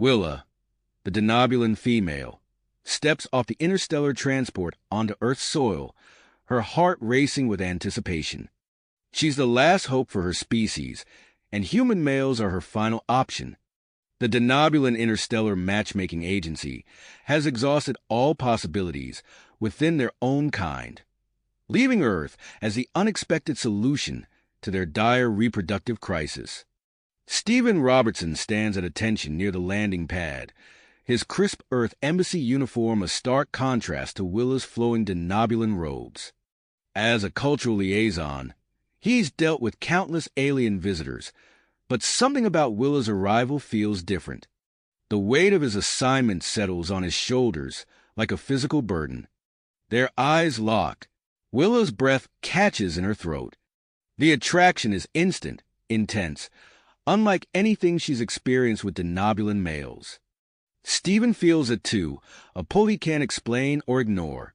Willa, the denobulan female, steps off the interstellar transport onto Earth's soil, her heart racing with anticipation. She's the last hope for her species, and human males are her final option. The denobulan interstellar matchmaking agency has exhausted all possibilities within their own kind, leaving Earth as the unexpected solution to their dire reproductive crisis. Stephen Robertson stands at attention near the landing pad, his crisp Earth Embassy uniform a stark contrast to Willa's flowing denobulan robes. As a cultural liaison, he's dealt with countless alien visitors, but something about Willa's arrival feels different. The weight of his assignment settles on his shoulders like a physical burden. Their eyes lock. Willa's breath catches in her throat. The attraction is instant, intense, unlike anything she's experienced with denobulan males. Stephen feels it too, a pull he can't explain or ignore.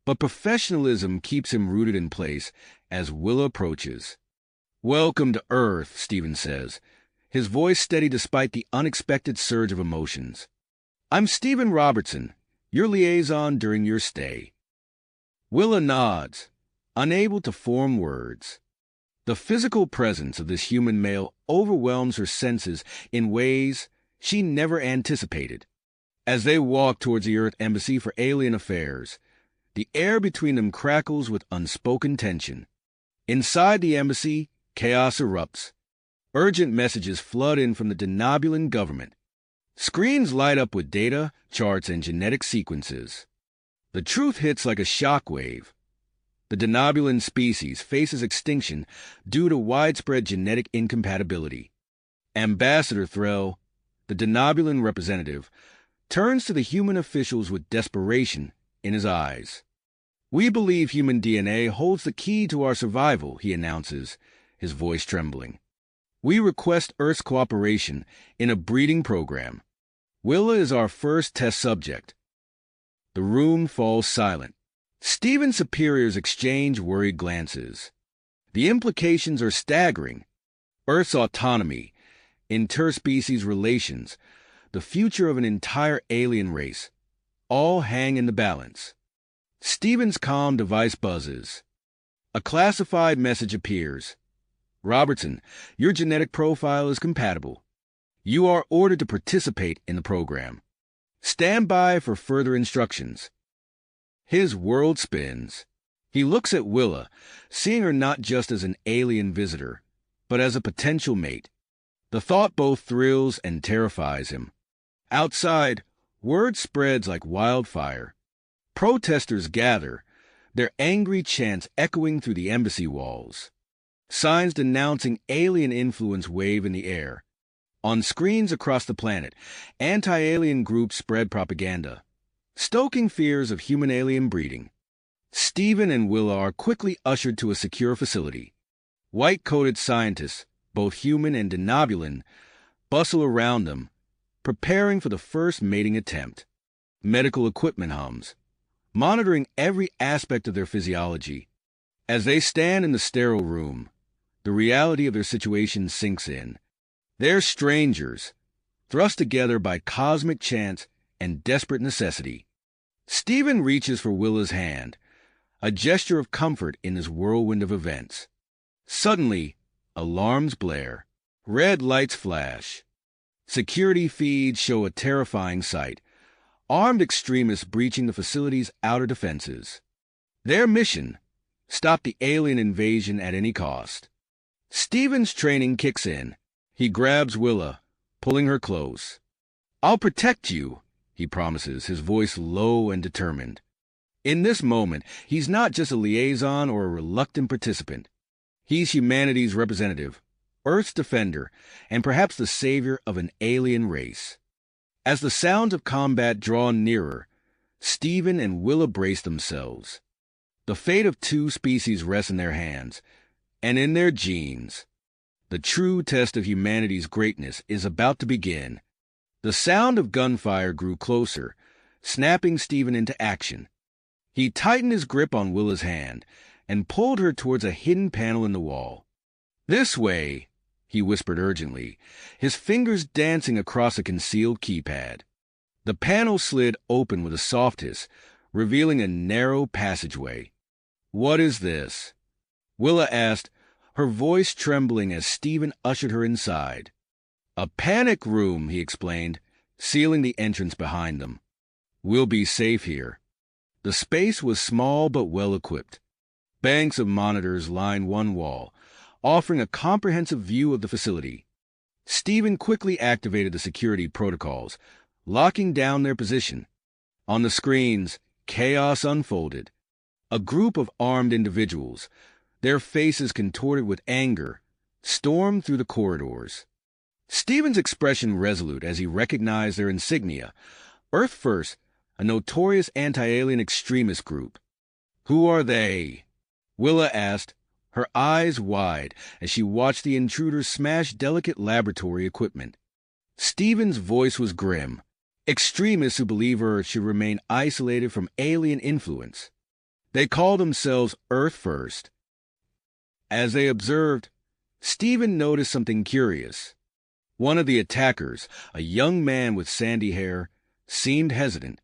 But professionalism keeps him rooted in place as Willa approaches. "Welcome to Earth," Stephen says, his voice steady despite the unexpected surge of emotions. "I'm Stephen Robertson, your liaison during your stay." Willa nods, unable to form words. The physical presence of this human male overwhelms her senses in ways she never anticipated. As they walk towards the Earth Embassy for Alien Affairs, the air between them crackles with unspoken tension. Inside the embassy, chaos erupts. Urgent messages flood in from the denobulan government. Screens light up with data, charts, and genetic sequences. The truth hits like a shockwave. The denobulan species faces extinction due to widespread genetic incompatibility. Ambassador Threll, the denobulan representative, turns to the human officials with desperation in his eyes. "We believe human DNA holds the key to our survival," he announces, his voice trembling. "We request Earth's cooperation in a breeding program. Willa is our first test subject." The room falls silent. Stephen's superiors exchange worried glances. The implications are staggering. Earth's autonomy, interspecies relations, the future of an entire alien race, all hang in the balance. Stephen's comm device buzzes. A classified message appears. "Robertson, your genetic profile is compatible. You are ordered to participate in the program. Stand by for further instructions." His world spins. He looks at Willa, seeing her not just as an alien visitor, but as a potential mate. The thought both thrills and terrifies him. Outside, word spreads like wildfire. Protesters gather, their angry chants echoing through the embassy walls. Signs denouncing alien influence wave in the air. On screens across the planet, anti-alien groups spread propaganda, stoking fears of human-alien breeding. Stephen and Willa are quickly ushered to a secure facility. White-coated scientists, both human and denobulan, bustle around them, preparing for the first mating attempt. Medical equipment hums, monitoring every aspect of their physiology. As they stand in the sterile room, the reality of their situation sinks in. They're strangers, thrust together by cosmic chance and desperate necessity. Stephen reaches for Willa's hand, a gesture of comfort in this whirlwind of events. Suddenly, alarms blare, red lights flash. Security feeds show a terrifying sight, armed extremists breaching the facility's outer defenses. Their mission: stop the alien invasion at any cost. Stephen's training kicks in. He grabs Willa, pulling her close. "I'll protect you," he promises, his voice low and determined. In this moment, he's not just a liaison or a reluctant participant. He's humanity's representative, Earth's defender, and perhaps the savior of an alien race. As the sounds of combat draw nearer, Stephen and Willa brace themselves. The fate of two species rests in their hands, and in their genes. The true test of humanity's greatness is about to begin. The sound of gunfire grew closer, snapping Stephen into action. He tightened his grip on Willa's hand and pulled her towards a hidden panel in the wall. "This way," he whispered urgently, his fingers dancing across a concealed keypad. The panel slid open with a soft hiss, revealing a narrow passageway. "What is this?" Willa asked, her voice trembling as Stephen ushered her inside. "A panic room," he explained, sealing the entrance behind them. "We'll be safe here." The space was small but well-equipped. Banks of monitors lined one wall, offering a comprehensive view of the facility. Stephen quickly activated the security protocols, locking down their position. On the screens, chaos unfolded. A group of armed individuals, their faces contorted with anger, stormed through the corridors. Stephen's expression resolute as he recognized their insignia, Earth First, a notorious anti-alien extremist group. "Who are they?" Willa asked, her eyes wide as she watched the intruders smash delicate laboratory equipment. Stephen's voice was grim. Extremists who believe Earth should remain isolated from alien influence. They call themselves Earth First. As they observed, Stephen noticed something curious. One of the attackers, a young man with sandy hair, seemed hesitant.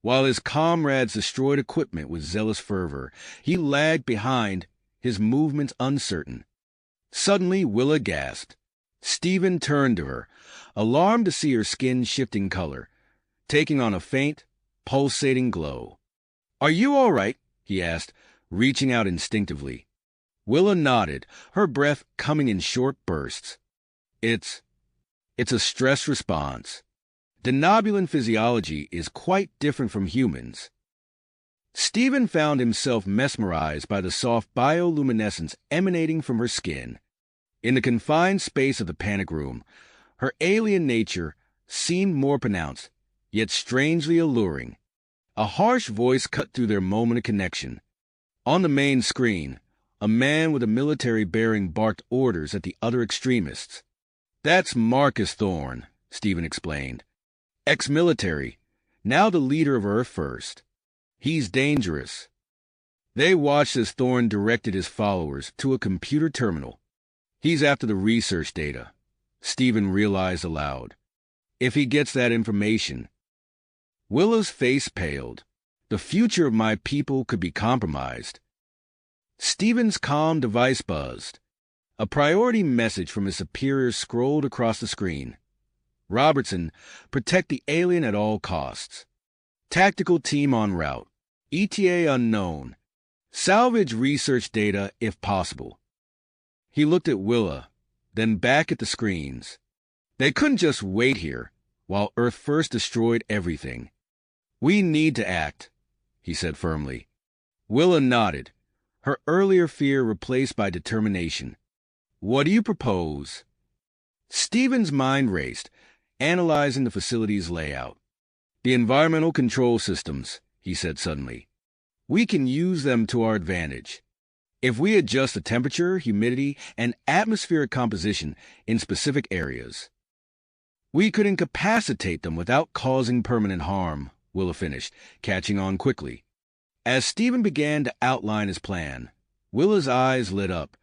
While his comrades destroyed equipment with zealous fervor, he lagged behind, his movements uncertain. Suddenly, Willa gasped. Stephen turned to her, alarmed to see her skin shifting color, taking on a faint, pulsating glow. "Are you all right?" he asked, reaching out instinctively. Willa nodded, her breath coming in short bursts. It's a stress response. Denobulan physiology is quite different from humans." Stephen found himself mesmerized by the soft bioluminescence emanating from her skin. In the confined space of the panic room, her alien nature seemed more pronounced, yet strangely alluring. A harsh voice cut through their moment of connection. On the main screen, a man with a military bearing barked orders at the other extremists. "That's Marcus Thorne," Stephen explained. "Ex-military, now the leader of Earth First. He's dangerous." They watched as Thorne directed his followers to a computer terminal. "He's after the research data," Stephen realized aloud. "If he gets that information..." Willa's face paled. The future of my people could be compromised. Stephen's comm device buzzed. A priority message from his superior scrolled across the screen. "Robertson, protect the alien at all costs. Tactical team en route. ETA unknown. Salvage research data if possible." He looked at Willa, then back at the screens. They couldn't just wait here, while Earth First destroyed everything. "We need to act," he said firmly. Willa nodded, her earlier fear replaced by determination. "What do you propose?" Stephen's mind raced, analyzing the facility's layout. "The environmental control systems," he said suddenly. "We can use them to our advantage. If we adjust the temperature, humidity, and atmospheric composition in specific areas, we could incapacitate them without causing permanent harm," Willa finished, catching on quickly. As Stephen began to outline his plan, Willa's eyes lit up.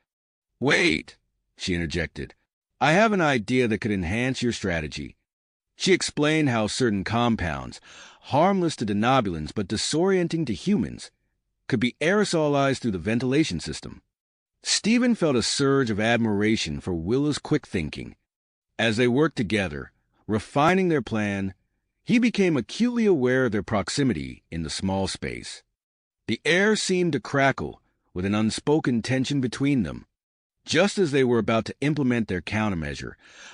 "Wait," she interjected. "I have an idea that could enhance your strategy." She explained how certain compounds, harmless to denobulans but disorienting to humans, could be aerosolized through the ventilation system. Stephen felt a surge of admiration for Willa's quick thinking. As they worked together, refining their plan, he became acutely aware of their proximity in the small space. The air seemed to crackle with an unspoken tension between them. Just as they were about to implement their countermeasure,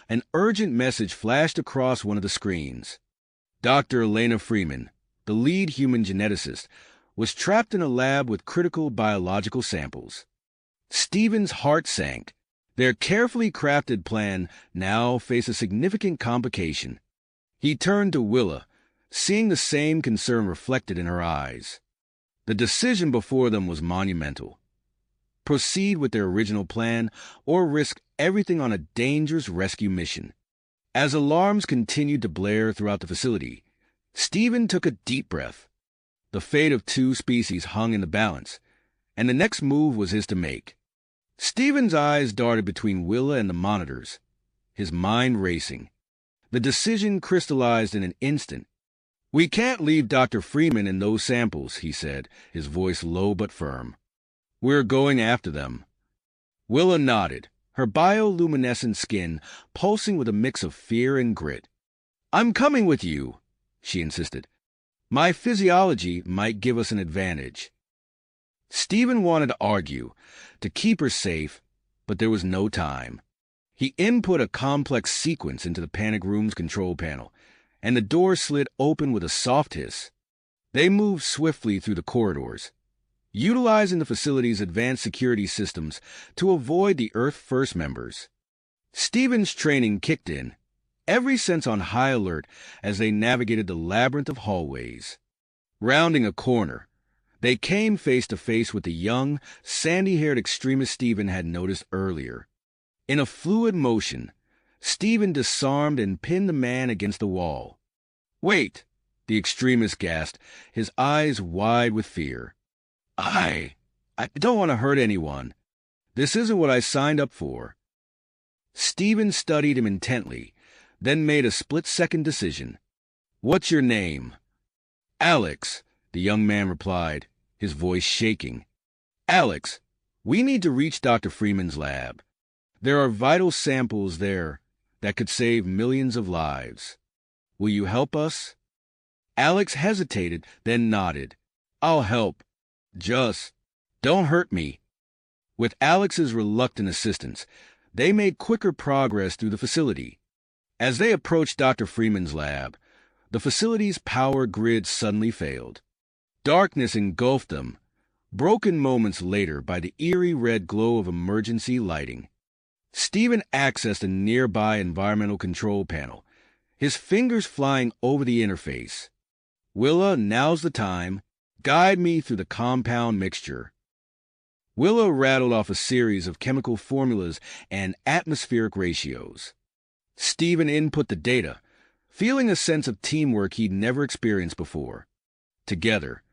an urgent message flashed across one of the screens. Dr. Elena Freeman, the lead human geneticist, was trapped in a lab with critical biological samples. Stephen's heart sank. Their carefully crafted plan now faced a significant complication. He turned to Willa, seeing the same concern reflected in her eyes. The decision before them was monumental. Proceed with their original plan or risk everything on a dangerous rescue mission. As alarms continued to blare throughout the facility, Stephen took a deep breath. The fate of two species hung in the balance, and the next move was his to make. Stephen's eyes darted between Willa and the monitors, his mind racing. The decision crystallized in an instant. "We can't leave Dr. Freeman and those samples," he said, his voice low but firm. "We're going after them." Willa nodded, her bioluminescent skin pulsing with a mix of fear and grit. "I'm coming with you," she insisted. "My physiology might give us an advantage." Stephen wanted to argue, to keep her safe, but there was no time. He input a complex sequence into the panic room's control panel, and the door slid open with a soft hiss. They moved swiftly through the corridors, utilizing the facility's advanced security systems to avoid the Earth First members. Stephen's training kicked in, every sense on high alert as they navigated the labyrinth of hallways. Rounding a corner, they came face to face with the young, sandy-haired extremist Stephen had noticed earlier. In a fluid motion, Stephen disarmed and pinned the man against the wall. "Wait!" the extremist gasped, his eyes wide with fear. I don't want to hurt anyone. This isn't what I signed up for." Stephen studied him intently, then made a split-second decision. "What's your name?" "Alex," the young man replied, his voice shaking. "Alex, we need to reach Dr. Freeman's lab. There are vital samples there that could save millions of lives. Will you help us?" Alex hesitated, then nodded. "I'll help. Just don't hurt me." With Alex's reluctant assistance, they made quicker progress through the facility. As they approached Dr. Freeman's lab, the facility's power grid suddenly failed. Darkness engulfed them, broken moments later by the eerie red glow of emergency lighting. Stephen accessed a nearby environmental control panel, his fingers flying over the interface. "Willa, now's the time. Guide me through the compound mixture." Willa rattled off a series of chemical formulas and atmospheric ratios. Stephen input the data, feeling a sense of teamwork he'd never experienced before. Together,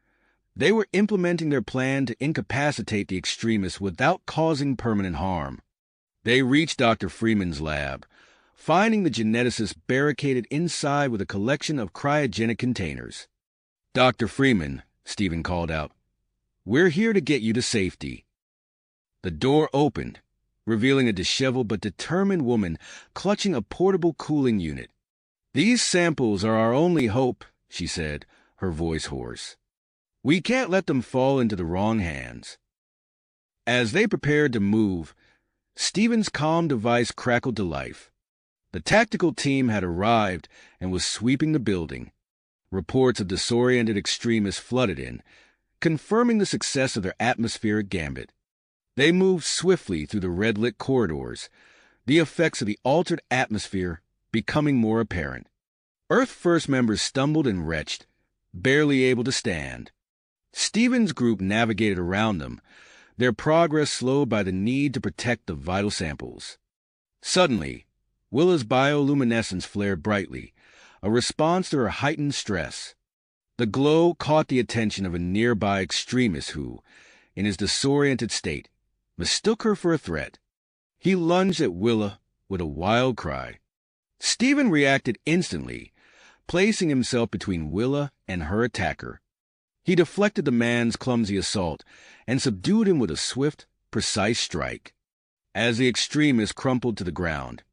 they were implementing their plan to incapacitate the extremists without causing permanent harm. They reached Dr. Freeman's lab, finding the geneticist barricaded inside with a collection of cryogenic containers. "Dr. Freeman," Stephen called out, "we're here to get you to safety." The door opened, revealing a disheveled but determined woman clutching a portable cooling unit. "These samples are our only hope," she said, her voice hoarse. "We can't let them fall into the wrong hands." As they prepared to move, Stephen's comm device crackled to life. The tactical team had arrived and was sweeping the building. Reports of disoriented extremists flooded in, confirming the success of their atmospheric gambit. They moved swiftly through the red-lit corridors, the effects of the altered atmosphere becoming more apparent. Earth First members stumbled and retched, barely able to stand. Stephen's group navigated around them, their progress slowed by the need to protect the vital samples. Suddenly, Willa's bioluminescence flared brightly, a response to her heightened stress. The glow caught the attention of a nearby extremist who, in his disoriented state, mistook her for a threat. He lunged at Willa with a wild cry. Stephen reacted instantly, placing himself between Willa and her attacker. He deflected the man's clumsy assault and subdued him with a swift, precise strike. As the extremist crumpled to the ground,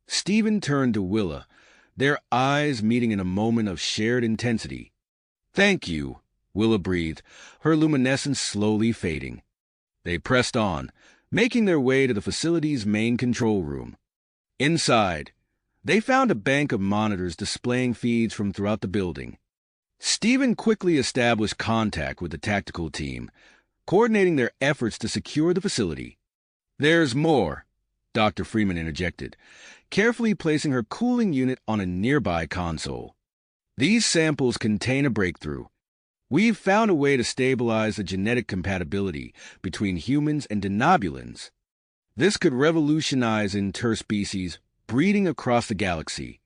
Stephen turned to Willa, their eyes meeting in a moment of shared intensity. "Thank you," Willa breathed, her luminescence slowly fading. They pressed on, making their way to the facility's main control room. Inside, they found a bank of monitors displaying feeds from throughout the building. Stephen quickly established contact with the tactical team, coordinating their efforts to secure the facility. "There's more," Dr. Freeman interjected, carefully placing her cooling unit on a nearby console. "These samples contain a breakthrough. We've found a way to stabilize the genetic compatibility between humans and denobulins. This could revolutionize interspecies breeding across the galaxy."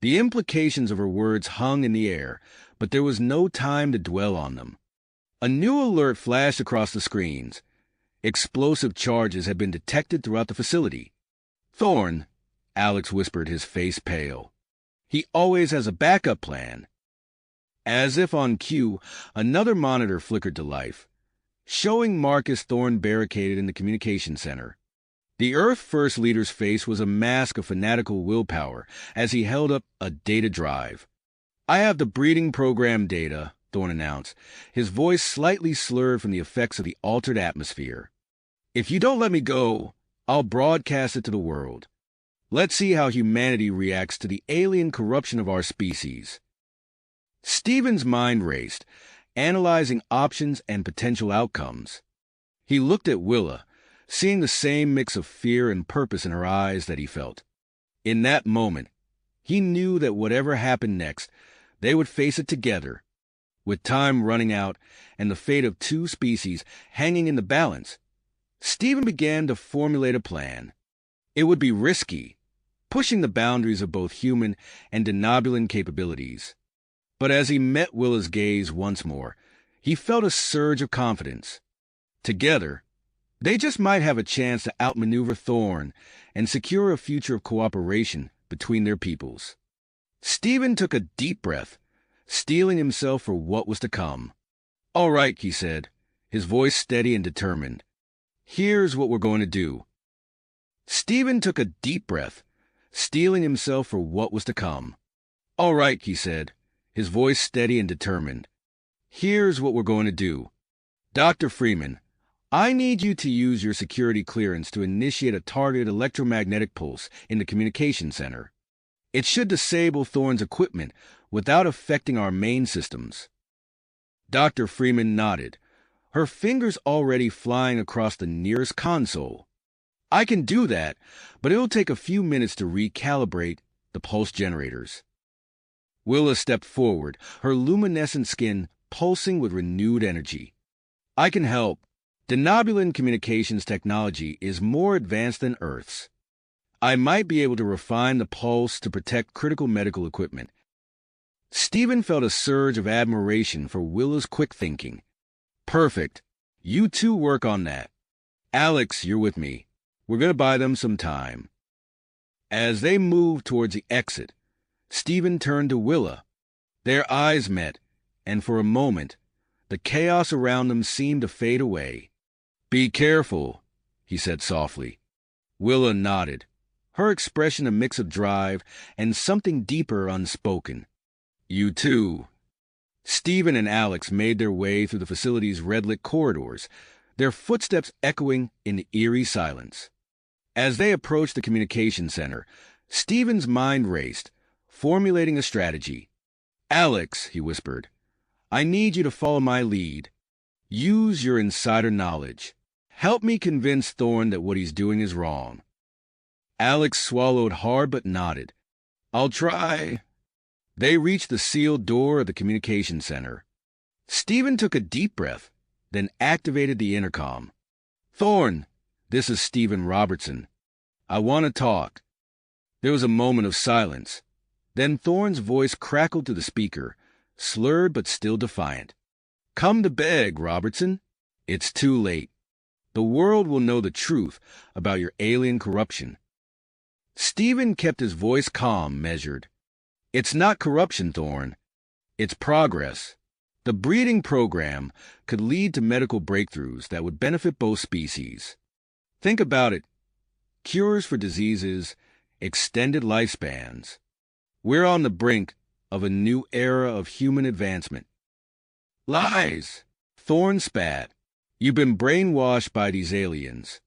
The implications of her words hung in the air, but there was no time to dwell on them. A new alert flashed across the screens. Explosive charges had been detected throughout the facility. Thorn, Alex whispered, his face pale. He always has a backup plan. As if on cue, another monitor flickered to life, showing Marcus Thorn barricaded in the communication center. The Earth First leader's face was a mask of fanatical willpower as he held up a data drive. I have the breeding program data, Thorn announced, his voice slightly slurred from the effects of the altered atmosphere. If you don't let me go, I'll broadcast it to the world. Let's see how humanity reacts to the alien corruption of our species. Stephen's mind raced, analyzing options and potential outcomes. He looked at Willa, seeing the same mix of fear and purpose in her eyes that he felt. In that moment, he knew that whatever happened next, they would face it together. With time running out and the fate of two species hanging in the balance, Stephen began to formulate a plan. It would be risky, pushing the boundaries of both human and denobulan capabilities. But as he met Willa's gaze once more, he felt a surge of confidence. Together, they just might have a chance to outmaneuver Thorn and secure a future of cooperation between their peoples. Stephen took a deep breath, steeling himself for what was to come. "All right," he said, his voice steady and determined. "Here's what we're going to do." Stephen took a deep breath, steeling himself for what was to come. "All right," he said, his voice steady and determined. "Here's what we're going to do. Dr. Freeman, I need you to use your security clearance to initiate a targeted electromagnetic pulse in the communication center. It should disable Thorn's equipment without affecting our main systems." Dr. Freeman nodded, her fingers already flying across the nearest console. "I can do that, but it'll take a few minutes to recalibrate the pulse generators." Willa stepped forward, her luminescent skin pulsing with renewed energy. "I can help. Denobulan communications technology is more advanced than Earth's. I might be able to refine the pulse to protect critical medical equipment." Stephen felt a surge of admiration for Willa's quick thinking. "Perfect. You two work on that. Alex, you're with me. We're going to buy them some time." As they moved towards the exit, Stephen turned to Willa. Their eyes met, and for a moment, the chaos around them seemed to fade away. "Be careful," he said softly. Willa nodded, her expression a mix of drive and something deeper unspoken. "You too." Stephen and Alex made their way through the facility's red-lit corridors, their footsteps echoing in the eerie silence. As they approached the communication center, Stephen's mind raced, formulating a strategy. "Alex," he whispered, "I need you to follow my lead. Use your insider knowledge. Help me convince Thorn that what he's doing is wrong." Alex swallowed hard but nodded. "I'll try." They reached the sealed door of the communication center. Stephen took a deep breath, then activated the intercom. "Thorn, this is Stephen Robertson. I want to talk." There was a moment of silence. Then Thorn's voice crackled through the speaker, slurred but still defiant. "Come to beg, Robertson. It's too late. The world will know the truth about your alien corruption." Stephen kept his voice calm, measured. "It's not corruption, Thorn. It's progress. The breeding program could lead to medical breakthroughs that would benefit both species. Think about it. Cures for diseases, extended lifespans. We're on the brink of a new era of human advancement." "Lies!" Thorn spat. "You've been brainwashed by these aliens."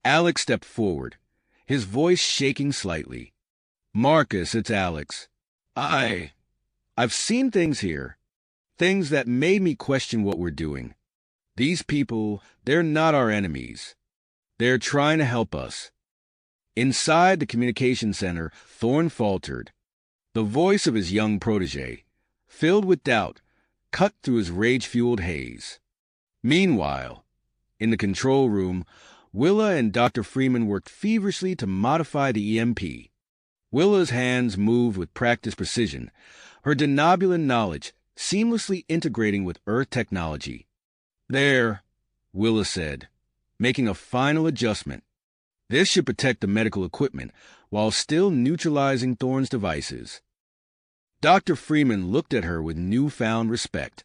Alex stepped forward, his voice shaking slightly. "Marcus, it's Alex. I've seen things here. Things that made me question what we're doing. These people, they're not our enemies. They're trying to help us." Inside the communication center, Thorn faltered. The voice of his young protege, filled with doubt, cut through his rage-fueled haze. Meanwhile, in the control room, Willa and Dr. Freeman worked feverishly to modify the EMP. Willa's hands moved with practiced precision, her denobulan knowledge seamlessly integrating with Earth technology. "There," Willa said, making a final adjustment. This should protect the medical equipment while still neutralizing Thorne's devices. Dr. Freeman looked at her with newfound respect.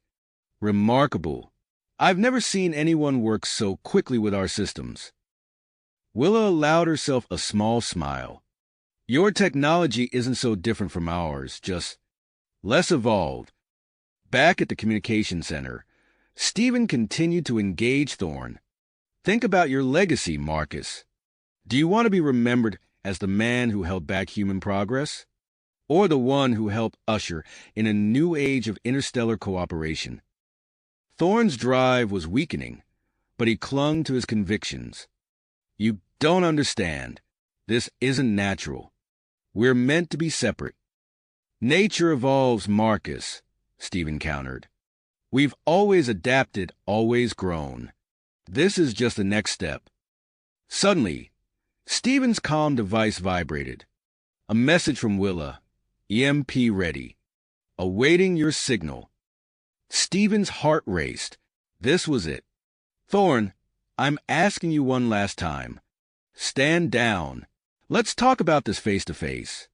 Remarkable. I've never seen anyone work so quickly with our systems. Willa allowed herself a small smile. Your technology isn't so different from ours, just less evolved. Back at the communication center, Stephen continued to engage Thorne. Think about your legacy, Marcus. Do you want to be remembered as the man who held back human progress? Or the one who helped usher in a new age of interstellar cooperation? Thorne's drive was weakening, but he clung to his convictions. You don't understand. This isn't natural. We're meant to be separate. Nature evolves, Marcus, Stephen countered. We've always adapted, always grown. This is just the next step. Suddenly, Stephen's comm device vibrated. A message from Willa. EMP ready. Awaiting your signal. Stephen's heart raced. This was it. Thorne, I'm asking you one last time. Stand down. Let's talk about this face to face.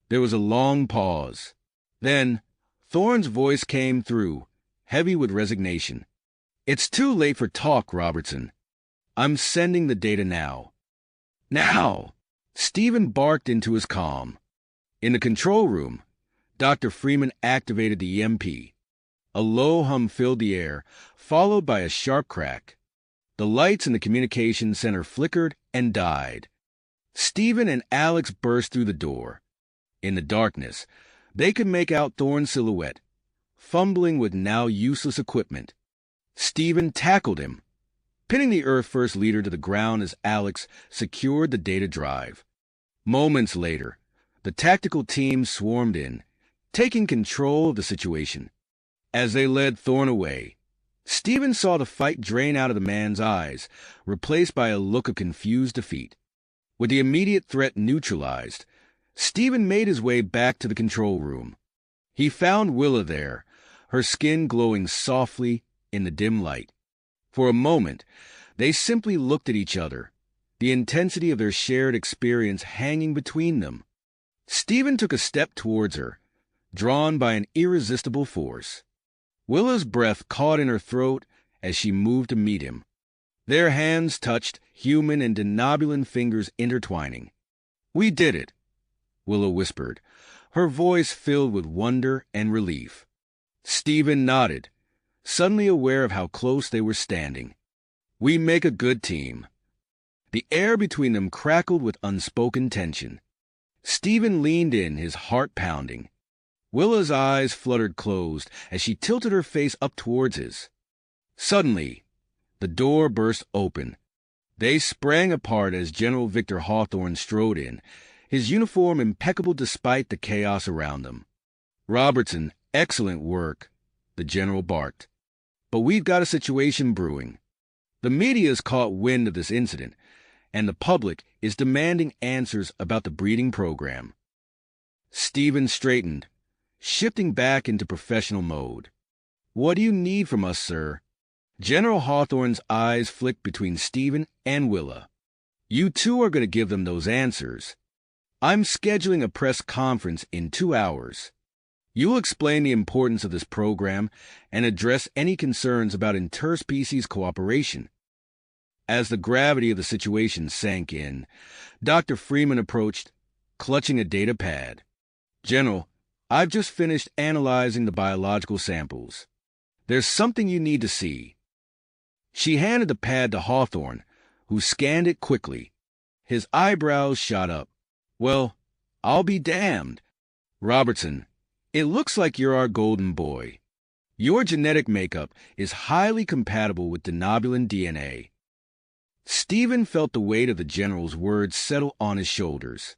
There was a long pause. Then, Thorne's voice came through, heavy with resignation. It's too late for talk, Robertson. I'm sending the data now. Now! Stephen barked into his comm. In the control room, Dr. Freeman activated the EMP. A low hum filled the air, followed by a sharp crack. The lights in the communication center flickered and died. Stephen and Alex burst through the door. In the darkness, they could make out Thorne's silhouette, fumbling with now useless equipment. Stephen tackled him, pinning the Earth First leader to the ground as Alex secured the data drive. Moments later, the tactical team swarmed in, taking control of the situation. As they led Thorne away, Stephen saw the fight drain out of the man's eyes, replaced by a look of confused defeat. With the immediate threat neutralized, Stephen made his way back to the control room. He found Willa there, her skin glowing softly in the dim light. For a moment, they simply looked at each other, the intensity of their shared experience hanging between them. Stephen took a step towards her, drawn by an irresistible force. Willa's breath caught in her throat as she moved to meet him. Their hands touched, human and denobulan fingers intertwining. We did it, Willa whispered, her voice filled with wonder and relief. Stephen nodded, suddenly aware of how close they were standing. We make a good team. The air between them crackled with unspoken tension. Stephen leaned in, his heart pounding. Willa's eyes fluttered closed as she tilted her face up towards his. Suddenly, the door burst open. They sprang apart as General Victor Hawthorne strode in, his uniform impeccable despite the chaos around them. Robertson, excellent work, the general barked. But we've got a situation brewing. The media's caught wind of this incident, and the public is demanding answers about the breeding program. Stephen straightened, shifting back into professional mode. What do you need from us, sir? General Hawthorne's eyes flicked between Stephen and Willa. You two are going to give them those answers. I'm scheduling a press conference in 2 hours. You'll explain the importance of this program and address any concerns about interspecies cooperation. As the gravity of the situation sank in, Dr. Freeman approached, clutching a data pad. General, I've just finished analyzing the biological samples. There's something you need to see. She handed the pad to Hawthorne, who scanned it quickly. His eyebrows shot up. Well, I'll be damned. Robertson, it looks like you're our golden boy. Your genetic makeup is highly compatible with denobulan DNA. Stephen felt the weight of the general's words settle on his shoulders.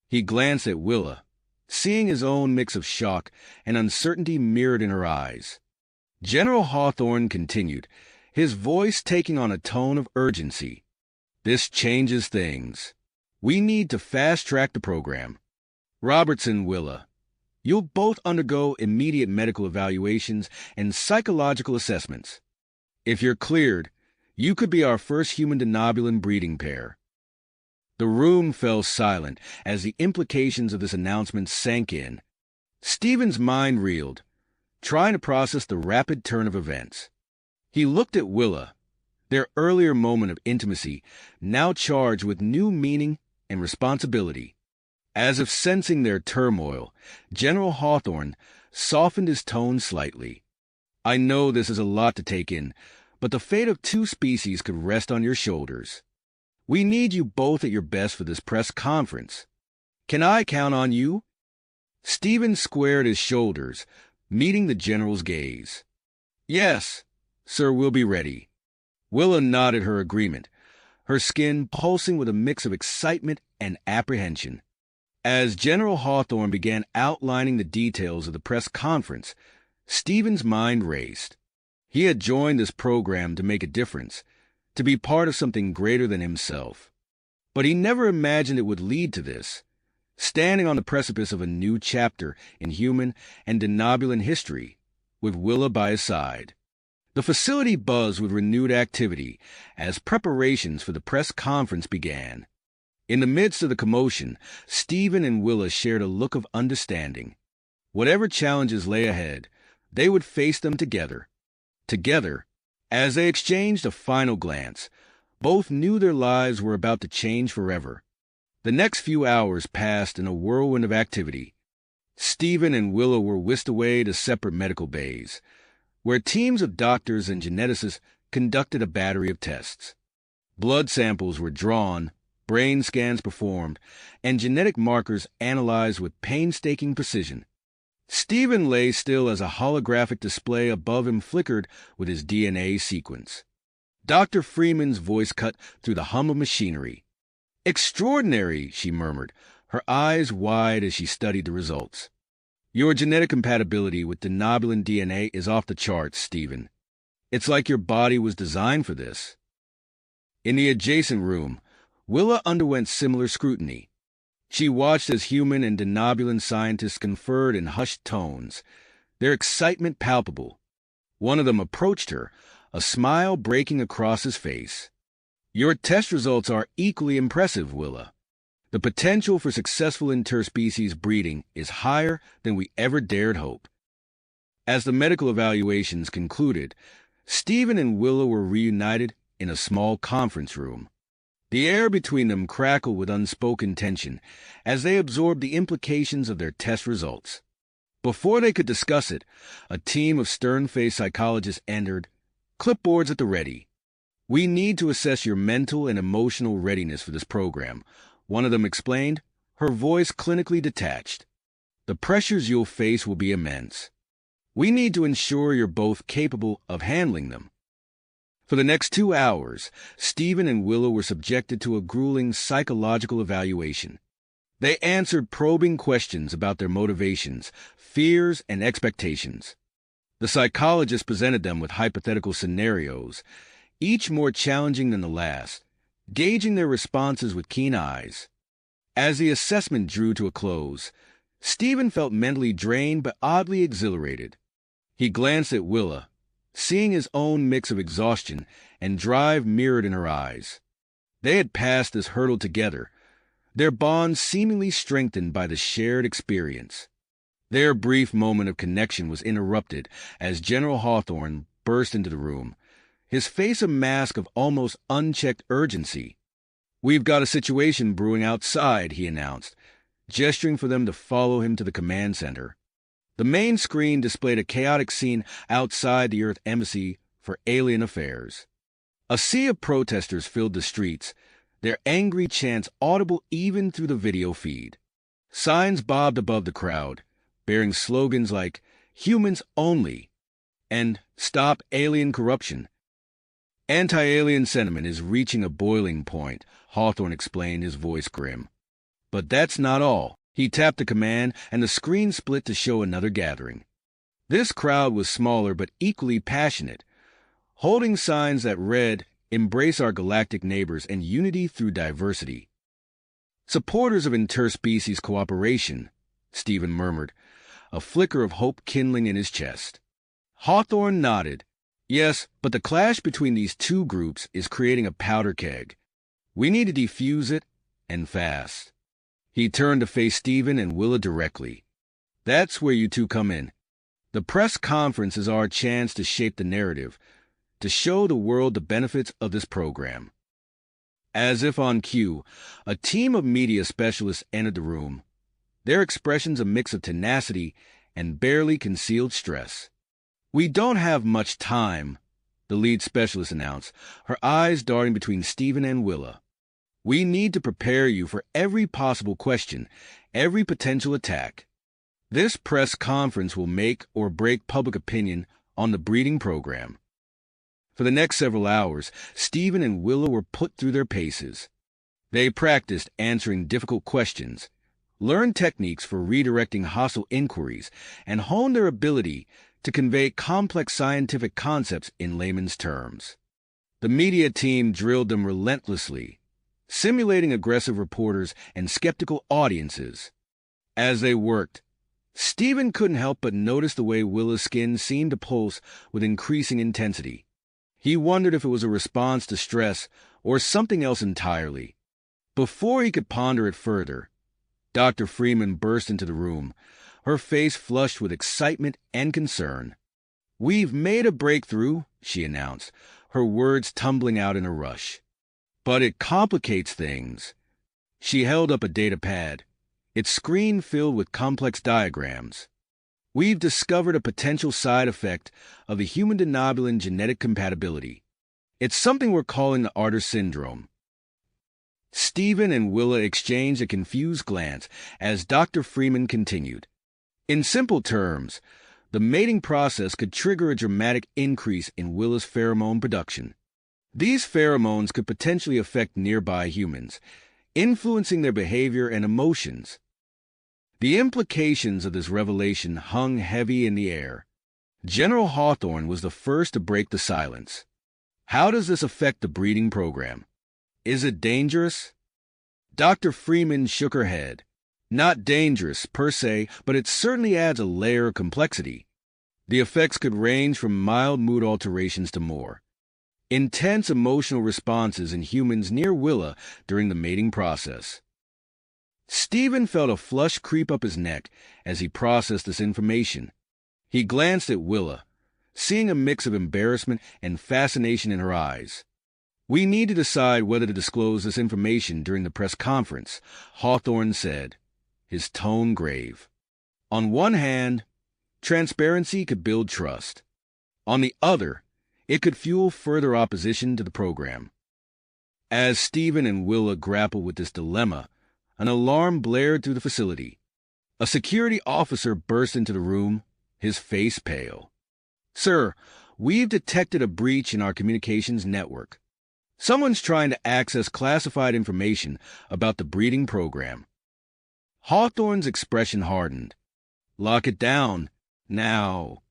He glanced at Willa, seeing his own mix of shock and uncertainty mirrored in her eyes. General Hawthorne continued, his voice taking on a tone of urgency. This changes things. We need to fast-track the program. Robertson, Willa, you'll both undergo immediate medical evaluations and psychological assessments. If you're cleared, You could be our first human denobulin breeding pair. The room fell silent as the implications of this announcement sank in. Stephen's mind reeled, trying to process the rapid turn of events. He looked at Willa, their earlier moment of intimacy, now charged with new meaning and responsibility. As if sensing their turmoil, General Hawthorne softened his tone slightly. I know this is a lot to take in, but the fate of two species could rest on your shoulders. We need you both at your best for this press conference. Can I count on you? Stephen squared his shoulders, meeting the general's gaze. Yes, sir, we'll be ready. Willa nodded her agreement, her skin pulsing with a mix of excitement and apprehension. As General Hawthorne began outlining the details of the press conference, Stephen's mind raced. He had joined this program to make a difference, to be part of something greater than himself. But he never imagined it would lead to this, standing on the precipice of a new chapter in human and denobulin history, with Willa by his side. The facility buzzed with renewed activity as preparations for the press conference began. In the midst of the commotion, Stephen and Willa shared a look of understanding. Whatever challenges lay ahead, they would face them together. Together, as they exchanged a final glance, both knew their lives were about to change forever. The next few hours passed in a whirlwind of activity. Stephen and Willa were whisked away to separate medical bays, where teams of doctors and geneticists conducted a battery of tests. Blood samples were drawn, brain scans performed, and genetic markers analyzed with painstaking precision. Stephen lay still as a holographic display above him flickered with his DNA sequence. Dr. Freeman's voice cut through the hum of machinery. "Extraordinary," she murmured, her eyes wide as she studied the results. "Your genetic compatibility with denobulin DNA is off the charts, Stephen. It's like your body was designed for this." In the adjacent room, Willa underwent similar scrutiny. She watched as human and denobulin scientists conferred in hushed tones, their excitement palpable. One of them approached her, a smile breaking across his face. "Your test results are equally impressive, Willa. The potential for successful interspecies breeding is higher than we ever dared hope." As the medical evaluations concluded, Stephen and Willa were reunited in a small conference room. The air between them crackled with unspoken tension as they absorbed the implications of their test results. Before they could discuss it, a team of stern-faced psychologists entered, clipboards at the ready. "We need to assess your mental and emotional readiness for this program," one of them explained, her voice clinically detached. "The pressures you'll face will be immense. We need to ensure you're both capable of handling them." For the next 2 hours, Stephen and Willa were subjected to a grueling psychological evaluation. They answered probing questions about their motivations, fears, and expectations. The psychologist presented them with hypothetical scenarios, each more challenging than the last, gauging their responses with keen eyes. As the assessment drew to a close, Stephen felt mentally drained but oddly exhilarated. He glanced at Willa, seeing his own mix of exhaustion and drive mirrored in her eyes. They had passed this hurdle together, their bond seemingly strengthened by the shared experience. Their brief moment of connection was interrupted as General Hawthorne burst into the room, his face a mask of almost unchecked urgency. "We've got a situation brewing outside," he announced, gesturing for them to follow him to the command center. The main screen displayed a chaotic scene outside the Earth Embassy for Alien Affairs. A sea of protesters filled the streets, their angry chants audible even through the video feed. Signs bobbed above the crowd, bearing slogans like "Humans Only" and "Stop Alien Corruption." "Anti-alien sentiment is reaching a boiling point," Hawthorne explained, his voice grim. "But that's not all." He tapped the command, and the screen split to show another gathering. This crowd was smaller but equally passionate, holding signs that read, "Embrace our galactic neighbors and unity through diversity." "Supporters of interspecies cooperation," Stephen murmured, a flicker of hope kindling in his chest. Hawthorne nodded, Yes, but the clash between these two groups is creating a powder keg. We need to defuse it, and fast. He turned to face Stephen and Willa directly. That's where you two come in. The press conference is our chance to shape the narrative, to show the world the benefits of this program. As if on cue, a team of media specialists entered the room, their expressions a mix of tenacity and barely concealed stress. We don't have much time, the lead specialist announced, her eyes darting between Stephen and Willa. We need to prepare you for every possible question, every potential attack. This press conference will make or break public opinion on the breeding program. For the next several hours, Stephen and Willa were put through their paces. They practiced answering difficult questions, learned techniques for redirecting hostile inquiries, and honed their ability to convey complex scientific concepts in layman's terms. The media team drilled them relentlessly, simulating aggressive reporters and skeptical audiences. As they worked, Stephen couldn't help but notice the way Willa's skin seemed to pulse with increasing intensity. He wondered if it was a response to stress or something else entirely. Before he could ponder it further, Dr. Freeman burst into the room, her face flushed with excitement and concern. "We've made a breakthrough," she announced, her words tumbling out in a rush. "But it complicates things." She held up a data pad, its screen filled with complex diagrams. "We've discovered a potential side effect of the human denobulin genetic compatibility. It's something we're calling the Arter syndrome." Stephen and Willa exchanged a confused glance as Dr. Freeman continued. In simple terms, the mating process could trigger a dramatic increase in Willa's pheromone production. These pheromones could potentially affect nearby humans, influencing their behavior and emotions. The implications of this revelation hung heavy in the air. General Hawthorne was the first to break the silence. "How does this affect the breeding program? Is it dangerous?" Dr. Freeman shook her head. "Not dangerous, per se, but it certainly adds a layer of complexity. The effects could range from mild mood alterations to more intense emotional responses in humans near Willa during the mating process." Stephen felt a flush creep up his neck as he processed this information. He glanced at Willa, seeing a mix of embarrassment and fascination in her eyes. "We need to decide whether to disclose this information during the press conference," Hawthorne said, his tone grave. "On one hand, transparency could build trust. On the other, it could fuel further opposition to the program." As Stephen and Willa grappled with this dilemma, an alarm blared through the facility. A security officer burst into the room, his face pale. "Sir, we've detected a breach in our communications network. Someone's trying to access classified information about the breeding program." Hawthorne's expression hardened. "Lock it down, now."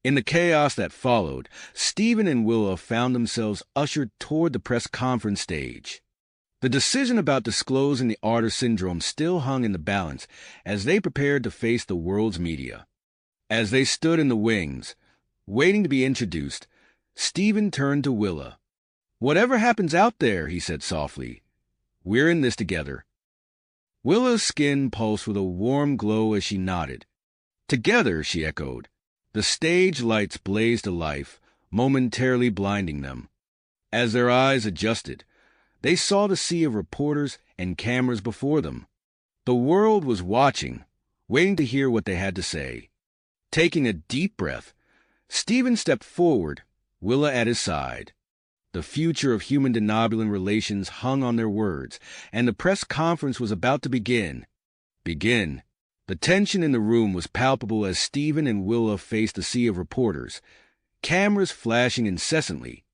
In the chaos that followed, Stephen and Willa found themselves ushered toward the press conference stage. The decision about disclosing the Arter syndrome still hung in the balance as they prepared to face the world's media. As they stood in the wings, waiting to be introduced, Stephen turned to Willa. "Whatever happens out there," he said softly, "we're in this together." Willa's skin pulsed with a warm glow as she nodded. "Together," she echoed. The stage lights blazed to life, momentarily blinding them. As their eyes adjusted, they saw the sea of reporters and cameras before them. The world was watching, waiting to hear what they had to say. Taking a deep breath, Stephen stepped forward, Willa at his side. The future of human denobulin relations hung on their words, and the press conference was about to begin. The tension in the room was palpable as Stephen and Willa faced a sea of reporters, cameras flashing incessantly.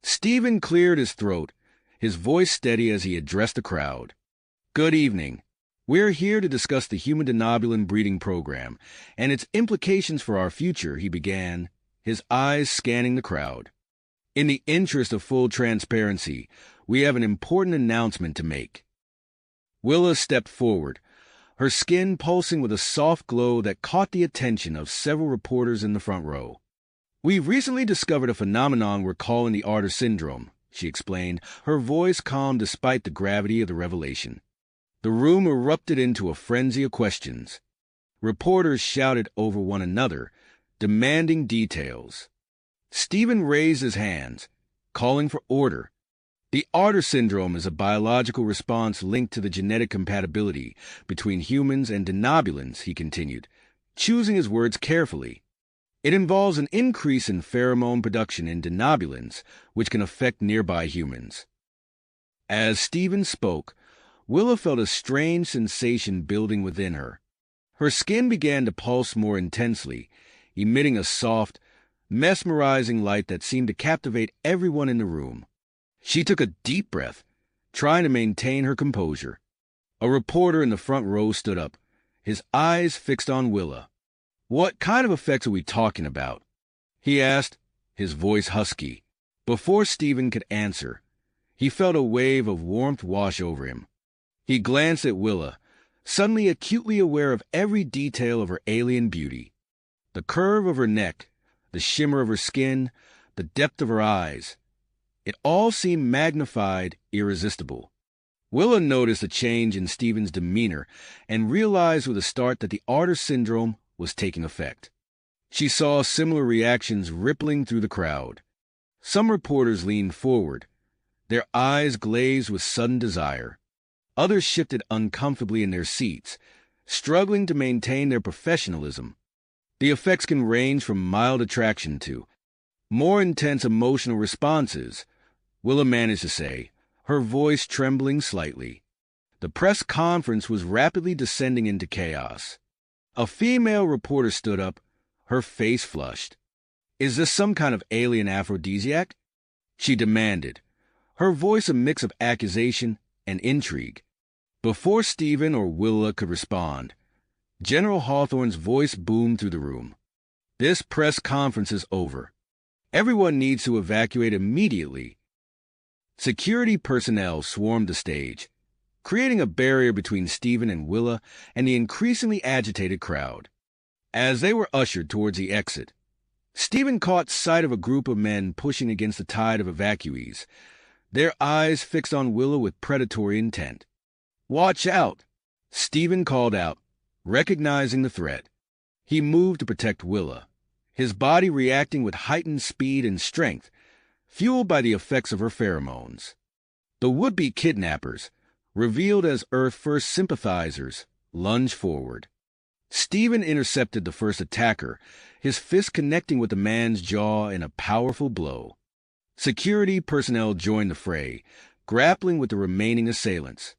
Stephen cleared his throat, his voice steady as he addressed the crowd. "Good evening. We're here to discuss the human denobulin breeding program and its implications for our future," he began, his eyes scanning the crowd. "In the interest of full transparency, we have an important announcement to make." Willa stepped forward, her skin pulsing with a soft glow that caught the attention of several reporters in the front row. "We've recently discovered a phenomenon we're calling the Arter syndrome," she explained, her voice calm despite the gravity of the revelation. The room erupted into a frenzy of questions. Reporters shouted over one another, demanding details. Stephen raised his hands, calling for order. "The Arter syndrome is a biological response linked to the genetic compatibility between humans and denobulans," he continued, choosing his words carefully. "It involves an increase in pheromone production in denobulans, which can affect nearby humans." As Stephen spoke, Willa felt a strange sensation building within her. Her skin began to pulse more intensely, emitting a soft, mesmerizing light that seemed to captivate everyone in the room. She took a deep breath, trying to maintain her composure. A reporter in the front row stood up, his eyes fixed on Willa. "What kind of effects are we talking about?" he asked, his voice husky. Before Stephen could answer, he felt a wave of warmth wash over him. He glanced at Willa, suddenly acutely aware of every detail of her alien beauty. The curve of her neck, the shimmer of her skin, the depth of her eyes. It all seemed magnified, irresistible. Willa noticed a change in Stephen's demeanor and realized with a start that the Arter syndrome was taking effect. She saw similar reactions rippling through the crowd. Some reporters leaned forward, their eyes glazed with sudden desire. Others shifted uncomfortably in their seats, struggling to maintain their professionalism. The effects can range from mild attraction to more intense emotional responses, Willa managed to say, her voice trembling slightly. The press conference was rapidly descending into chaos. A female reporter stood up, her face flushed. "Is this some kind of alien aphrodisiac?" she demanded, her voice a mix of accusation and intrigue. Before Stephen or Willa could respond, General Hawthorne's voice boomed through the room. "This press conference is over. Everyone needs to evacuate immediately." Security personnel swarmed the stage, creating a barrier between Stephen and Willa and the increasingly agitated crowd. As they were ushered towards the exit, Stephen caught sight of a group of men pushing against the tide of evacuees, their eyes fixed on Willa with predatory intent. "Watch out!" Stephen called out, recognizing the threat. He moved to protect Willa, his body reacting with heightened speed and strength, fueled by the effects of her pheromones. The would-be kidnappers, revealed as Earth-First sympathizers, lunged forward. Stephen intercepted the first attacker, his fist connecting with the man's jaw in a powerful blow. Security personnel joined the fray, grappling with the remaining assailants.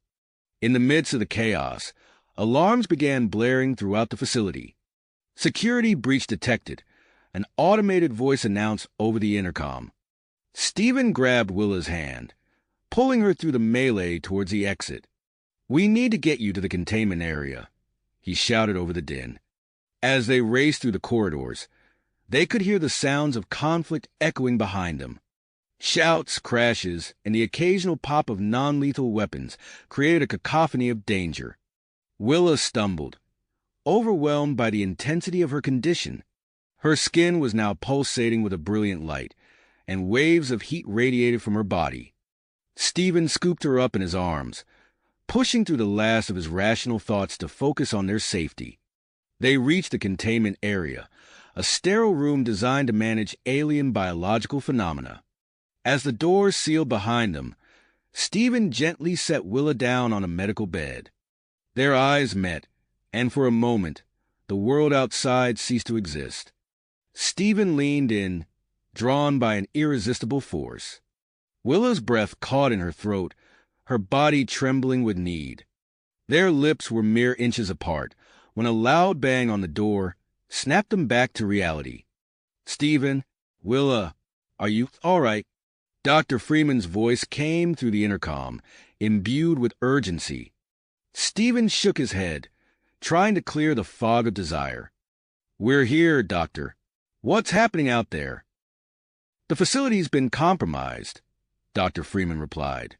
In the midst of the chaos, alarms began blaring throughout the facility. "Security breach detected," an automated voice announced over the intercom. Stephen grabbed Willa's hand, pulling her through the melee towards the exit. "We need to get you to the containment area," he shouted over the din. As they raced through the corridors, they could hear the sounds of conflict echoing behind them. Shouts, crashes, and the occasional pop of non-lethal weapons created a cacophony of danger. Willa stumbled, overwhelmed by the intensity of her condition. Her skin was now pulsating with a brilliant light, and waves of heat radiated from her body. Stephen scooped her up in his arms, pushing through the last of his rational thoughts to focus on their safety. They reached the containment area, a sterile room designed to manage alien biological phenomena. As the doors sealed behind them, Stephen gently set Willa down on a medical bed. Their eyes met, and for a moment, the world outside ceased to exist. Stephen leaned in, drawn by an irresistible force. Willa's breath caught in her throat, her body trembling with need. Their lips were mere inches apart when a loud bang on the door snapped them back to reality. "Stephen, Willa, are you all right?" Dr. Freeman's voice came through the intercom, imbued with urgency. Stephen shook his head, trying to clear the fog of desire. "We're here, Doctor. What's happening out there?" "The facility's been compromised," Dr. Freeman replied.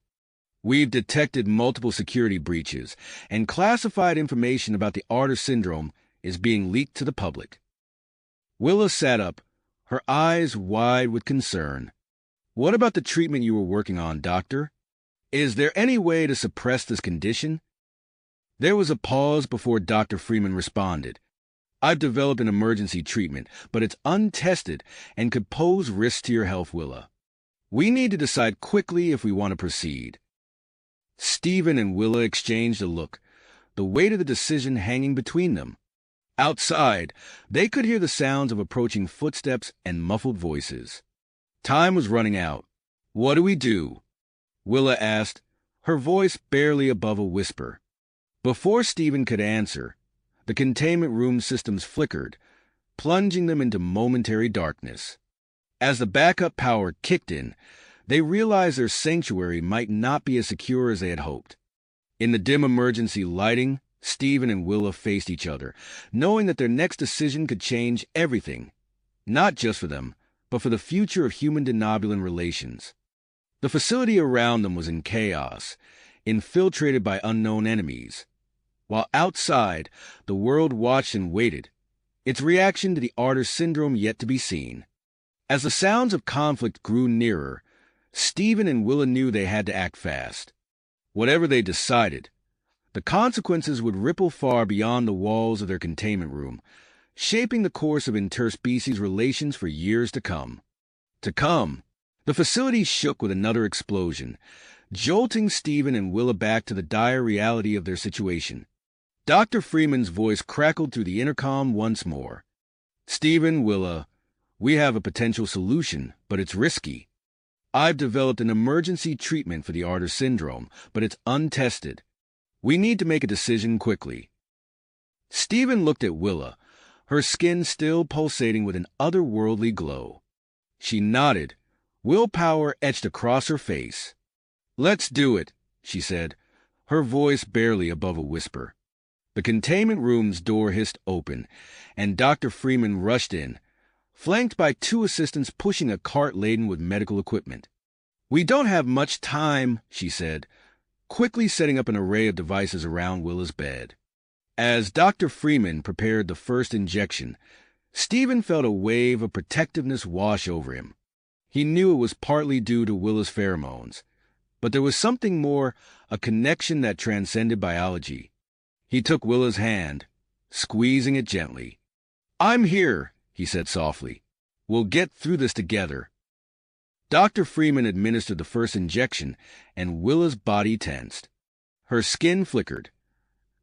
"We've detected multiple security breaches, and classified information about the Arter syndrome is being leaked to the public." Willa sat up, her eyes wide with concern. "What about the treatment you were working on, doctor? Is there any way to suppress this condition?" There was a pause before Dr. Freeman responded. "I've developed an emergency treatment, but it's untested and could pose risks to your health, Willa. We need to decide quickly if we want to proceed." Stephen and Willa exchanged a look, the weight of the decision hanging between them. Outside, they could hear the sounds of approaching footsteps and muffled voices. Time was running out. "What do we do?" Willa asked, her voice barely above a whisper. Before Stephen could answer, the containment room systems flickered, plunging them into momentary darkness. As the backup power kicked in, they realized their sanctuary might not be as secure as they had hoped. In the dim emergency lighting, Stephen and Willa faced each other, knowing that their next decision could change everything, not just for them, but for the future of human-denobulan relations. The facility around them was in chaos, infiltrated by unknown enemies. While outside, the world watched and waited, its reaction to the Arter syndrome yet to be seen. As the sounds of conflict grew nearer, Stephen and Willa knew they had to act fast. Whatever they decided, the consequences would ripple far beyond the walls of their containment room, shaping the course of interspecies relations for years to come. The facility shook with another explosion, jolting Stephen and Willa back to the dire reality of their situation. Dr. Freeman's voice crackled through the intercom once more. "Stephen, Willa, we have a potential solution, but it's risky. I've developed an emergency treatment for the Arter syndrome, but it's untested. We need to make a decision quickly." Stephen looked at Willa, her skin still pulsating with an otherworldly glow. She nodded, willpower etched across her face. "Let's do it," she said, her voice barely above a whisper. The containment room's door hissed open, and Dr. Freeman rushed in, flanked by two assistants pushing a cart laden with medical equipment. "We don't have much time," she said, quickly setting up an array of devices around Willa's bed. As Dr. Freeman prepared the first injection, Stephen felt a wave of protectiveness wash over him. He knew it was partly due to Willa's pheromones, but there was something more, a connection that transcended biology. He took Willa's hand, squeezing it gently. "I'm here," he said softly. "We'll get through this together." Dr. Freeman administered the first injection, and Willa's body tensed. Her skin flickered,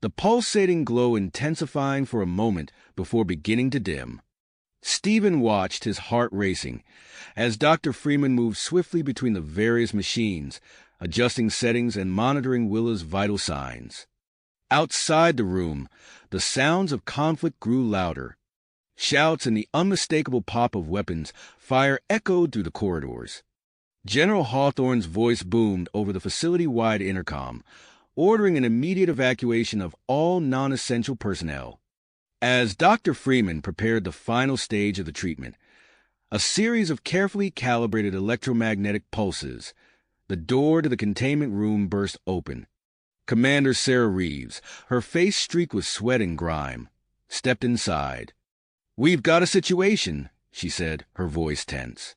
the pulsating glow intensifying for a moment before beginning to dim. Stephen watched, his heart racing, as Dr. Freeman moved swiftly between the various machines, adjusting settings and monitoring Willa's vital signs. Outside the room, the sounds of conflict grew louder. Shouts and the unmistakable pop of weapons fire echoed through the corridors. General Hawthorne's voice boomed over the facility-wide intercom, ordering an immediate evacuation of all non-essential personnel. As Dr. Freeman prepared the final stage of the treatment, a series of carefully calibrated electromagnetic pulses, the door to the containment room burst open. Commander Sarah Reeves, her face streaked with sweat and grime, stepped inside. "We've got a situation," she said, her voice tense.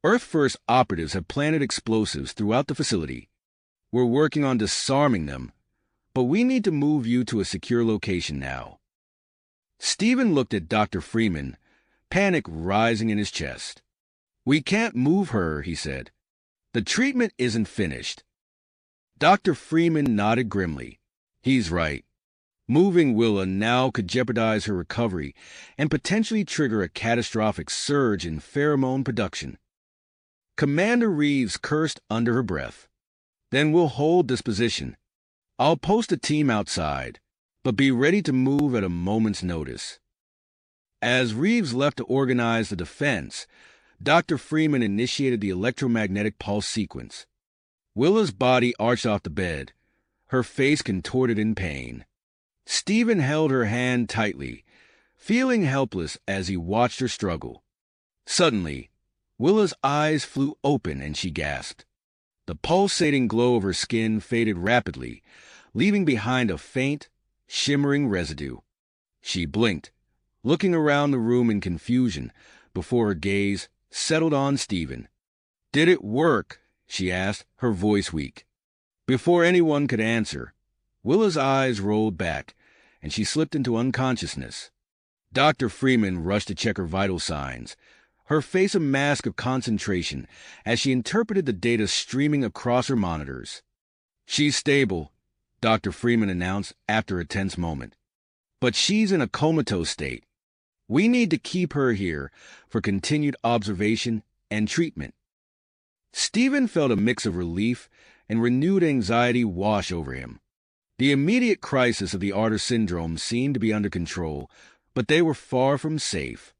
"Earth First operatives have planted explosives throughout the facility. We're working on disarming them, but we need to move you to a secure location now." Stephen looked at Dr. Freeman, panic rising in his chest. "We can't move her," he said. "The treatment isn't finished." Dr. Freeman nodded grimly. He's right. Moving Willa now could jeopardize her recovery and potentially trigger a catastrophic surge in pheromone production. Commander Reeves cursed under her breath. "Then we'll hold this position. I'll post a team outside, but be ready to move at a moment's notice." As Reeves left to organize the defense, Dr. Freeman initiated the electromagnetic pulse sequence. Willa's body arched off the bed, her face contorted in pain. Stephen held her hand tightly, feeling helpless as he watched her struggle. Suddenly, Willa's eyes flew open and she gasped. The pulsating glow of her skin faded rapidly, leaving behind a faint, shimmering residue. She blinked, looking around the room in confusion, before her gaze settled on Stephen. "Did it work?" she asked, her voice weak. Before anyone could answer, Willa's eyes rolled back, and she slipped into unconsciousness. Dr. Freeman rushed to check her vital signs, her face a mask of concentration as she interpreted the data streaming across her monitors. "She's stable," Dr. Freeman announced after a tense moment. "But she's in a comatose state. We need to keep her here for continued observation and treatment." Stephen felt a mix of relief and renewed anxiety wash over him. The immediate crisis of the Arter syndrome seemed to be under control, but they were far from safe.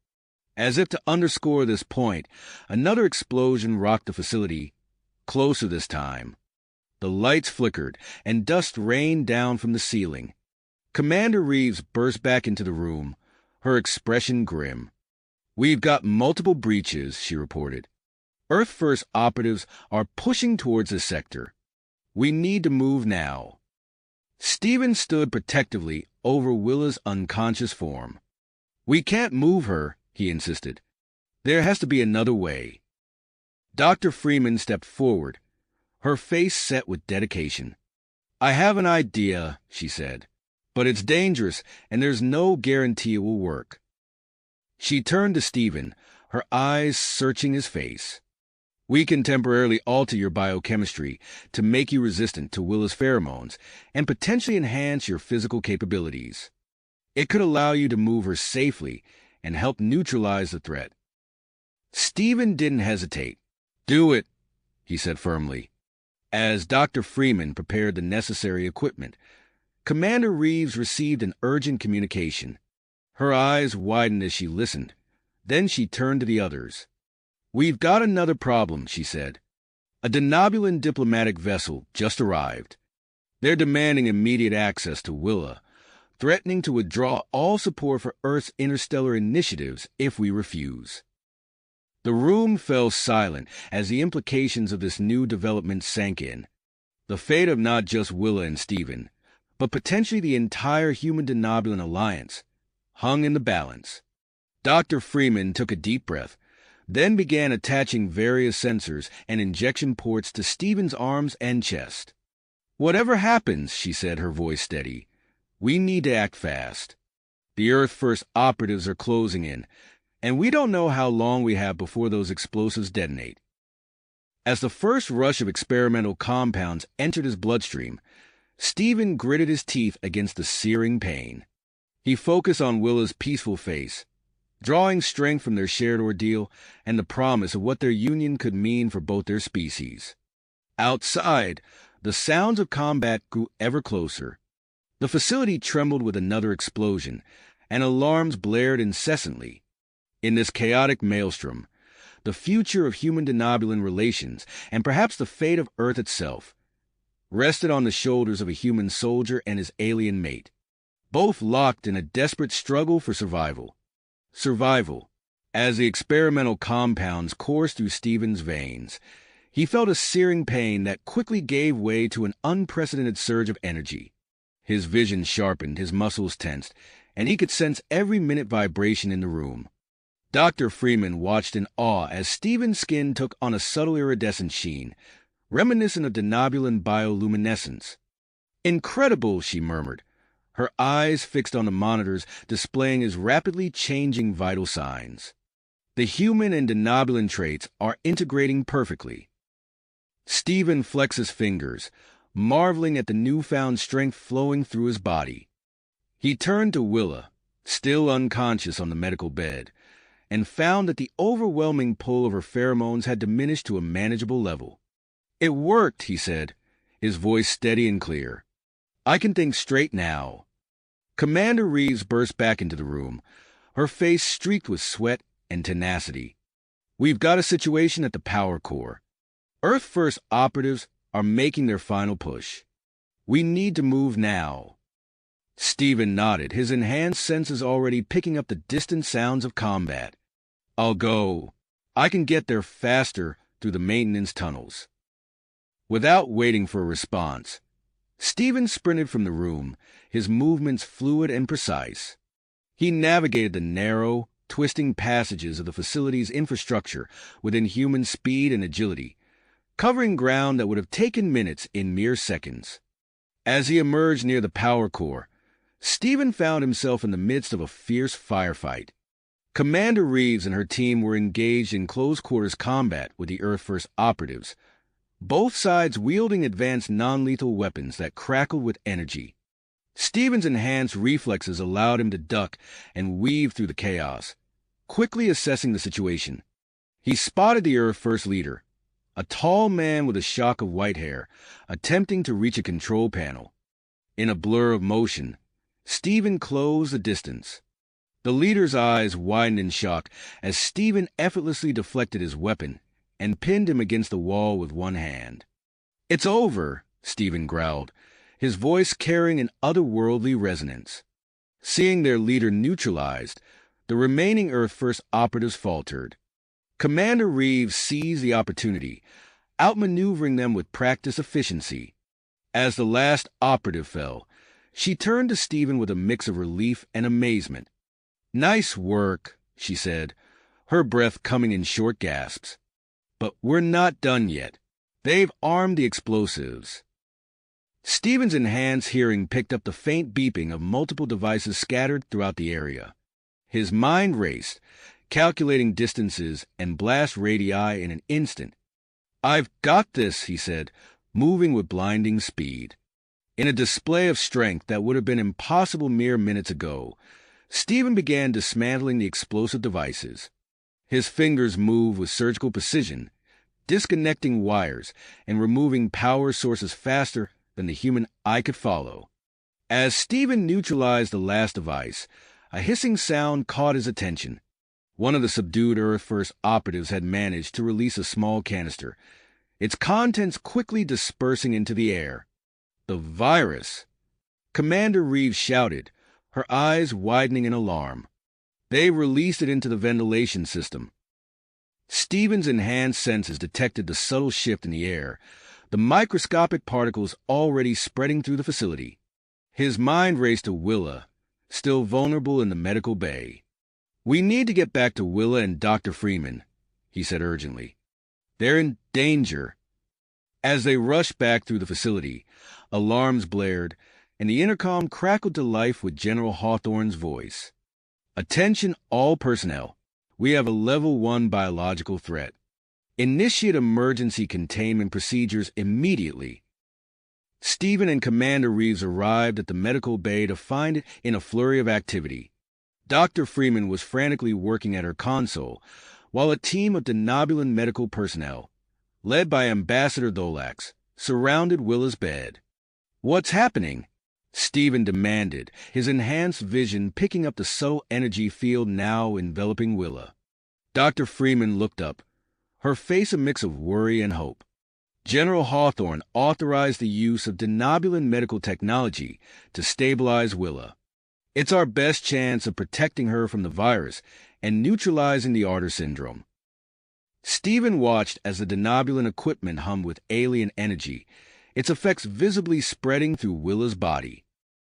As if to underscore this point, another explosion rocked the facility, closer this time. The lights flickered, and dust rained down from the ceiling. Commander Reeves burst back into the room, her expression grim. "We've got multiple breaches," she reported. "Earth First operatives are pushing towards the sector. We need to move now." Stephen stood protectively over Willa's unconscious form. "We can't move her," he insisted. "There has to be another way." Dr. Freeman stepped forward, her face set with dedication. "I have an idea," she said, "but it's dangerous, and there's no guarantee it will work." She turned to Stephen, her eyes searching his face. "We can temporarily alter your biochemistry to make you resistant to Willa's pheromones and potentially enhance your physical capabilities. It could allow you to move her safely and help neutralize the threat." Stephen didn't hesitate. "Do it," he said firmly. As Dr. Freeman prepared the necessary equipment, Commander Reeves received an urgent communication. Her eyes widened as she listened. Then she turned to the others. "We've got another problem," she said. "A Denobulan diplomatic vessel just arrived. They're demanding immediate access to Willa, threatening to withdraw all support for Earth's interstellar initiatives if we refuse." The room fell silent as the implications of this new development sank in. The fate of not just Willa and Stephen, but potentially the entire human Denobulan alliance, hung in the balance. Dr. Freeman took a deep breath, then began attaching various sensors and injection ports to Stephen's arms and chest. "Whatever happens," she said, her voice steady, "we need to act fast. The Earth First operatives are closing in, and we don't know how long we have before those explosives detonate." As the first rush of experimental compounds entered his bloodstream, Stephen gritted his teeth against the searing pain. He focused on Willa's peaceful face, drawing strength from their shared ordeal and the promise of what their union could mean for both their species. Outside, the sounds of combat grew ever closer. The facility trembled with another explosion, and alarms blared incessantly. In this chaotic maelstrom, the future of human-Denobulan relations, and perhaps the fate of Earth itself, rested on the shoulders of a human soldier and his alien mate, both locked in a desperate struggle for survival. Survival. As the experimental compounds coursed through Stephen's veins, he felt a searing pain that quickly gave way to an unprecedented surge of energy. His vision sharpened, his muscles tensed, and he could sense every minute vibration in the room. Dr. Freeman watched in awe as Stephen's skin took on a subtle iridescent sheen, reminiscent of Denobulan bioluminescence. "Incredible," she murmured, her eyes fixed on the monitors displaying his rapidly changing vital signs. "The human and Denobulan traits are integrating perfectly." Stephen flexed his fingers, marveling at the newfound strength flowing through his body. He turned to Willa, still unconscious on the medical bed, and found that the overwhelming pull of her pheromones had diminished to a manageable level. "It worked," he said, his voice steady and clear. "I can think straight now." Commander Reeves burst back into the room, her face streaked with sweat and tenacity. "We've got a situation at the power core. Earth First operatives are making their final push. We need to move now." Stephen nodded, his enhanced senses already picking up the distant sounds of combat. "I'll go. I can get there faster through the maintenance tunnels." Without waiting for a response, Stephen sprinted from the room, his movements fluid and precise. He navigated the narrow, twisting passages of the facility's infrastructure within human speed and agility, covering ground that would have taken minutes in mere seconds. As he emerged near the power core, Stephen found himself in the midst of a fierce firefight. Commander Reeves and her team were engaged in close-quarters combat with the Earth First operatives, both sides wielding advanced non-lethal weapons that crackled with energy. Stephen's enhanced reflexes allowed him to duck and weave through the chaos, quickly assessing the situation. He spotted the Earth First leader, a tall man with a shock of white hair, attempting to reach a control panel. In a blur of motion, Stephen closed the distance. The leader's eyes widened in shock as Stephen effortlessly deflected his weapon and pinned him against the wall with one hand. "It's over," Stephen growled, his voice carrying an otherworldly resonance. Seeing their leader neutralized, the remaining Earth First operatives faltered. Commander Reeves seized the opportunity, outmaneuvering them with practiced efficiency. As the last operative fell, she turned to Stephen with a mix of relief and amazement. "Nice work," she said, her breath coming in short gasps. "But we're not done yet. They've armed the explosives." Stephen's enhanced hearing picked up the faint beeping of multiple devices scattered throughout the area. His mind raced, calculating distances and blast radii in an instant. "I've got this," he said, moving with blinding speed. In a display of strength that would have been impossible mere minutes ago, Stephen began dismantling the explosive devices. His fingers moved with surgical precision, disconnecting wires and removing power sources faster than the human eye could follow. As Stephen neutralized the last device, a hissing sound caught his attention. One of the subdued Earth First operatives had managed to release a small canister, its contents quickly dispersing into the air. "The virus!" Commander Reeves shouted, her eyes widening in alarm. "They released it into the ventilation system." Stephen's enhanced senses detected the subtle shift in the air, the microscopic particles already spreading through the facility. His mind raced to Willa, still vulnerable in the medical bay. "We need to get back to Willa and Dr. Freeman," he said urgently. "They're in danger." As they rushed back through the facility, alarms blared, and the intercom crackled to life with General Hawthorne's voice. "Attention all personnel. We have a Level 1 biological threat. Initiate emergency containment procedures immediately." Stephen and Commander Reeves arrived at the medical bay to find it in a flurry of activity. Dr. Freeman was frantically working at her console, while a team of Denobulan medical personnel, led by Ambassador Tholax, surrounded Willa's bed. "What's happening?" Stephen demanded, his enhanced vision picking up the subtle energy field now enveloping Willa. Dr. Freeman looked up, her face a mix of worry and hope. "General Hawthorne authorized the use of Denobulan medical technology to stabilize Willa. It's our best chance of protecting her from the virus and neutralizing the Arter syndrome." Stephen watched as the Denobulan equipment hummed with alien energy, its effects visibly spreading through Willa's body.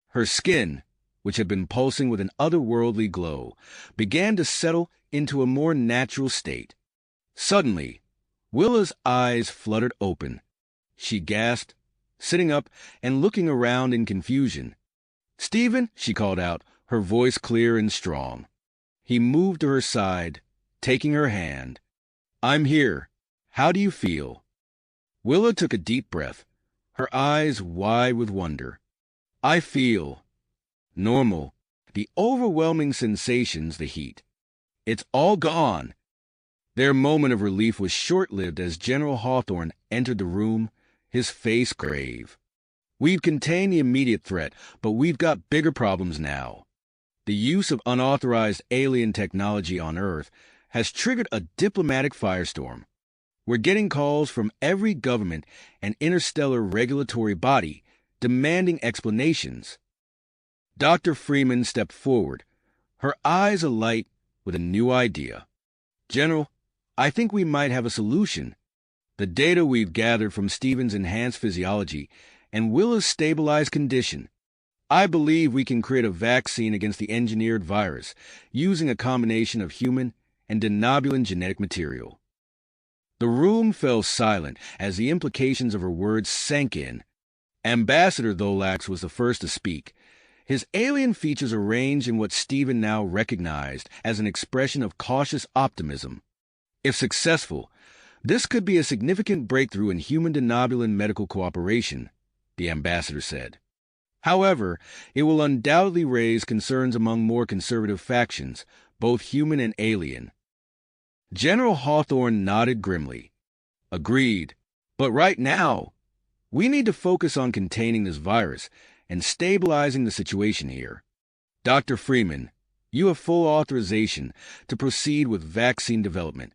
Her skin, which had been pulsing with an otherworldly glow, began to settle into a more natural state. Suddenly, Willa's eyes fluttered open. She gasped, sitting up and looking around in confusion. "Stephen," she called out, her voice clear and strong. He moved to her side, taking her hand. "I'm here. How do you feel?" Willa took a deep breath, her eyes wide with wonder. "I feel normal. The overwhelming sensations, the heat. It's all gone." Their moment of relief was short-lived as General Hawthorne entered the room, his face grave. "We've contained the immediate threat, but we've got bigger problems now. The use of unauthorized alien technology on Earth has triggered a diplomatic firestorm. We're getting calls from every government and interstellar regulatory body demanding explanations." Dr. Freeman stepped forward, her eyes alight with a new idea. "General, I think we might have a solution. The data we've gathered from Stephen's enhanced physiology and Willa's stabilized condition, I believe we can create a vaccine against the engineered virus using a combination of human and denobulan genetic material. The room fell silent as the implications of her words sank in. Ambassador Tholax was the first to speak, his alien features arranged in what Stephen now recognized as an expression of cautious optimism. If successful, this could be a significant breakthrough in human denobulan medical cooperation, the ambassador said. However, it will undoubtedly raise concerns among more conservative factions, both human and alien. General Hawthorne nodded grimly. Agreed. But right now, we need to focus on containing this virus and stabilizing the situation here. Dr. Freeman, you have full authorization to proceed with vaccine development.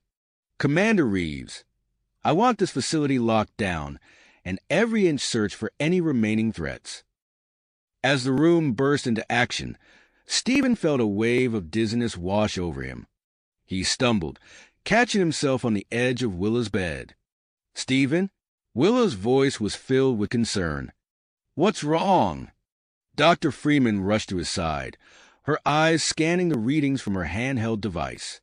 Commander Reeves, I want this facility locked down and every inch searched for any remaining threats. As the room burst into action, Stephen felt a wave of dizziness wash over him. He stumbled, catching himself on the edge of Willa's bed. Stephen? Willa's voice was filled with concern. What's wrong? Dr. Freeman rushed to his side, her eyes scanning the readings from her handheld device.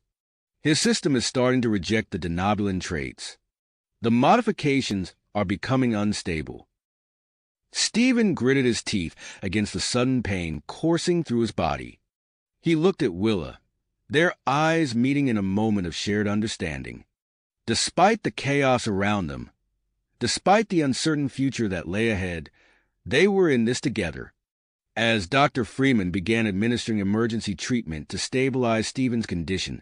His system is starting to reject the denobulan traits. The modifications are becoming unstable. Stephen gritted his teeth against the sudden pain coursing through his body. He looked at Willa, their eyes meeting in a moment of shared understanding. Despite the chaos around them, despite the uncertain future that lay ahead, they were in this together. As Dr. Freeman began administering emergency treatment to stabilize Stephen's condition,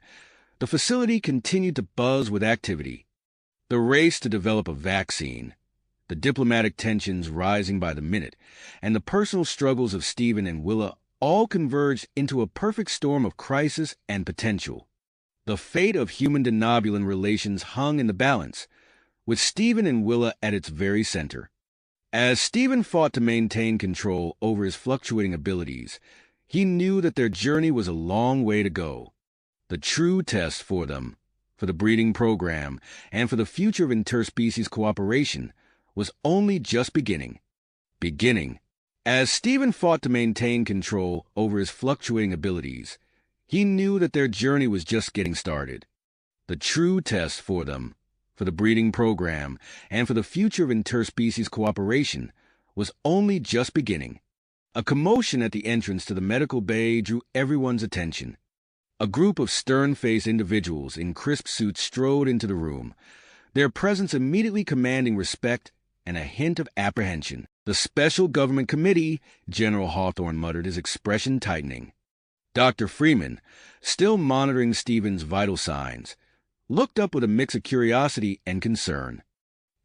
the facility continued to buzz with activity. The race to develop a vaccine, the diplomatic tensions rising by the minute, and the personal struggles of Stephen and Willa all converged into a perfect storm of crisis and potential. The fate of human denobulan relations hung in the balance, with Stephen and Willa at its very center. As Stephen fought to maintain control over his fluctuating abilities, he knew that their journey was a long way to go. The true test for them, for the breeding program, and for the future of interspecies cooperation was only just beginning. As Stephen fought to maintain control over his fluctuating abilities, he knew that their journey was just getting started. The true test for them, for the breeding program, and for the future of interspecies cooperation was only just beginning. A commotion at the entrance to the medical bay drew everyone's attention. A group of stern-faced individuals in crisp suits strode into the room, their presence immediately commanding respect and a hint of apprehension. The Special Government Committee, General Hawthorne muttered, his expression tightening. Dr. Freeman, still monitoring Stephen's vital signs, looked up with a mix of curiosity and concern.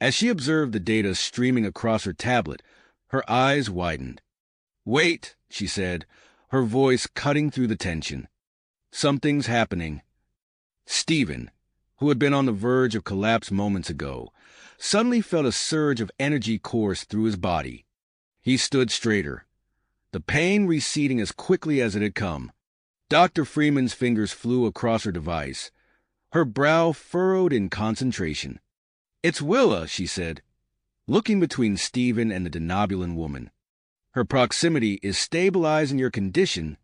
As she observed the data streaming across her tablet, her eyes widened. Wait, she said, her voice cutting through the tension. Something's happening. Stephen, who had been on the verge of collapse moments ago, suddenly felt a surge of energy course through his body. He stood straighter, the pain receding as quickly as it had come. Dr. Freeman's fingers flew across her device, her brow furrowed in concentration. It's Willa, she said, looking between Stephen and the denobulan woman. Her proximity is stabilizing your condition,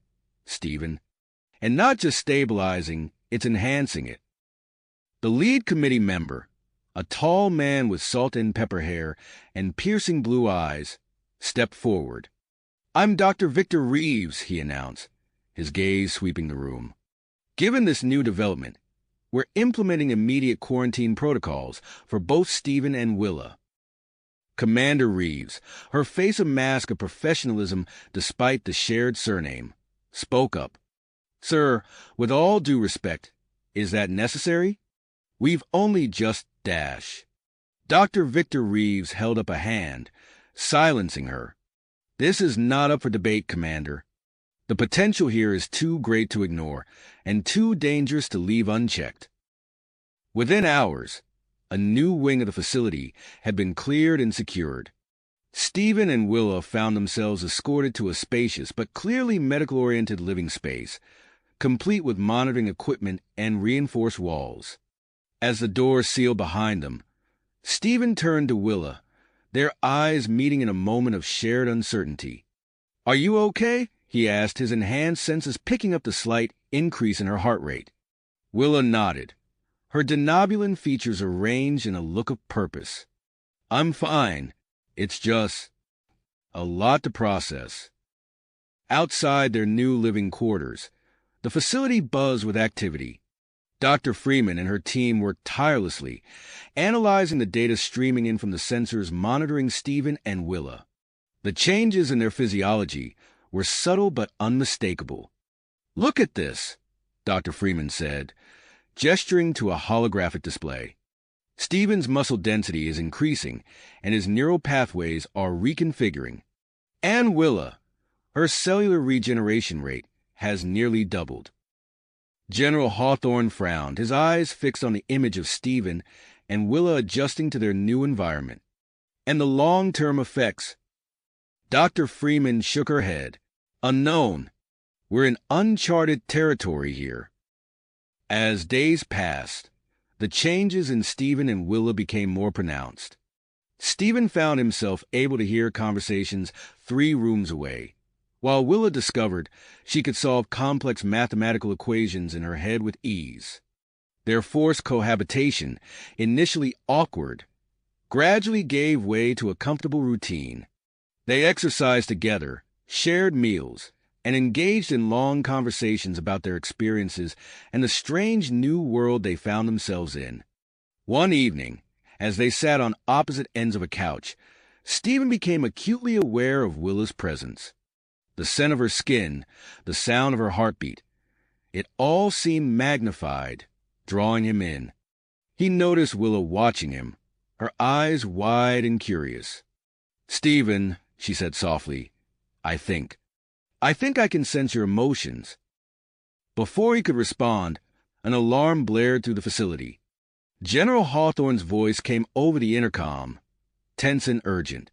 Stephen. And not just stabilizing, it's enhancing it. The lead committee member, a tall man with salt and pepper hair and piercing blue eyes, stepped forward. I'm Dr. Victor Reeves, he announced, his gaze sweeping the room. Given this new development, we're implementing immediate quarantine protocols for both Stephen and Willa. Commander Reeves, her face a mask of professionalism despite the shared surname, spoke up. Sir, with all due respect, is that necessary? We've only just dash. Dr. Victor Reeves held up a hand, silencing her. This is not up for debate, Commander. The potential here is too great to ignore, and too dangerous to leave unchecked. Within hours, a new wing of the facility had been cleared and secured. Stephen and Willa found themselves escorted to a spacious but clearly medical-oriented living space, complete with monitoring equipment and reinforced walls. As the door sealed behind them, Stephen turned to Willa, their eyes meeting in a moment of shared uncertainty. "Are you okay?" he asked, his enhanced senses picking up the slight increase in her heart rate. Willa nodded, her denobulin features arranged in a look of purpose. "I'm fine. It's just a lot to process." Outside their new living quarters, the facility buzzed with activity. Dr. Freeman and her team worked tirelessly, analyzing the data streaming in from the sensors monitoring Stephen and Willa. The changes in their physiology were subtle but unmistakable. "Look at this," Dr. Freeman said, gesturing to a holographic display. "Stephen's muscle density is increasing, and his neural pathways are reconfiguring. And Willa, her cellular regeneration rate has nearly doubled." General Hawthorne frowned, his eyes fixed on the image of Stephen and Willa adjusting to their new environment. "And the long-term effects?" Dr. Freeman shook her head. "Unknown. We're in uncharted territory here." As days passed, the changes in Stephen and Willa became more pronounced. Stephen found himself able to hear conversations 3 rooms away, while Willa discovered she could solve complex mathematical equations in her head with ease. Their forced cohabitation, initially awkward, gradually gave way to a comfortable routine. They exercised together, shared meals, and engaged in long conversations about their experiences and the strange new world they found themselves in. One evening, as they sat on opposite ends of a couch, Stephen became acutely aware of Willa's presence. The scent of her skin, the sound of her heartbeat, it all seemed magnified, drawing him in. He noticed Willa watching him, her eyes wide and curious. "Stephen," she said softly, I think I can sense your emotions." Before he could respond, an alarm blared through the facility. General Hawthorne's voice came over the intercom, tense and urgent.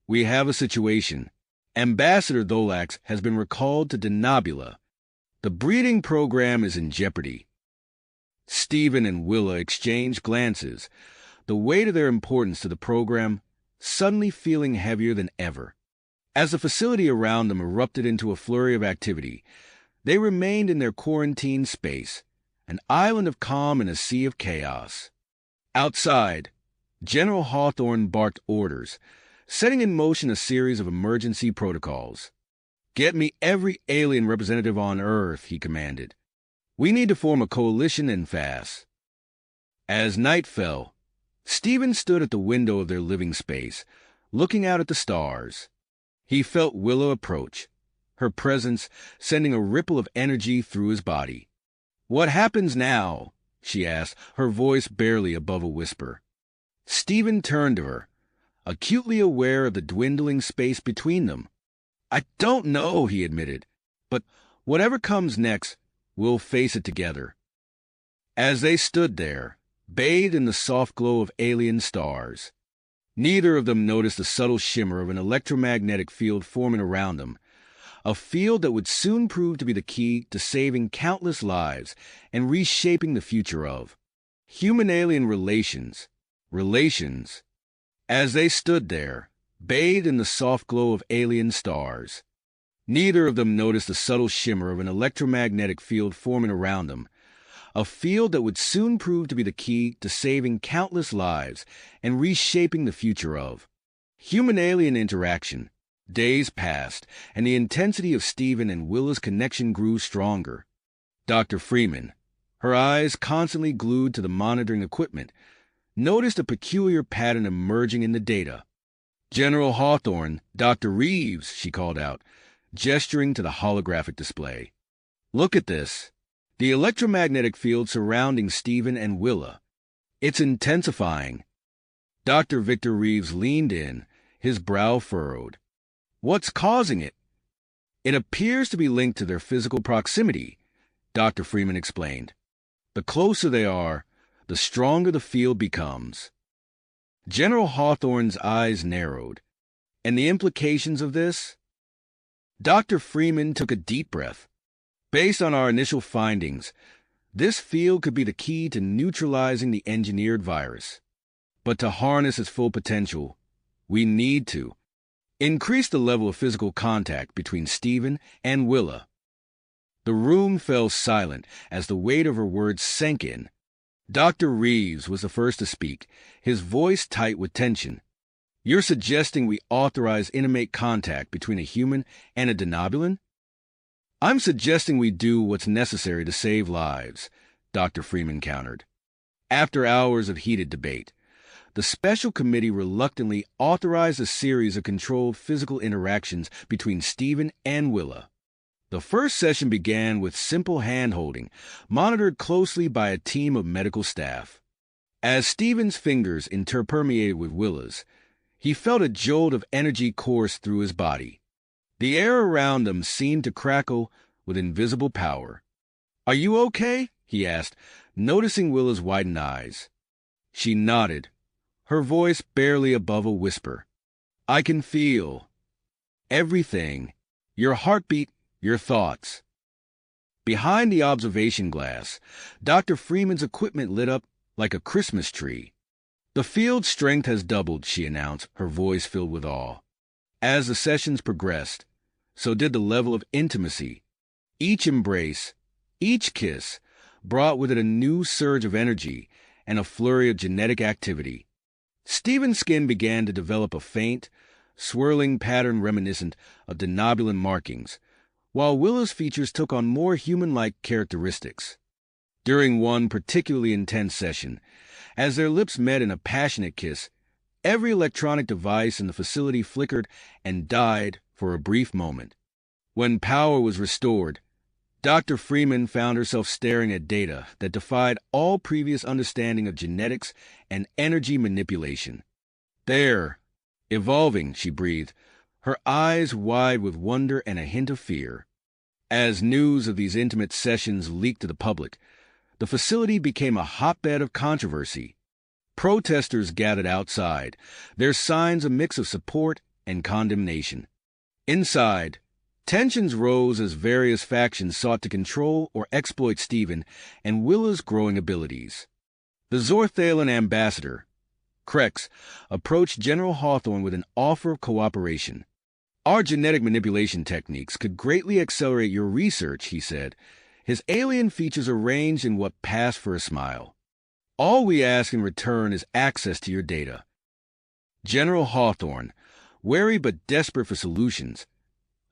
"We have a situation. Ambassador Tholax has been recalled to Denobula. The breeding program is in jeopardy." Stephen and Willa exchanged glances, the weight of their importance to the program suddenly feeling heavier than ever. As the facility around them erupted into a flurry of activity, they remained in their quarantine space, an island of calm in a sea of chaos. Outside, General Hawthorne barked orders, setting in motion a series of emergency protocols. "Get me every alien representative on Earth," he commanded. "We need to form a coalition and fast." As night fell, Stephen stood at the window of their living space, looking out at the stars. He felt Willa approach, her presence sending a ripple of energy through his body. "What happens now?" she asked, her voice barely above a whisper. Stephen turned to her, acutely aware of the dwindling space between them. "I don't know," he admitted, "but whatever comes next, we'll face it together." As they stood there, bathed in the soft glow of alien stars, neither of them noticed the subtle shimmer of an electromagnetic field forming around them, a field that would soon prove to be the key to saving countless lives and reshaping the future of human-alien relations. As they stood there, bathed in the soft glow of alien stars, neither of them noticed the subtle shimmer of an electromagnetic field forming around them, a field that would soon prove to be the key to saving countless lives and reshaping the future of human-alien interaction. Days passed, and the intensity of Stephen and Willa's connection grew stronger. Dr. Freeman, her eyes constantly glued to the monitoring equipment, noticed a peculiar pattern emerging in the data. "General Hawthorne, Dr. Reeves," she called out, gesturing to the holographic display. "Look at this. The electromagnetic field surrounding Stephen and Willa. It's intensifying." Dr. Victor Reeves leaned in, his brow furrowed. "What's causing it?" "It appears to be linked to their physical proximity," Dr. Freeman explained. "The closer they are, the stronger the field becomes." General Hawthorne's eyes narrowed. "And the implications of this?" Dr. Freeman took a deep breath. "Based on our initial findings, this field could be the key to neutralizing the engineered virus. But to harness its full potential, we need to increased the level of physical contact between Stephen and Willa. The room fell silent as the weight of her words sank in. Dr. Reeves was the first to speak, his voice tight with tension. "You're suggesting we authorize intimate contact between a human and a denobulan?" "I'm suggesting we do what's necessary to save lives," Dr. Freeman countered. After hours of heated debate, the special committee reluctantly authorized a series of controlled physical interactions between Stephen and Willa. The first session began with simple hand-holding, monitored closely by a team of medical staff. As Stephen's fingers interpermeated with Willa's, he felt a jolt of energy course through his body. The air around them seemed to crackle with invisible power. "Are you okay?" he asked, noticing Willa's widened eyes. She nodded, her voice barely above a whisper. "I can feel everything. Your heartbeat, your thoughts." Behind the observation glass, Dr. Freeman's equipment lit up like a Christmas tree. "The field strength has doubled," she announced, her voice filled with awe. As the sessions progressed, so did the level of intimacy. Each embrace, each kiss, brought with it a new surge of energy and a flurry of genetic activity. Stephen's skin began to develop a faint, swirling pattern reminiscent of denobulan markings, while Willa's features took on more human-like characteristics. During one particularly intense session, as their lips met in a passionate kiss, every electronic device in the facility flickered and died for a brief moment. When power was restored, Dr. Freeman found herself staring at data that defied all previous understanding of genetics and energy manipulation. "There, evolving," she breathed, her eyes wide with wonder and a hint of fear. As news of these intimate sessions leaked to the public, the facility became a hotbed of controversy. Protesters gathered outside, their signs a mix of support and condemnation. Inside, tensions rose as various factions sought to control or exploit Stephen and Willa's growing abilities. The Zorthalan ambassador, Krex, approached General Hawthorne with an offer of cooperation. "Our genetic manipulation techniques could greatly accelerate your research," he said, his alien features arranged in what passed for a smile. "All we ask in return is access to your data." General Hawthorne, wary but desperate for solutions,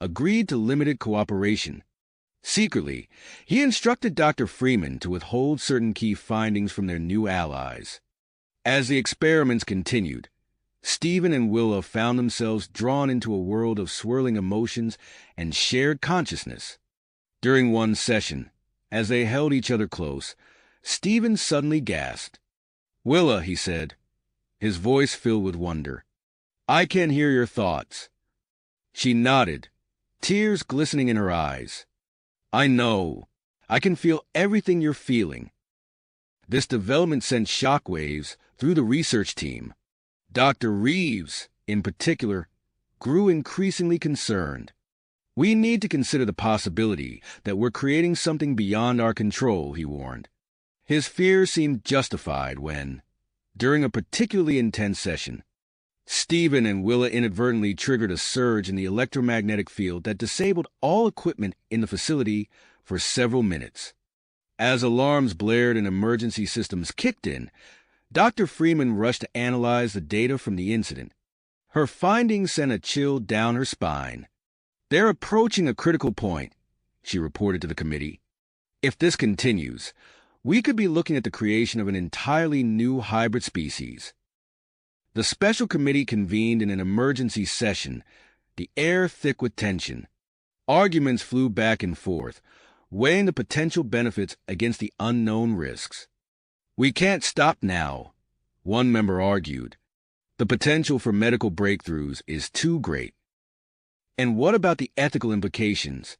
agreed to limited cooperation. Secretly, he instructed Dr. Freeman to withhold certain key findings from their new allies. As the experiments continued, Stephen and Willa found themselves drawn into a world of swirling emotions and shared consciousness. During one session, as they held each other close, Stephen suddenly gasped. "Willa," he said, his voice filled with wonder, "I can hear your thoughts." She nodded, tears glistening in her eyes. "I know. I can feel everything you're feeling." This development sent shockwaves through the research team. Dr. Reeves, in particular, grew increasingly concerned. "We need to consider the possibility that we're creating something beyond our control," he warned. His fears seemed justified when, during a particularly intense session, Stephen and Willa inadvertently triggered a surge in the electromagnetic field that disabled all equipment in the facility for several minutes. As alarms blared and emergency systems kicked in, Dr. Freeman rushed to analyze the data from the incident. Her findings sent a chill down her spine. "They're approaching a critical point," she reported to the committee. "If this continues, we could be looking at the creation of an entirely new hybrid species." The special committee convened in an emergency session, the air thick with tension. Arguments flew back and forth, weighing the potential benefits against the unknown risks. "We can't stop now," one member argued. "The potential for medical breakthroughs is too great." "And what about the ethical implications?"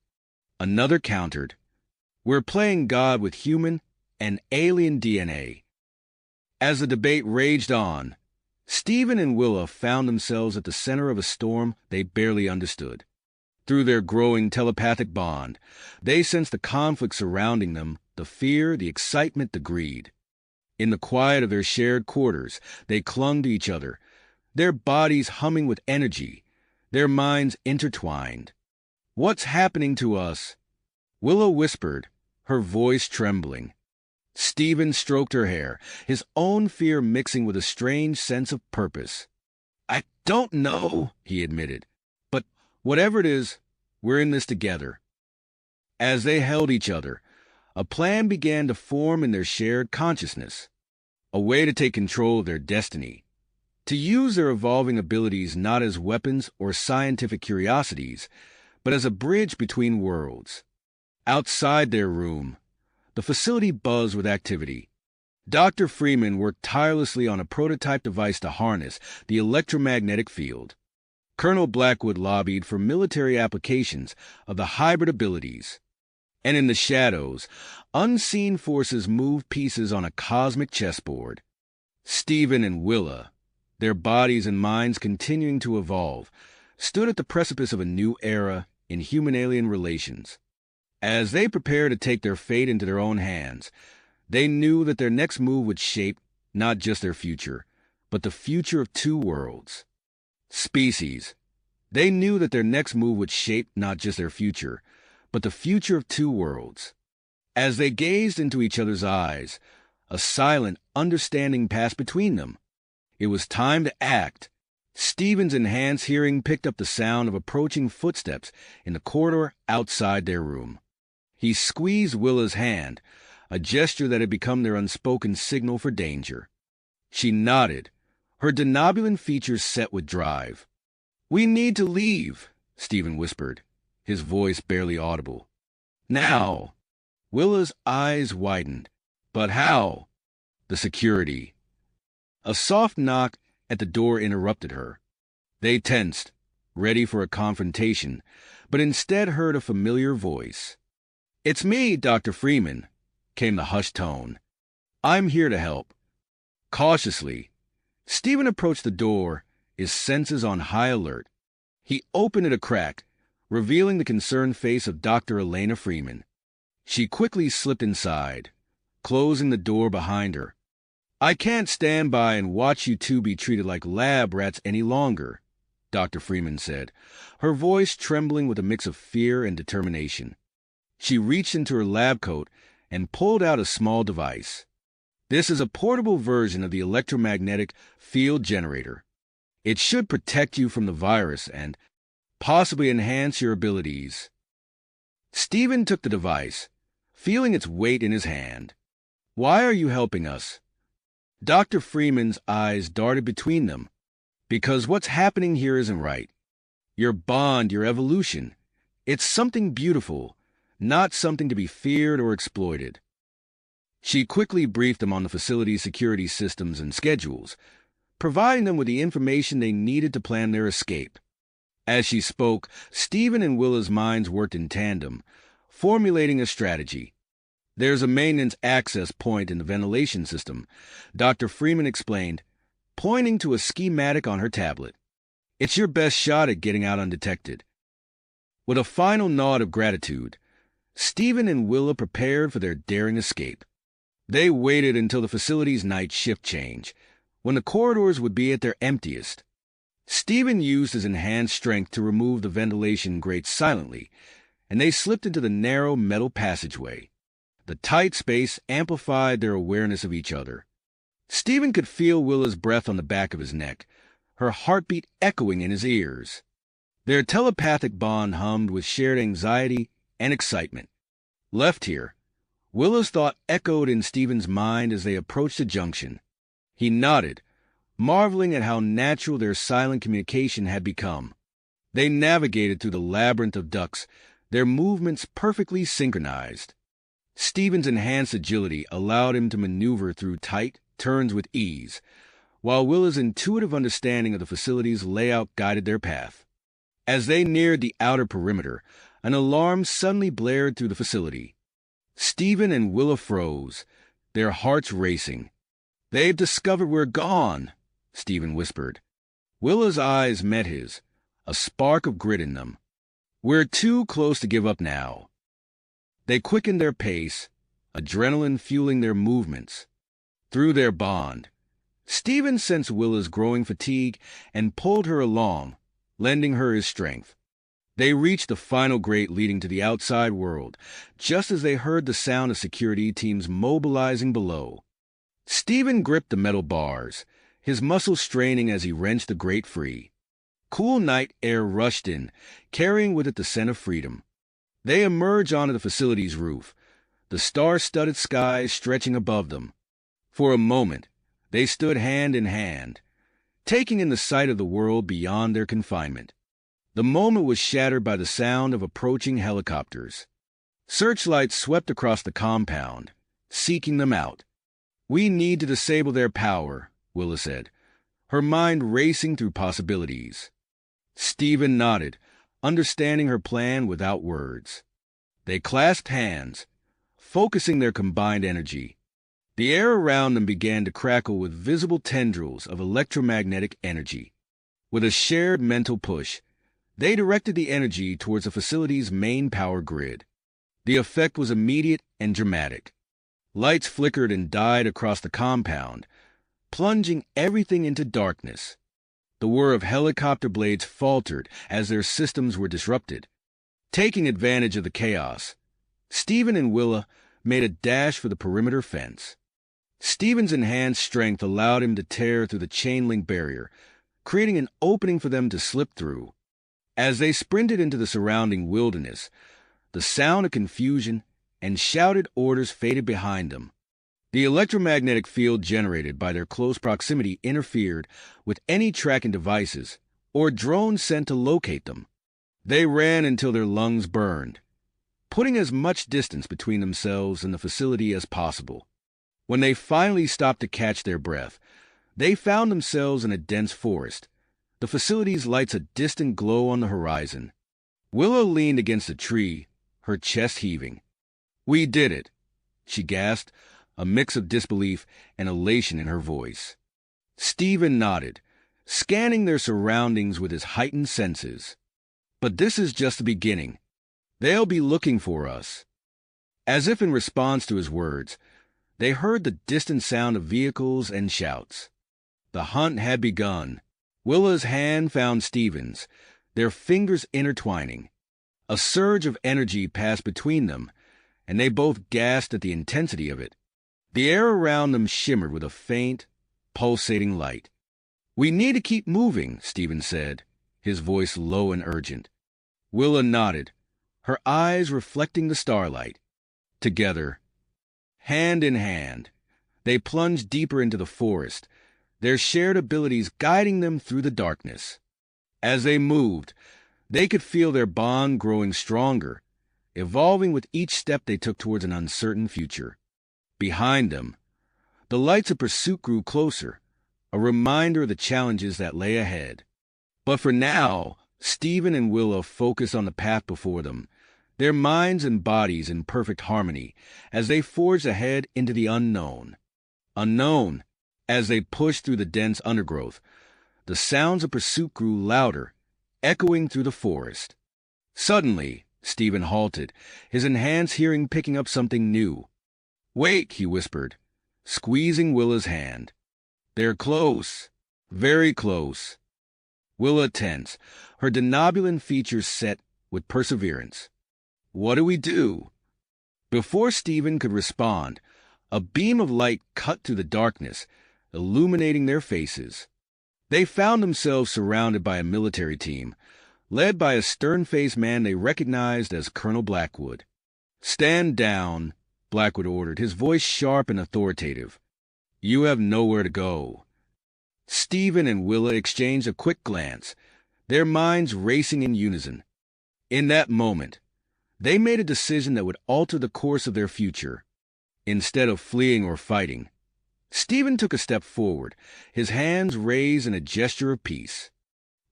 Another countered. "We're playing God with human and alien DNA." As the debate raged on, Stephen and Willa found themselves at the center of a storm they barely understood. Through their growing telepathic bond, they sensed the conflict surrounding them, the fear, the excitement, the greed. In the quiet of their shared quarters, they clung to each other, their bodies humming with energy, their minds intertwined. "What's happening to us?" Willa whispered, her voice trembling. Stephen stroked her hair, his own fear mixing with a strange sense of purpose. "I don't know," he admitted. "But whatever it is, we're in this together." As they held each other, a plan began to form in their shared consciousness, a way to take control of their destiny, to use their evolving abilities not as weapons or scientific curiosities, but as a bridge between worlds. Outside their room, the facility buzzed with activity. Dr. Freeman worked tirelessly on a prototype device to harness the electromagnetic field. Colonel Blackwood lobbied for military applications of the hybrid abilities. And in the shadows, unseen forces moved pieces on a cosmic chessboard. Stephen and Willa, their bodies and minds continuing to evolve, stood at the precipice of a new era in human-alien relations. As they prepared to take their fate into their own hands, they knew that their next move would shape not just their future, but the future of two worlds. Species. They knew that their next move would shape not just their future, but the future of two worlds. As they gazed into each other's eyes, a silent understanding passed between them. It was time to act. Stephen's enhanced hearing picked up the sound of approaching footsteps in the corridor outside their room. He squeezed Willa's hand, a gesture that had become their unspoken signal for danger. She nodded, her denobulin features set with drive. "We need to leave," Stephen whispered, his voice barely audible. "Now." Willa's eyes widened. "But how?" "The security." A soft knock at the door interrupted her. They tensed, ready for a confrontation, but instead heard a familiar voice. "It's me, Dr. Freeman," came the hushed tone. "I'm here to help." Cautiously, Stephen approached the door, his senses on high alert. He opened it a crack, revealing the concerned face of Dr. Elena Freeman. She quickly slipped inside, closing the door behind her. "I can't stand by and watch you two be treated like lab rats any longer," Dr. Freeman said, her voice trembling with a mix of fear and determination. She reached into her lab coat and pulled out a small device. "This is a portable version of the electromagnetic field generator. It should protect you from the virus and possibly enhance your abilities." Stephen took the device, feeling its weight in his hand. "Why are you helping us?" Dr. Freeman's eyes darted between them. "Because what's happening here isn't right. Your bond, your evolution, it's something beautiful, not something to be feared or exploited." She quickly briefed them on the facility's security systems and schedules, providing them with the information they needed to plan their escape. As she spoke, Stephen and Willa's minds worked in tandem, formulating a strategy. "There's a maintenance access point in the ventilation system," Dr. Freeman explained, pointing to a schematic on her tablet. "It's your best shot at getting out undetected." With a final nod of gratitude, Stephen and Willa prepared for their daring escape. They waited until the facility's night shift change, when the corridors would be at their emptiest. Stephen used his enhanced strength to remove the ventilation grates silently, and they slipped into the narrow metal passageway. The tight space amplified their awareness of each other. Stephen could feel Willa's breath on the back of his neck, her heartbeat echoing in his ears. Their telepathic bond hummed with shared anxiety and excitement. Left here, Willa's thought echoed in Stephen's mind as they approached the junction. He nodded, marveling at how natural their silent communication had become. They navigated through the labyrinth of ducts, their movements perfectly synchronized. Stephen's enhanced agility allowed him to maneuver through tight turns with ease, while Willa's intuitive understanding of the facility's layout guided their path. As they neared the outer perimeter, an alarm suddenly blared through the facility. Stephen and Willa froze, their hearts racing. "They've discovered we're gone," Stephen whispered. Willa's eyes met his, a spark of grit in them. "We're too close to give up now." They quickened their pace, adrenaline fueling their movements. Through their bond, Stephen sensed Willa's growing fatigue and pulled her along, lending her his strength. They reached the final grate leading to the outside world, just as they heard the sound of security teams mobilizing below. Stephen gripped the metal bars, his muscles straining as he wrenched the grate free. Cool night air rushed in, carrying with it the scent of freedom. They emerged onto the facility's roof, the star-studded skies stretching above them. For a moment, they stood hand in hand, taking in the sight of the world beyond their confinement. The moment was shattered by the sound of approaching helicopters. Searchlights swept across the compound, seeking them out. "We need to disable their power," Willa said, her mind racing through possibilities. Stephen nodded, understanding her plan without words. They clasped hands, focusing their combined energy. The air around them began to crackle with visible tendrils of electromagnetic energy. With a shared mental push, they directed the energy towards the facility's main power grid. The effect was immediate and dramatic. Lights flickered and died across the compound, plunging everything into darkness. The whir of helicopter blades faltered as their systems were disrupted. Taking advantage of the chaos, Stephen and Willa made a dash for the perimeter fence. Stephen's enhanced strength allowed him to tear through the chain-link barrier, creating an opening for them to slip through. As they sprinted into the surrounding wilderness, the sound of confusion and shouted orders faded behind them. The electromagnetic field generated by their close proximity interfered with any tracking devices or drones sent to locate them. They ran until their lungs burned, putting as much distance between themselves and the facility as possible. When they finally stopped to catch their breath, they found themselves in a dense forest, the facility's lights a distant glow on the horizon. Willow leaned against a tree, her chest heaving. "We did it," she gasped, a mix of disbelief and elation in her voice. Stephen nodded, scanning their surroundings with his heightened senses. "But this is just the beginning. They'll be looking for us." As if in response to his words, they heard the distant sound of vehicles and shouts. The hunt had begun. Willa's hand found Stephen's, their fingers intertwining. A surge of energy passed between them, and they both gasped at the intensity of it. The air around them shimmered with a faint, pulsating light. "We need to keep moving," Stephen said, his voice low and urgent. Willa nodded, her eyes reflecting the starlight. Together, hand in hand, they plunged deeper into the forest, their shared abilities guiding them through the darkness. As they moved, they could feel their bond growing stronger, evolving with each step they took towards an uncertain future. Behind them, the lights of pursuit grew closer, a reminder of the challenges that lay ahead. But for now, Stephen and Willa focused on the path before them, their minds and bodies in perfect harmony as they forged ahead into the unknown. Unknown, as they pushed through the dense undergrowth, the sounds of pursuit grew louder, echoing through the forest. Suddenly, Stephen halted, his enhanced hearing picking up something new. "Wait," he whispered, squeezing Willa's hand. "They're close, very close." Willa tense, her denobulan features set with perseverance. "What do we do?" Before Stephen could respond, a beam of light cut through the darkness, illuminating their faces. They found themselves surrounded by a military team, led by a stern-faced man they recognized as Colonel Blackwood. "Stand down," Blackwood ordered, his voice sharp and authoritative. "You have nowhere to go." Stephen and Willa exchanged a quick glance, their minds racing in unison. In that moment, they made a decision that would alter the course of their future. Instead of fleeing or fighting, Stephen took a step forward, his hands raised in a gesture of peace.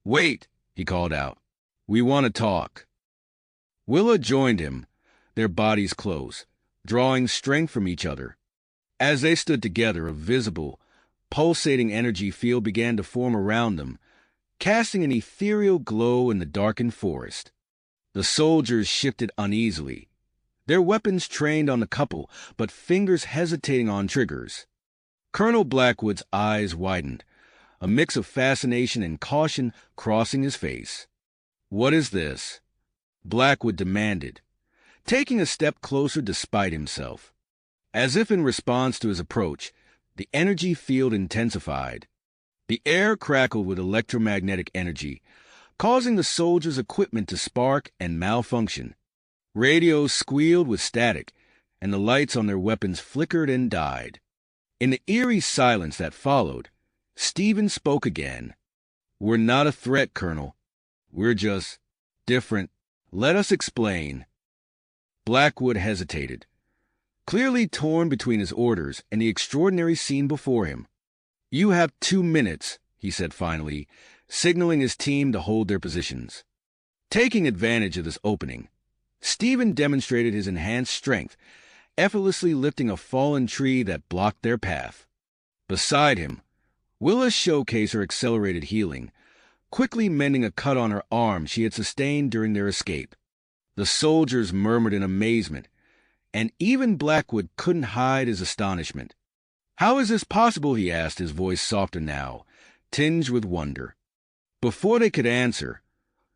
"Wait," he called out. "We want to talk." Willa joined him, their bodies close, drawing strength from each other. As they stood together, a visible, pulsating energy field began to form around them, casting an ethereal glow in the darkened forest. The soldiers shifted uneasily, their weapons trained on the couple, but fingers hesitating on triggers. Colonel Blackwood's eyes widened, a mix of fascination and caution crossing his face. "What is this?" Blackwood demanded, taking a step closer despite himself. As if in response to his approach, the energy field intensified. The air crackled with electromagnetic energy, causing the soldiers' equipment to spark and malfunction. Radios squealed with static, and the lights on their weapons flickered and died. In the eerie silence that followed, Stephen spoke again. "We're not a threat, Colonel. We're just different. Let us explain." Blackwood hesitated, clearly torn between his orders and the extraordinary scene before him. "You have 2 minutes," he said finally, signaling his team to hold their positions. Taking advantage of this opening, Stephen demonstrated his enhanced strength, effortlessly lifting a fallen tree that blocked their path. Beside him, Willa showcased her accelerated healing, quickly mending a cut on her arm she had sustained during their escape. The soldiers murmured in amazement, and even Blackwood couldn't hide his astonishment. "How is this possible?" he asked, his voice softer now, tinged with wonder. Before they could answer,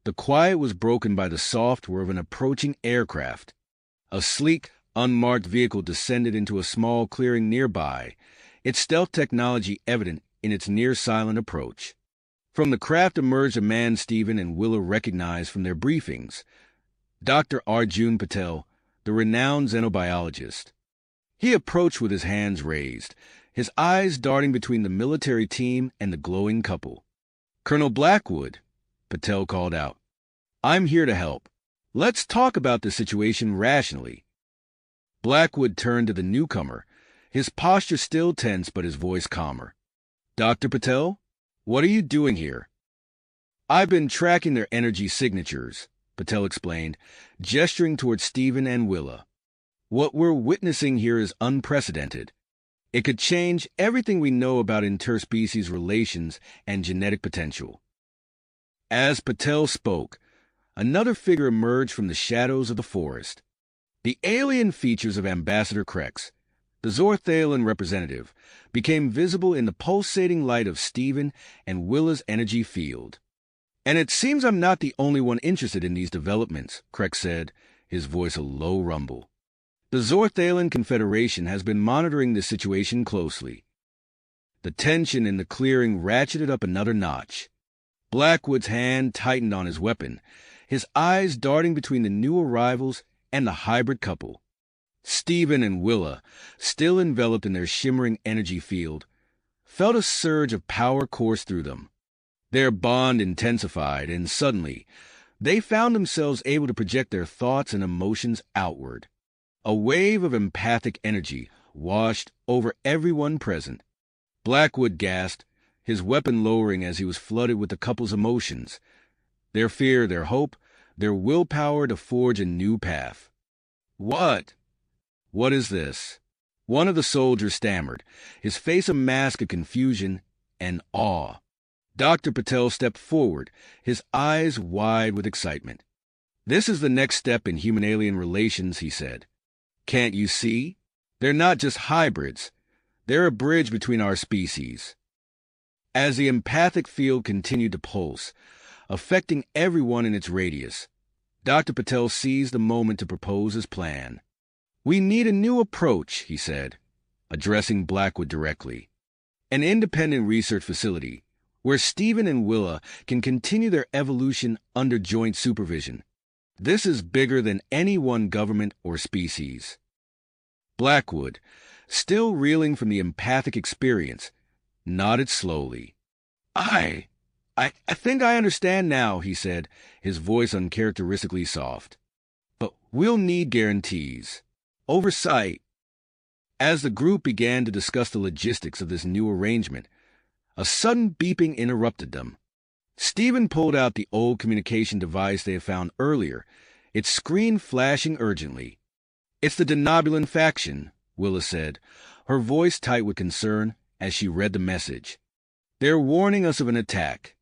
the quiet was broken by the soft whir of an approaching aircraft. A sleek, unmarked vehicle descended into a small clearing nearby, its stealth technology evident in its near-silent approach. From the craft emerged a man Stephen and Willa recognized from their briefings, Dr. Arjun Patel, the renowned xenobiologist. He approached with his hands raised, his eyes darting between the military team and the glowing couple. "Colonel Blackwood," Patel called out, "I'm here to help. Let's talk about the situation rationally." Blackwood turned to the newcomer, his posture still tense but his voice calmer. "Dr. Patel, what are you doing here?" "I've been tracking their energy signatures," Patel explained, gesturing toward Stephen and Willa. "What we're witnessing here is unprecedented. It could change everything we know about interspecies relations and genetic potential." As Patel spoke, another figure emerged from the shadows of the forest. The alien features of Ambassador Krex, the Zorthalan representative, became visible in the pulsating light of Stephen and Willa's energy field. "And it seems I'm not the only one interested in these developments," Krex said, his voice a low rumble. "The Zorthalan Confederation has been monitoring this situation closely." The tension in the clearing ratcheted up another notch. Blackwood's hand tightened on his weapon, his eyes darting between the new arrivals and the hybrid couple. Stephen and Willa, still enveloped in their shimmering energy field, felt a surge of power course through them. Their bond intensified, and suddenly, they found themselves able to project their thoughts and emotions outward. A wave of empathic energy washed over everyone present. Blackwood gasped, his weapon lowering as he was flooded with the couple's emotions, their fear, their hope, their willpower to forge a new path. "What is this?" One of the soldiers stammered, his face a mask of confusion and awe. Dr. Patel stepped forward, his eyes wide with excitement. "This is the next step in human-alien relations," he said. "Can't you see? They're not just hybrids. They're a bridge between our species." As the empathic field continued to pulse, affecting everyone in its radius, Dr. Patel seized the moment to propose his plan. "We need a new approach," he said, addressing Blackwood directly. "An independent research facility where Stephen and Willa can continue their evolution under joint supervision. This is bigger than any one government or species." Blackwood, still reeling from the empathic experience, nodded slowly. I think I understand now," he said, his voice uncharacteristically soft. "But we'll need guarantees. Oversight." As the group began to discuss the logistics of this new arrangement, a sudden beeping interrupted them. Stephen pulled out the old communication device they had found earlier, its screen flashing urgently. "It's the Denobulan faction," Willa said, her voice tight with concern as she read the message. "They're warning us of an attack.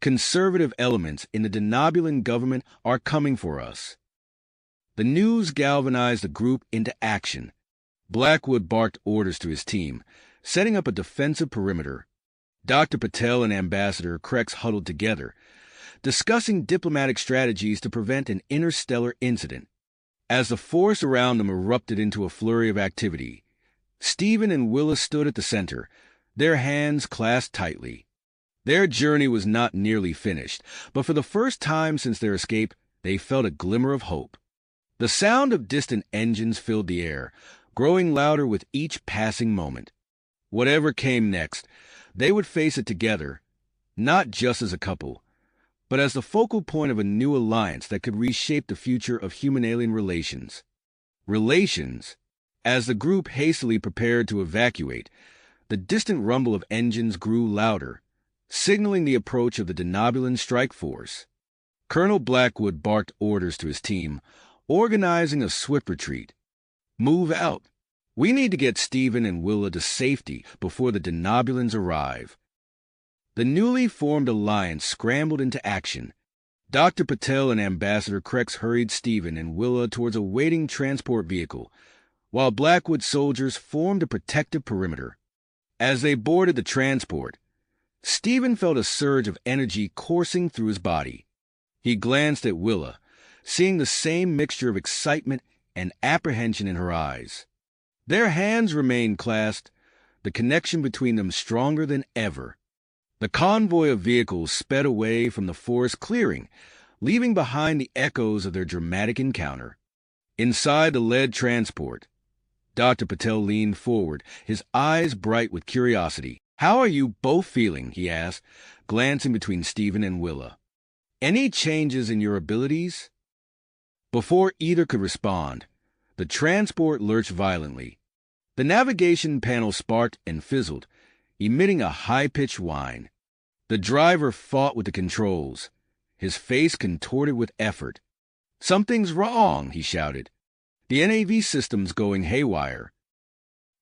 Conservative elements in the Denobulan government are coming for us." The news galvanized the group into action. Blackwood barked orders to his team, setting up a defensive perimeter. Dr. Patel and Ambassador Krex huddled together, discussing diplomatic strategies to prevent an interstellar incident. As the force around them erupted into a flurry of activity, Stephen and Willa stood at the center, their hands clasped tightly. Their journey was not nearly finished, but for the first time since their escape, they felt a glimmer of hope. The sound of distant engines filled the air, growing louder with each passing moment. Whatever came next, they would face it together, not just as a couple, but as the focal point of a new alliance that could reshape the future of human-alien relations. As the group hastily prepared to evacuate, the distant rumble of engines grew louder, signaling the approach of the Denobulan strike force. Colonel Blackwood barked orders to his team, organizing a swift retreat. "Move out. We need to get Stephen and Willa to safety before the Denobulans arrive." The newly formed alliance scrambled into action. Dr. Patel and Ambassador Krex hurried Stephen and Willa towards a waiting transport vehicle, while Blackwood soldiers formed a protective perimeter. As they boarded the transport, Stephen felt a surge of energy coursing through his body. He glanced at Willa, seeing the same mixture of excitement and apprehension in her eyes. Their hands remained clasped, the connection between them stronger than ever. The convoy of vehicles sped away from the forest clearing, leaving behind the echoes of their dramatic encounter. Inside the lead transport, Dr. Patel leaned forward, his eyes bright with curiosity. "How are you both feeling?" he asked, glancing between Stephen and Willa. "Any changes in your abilities?" Before either could respond, the transport lurched violently. The navigation panel sparked and fizzled, emitting a high-pitched whine. The driver fought with the controls, his face contorted with effort. "Something's wrong," he shouted. "The NAV system's going haywire."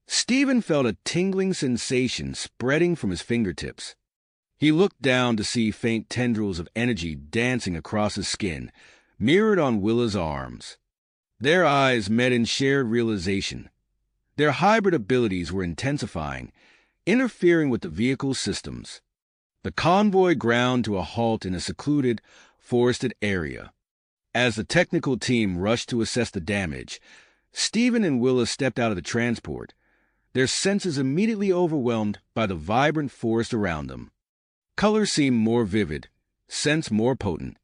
Stephen felt a tingling sensation spreading from his fingertips. He looked down to see faint tendrils of energy dancing across his skin, mirrored on Willa's arms. Their eyes met in shared realization. Their hybrid abilities were intensifying, interfering with the vehicle's systems. The convoy ground to a halt in a secluded, forested area. As the technical team rushed to assess the damage, Stephen and Willa stepped out of the transport, their senses immediately overwhelmed by the vibrant forest around them. Color seemed more vivid, scents more potent.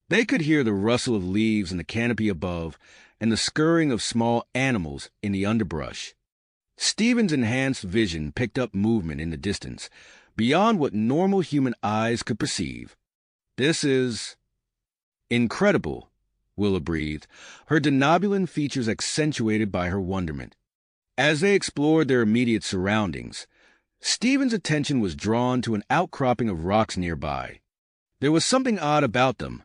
They could hear the rustle of leaves in the canopy above and the scurrying of small animals in the underbrush. Stephen's enhanced vision picked up movement in the distance, beyond what normal human eyes could perceive. "This is incredible," Willa breathed, her Denobulan features accentuated by her wonderment. As they explored their immediate surroundings, Stephen's attention was drawn to an outcropping of rocks nearby. There was something odd about them,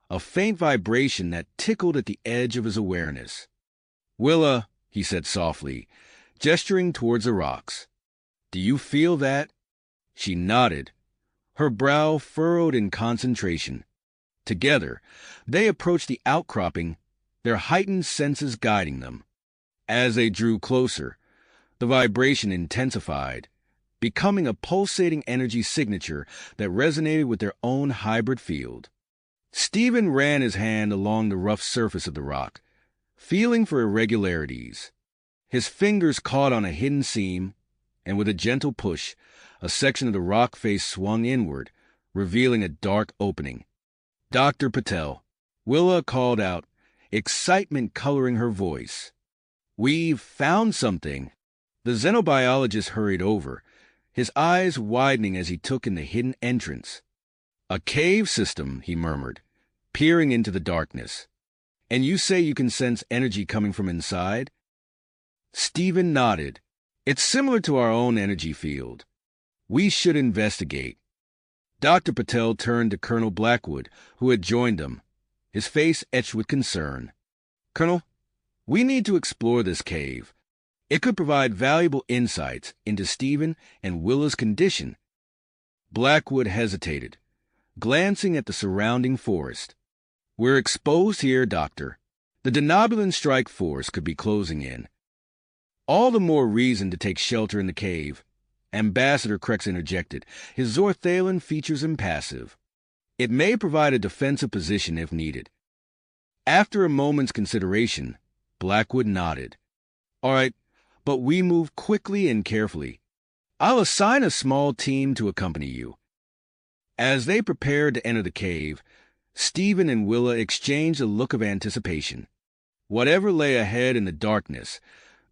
a faint vibration that tickled at the edge of his awareness. "Willa," he said softly, gesturing towards the rocks. "Do you feel that?" She nodded, her brow furrowed in concentration. Together, they approached the outcropping, their heightened senses guiding them. As they drew closer, the vibration intensified, becoming a pulsating energy signature that resonated with their own hybrid field. Stephen ran his hand along the rough surface of the rock, feeling for irregularities. His fingers caught on a hidden seam, and with a gentle push, a section of the rock face swung inward, revealing a dark opening. "Dr. Patel," Willa called out, excitement coloring her voice. "We've found something." The xenobiologist hurried over, his eyes widening as he took in the hidden entrance. "A cave system," he murmured, peering into the darkness. "And you say you can sense energy coming from inside?" Stephen nodded. "It's similar to our own energy field. We should investigate." Dr. Patel turned to Colonel Blackwood, who had joined them, his face etched with concern. "Colonel, we need to explore this cave. It could provide valuable insights into Stephen and Willa's condition." Blackwood hesitated, glancing at the surrounding forest. "We're exposed here, Doctor. The Denobulan strike force could be closing in. All the more reason to take shelter in the cave, Ambassador Crex interjected, his Zorthalan features impassive. It may provide a defensive position if needed. After a moment's consideration, Blackwood nodded. All right, but we move quickly and carefully. I'll assign a small team to accompany you. As they prepared to enter the cave, Stephen and Willa exchanged a look of anticipation. Whatever lay ahead in the darkness,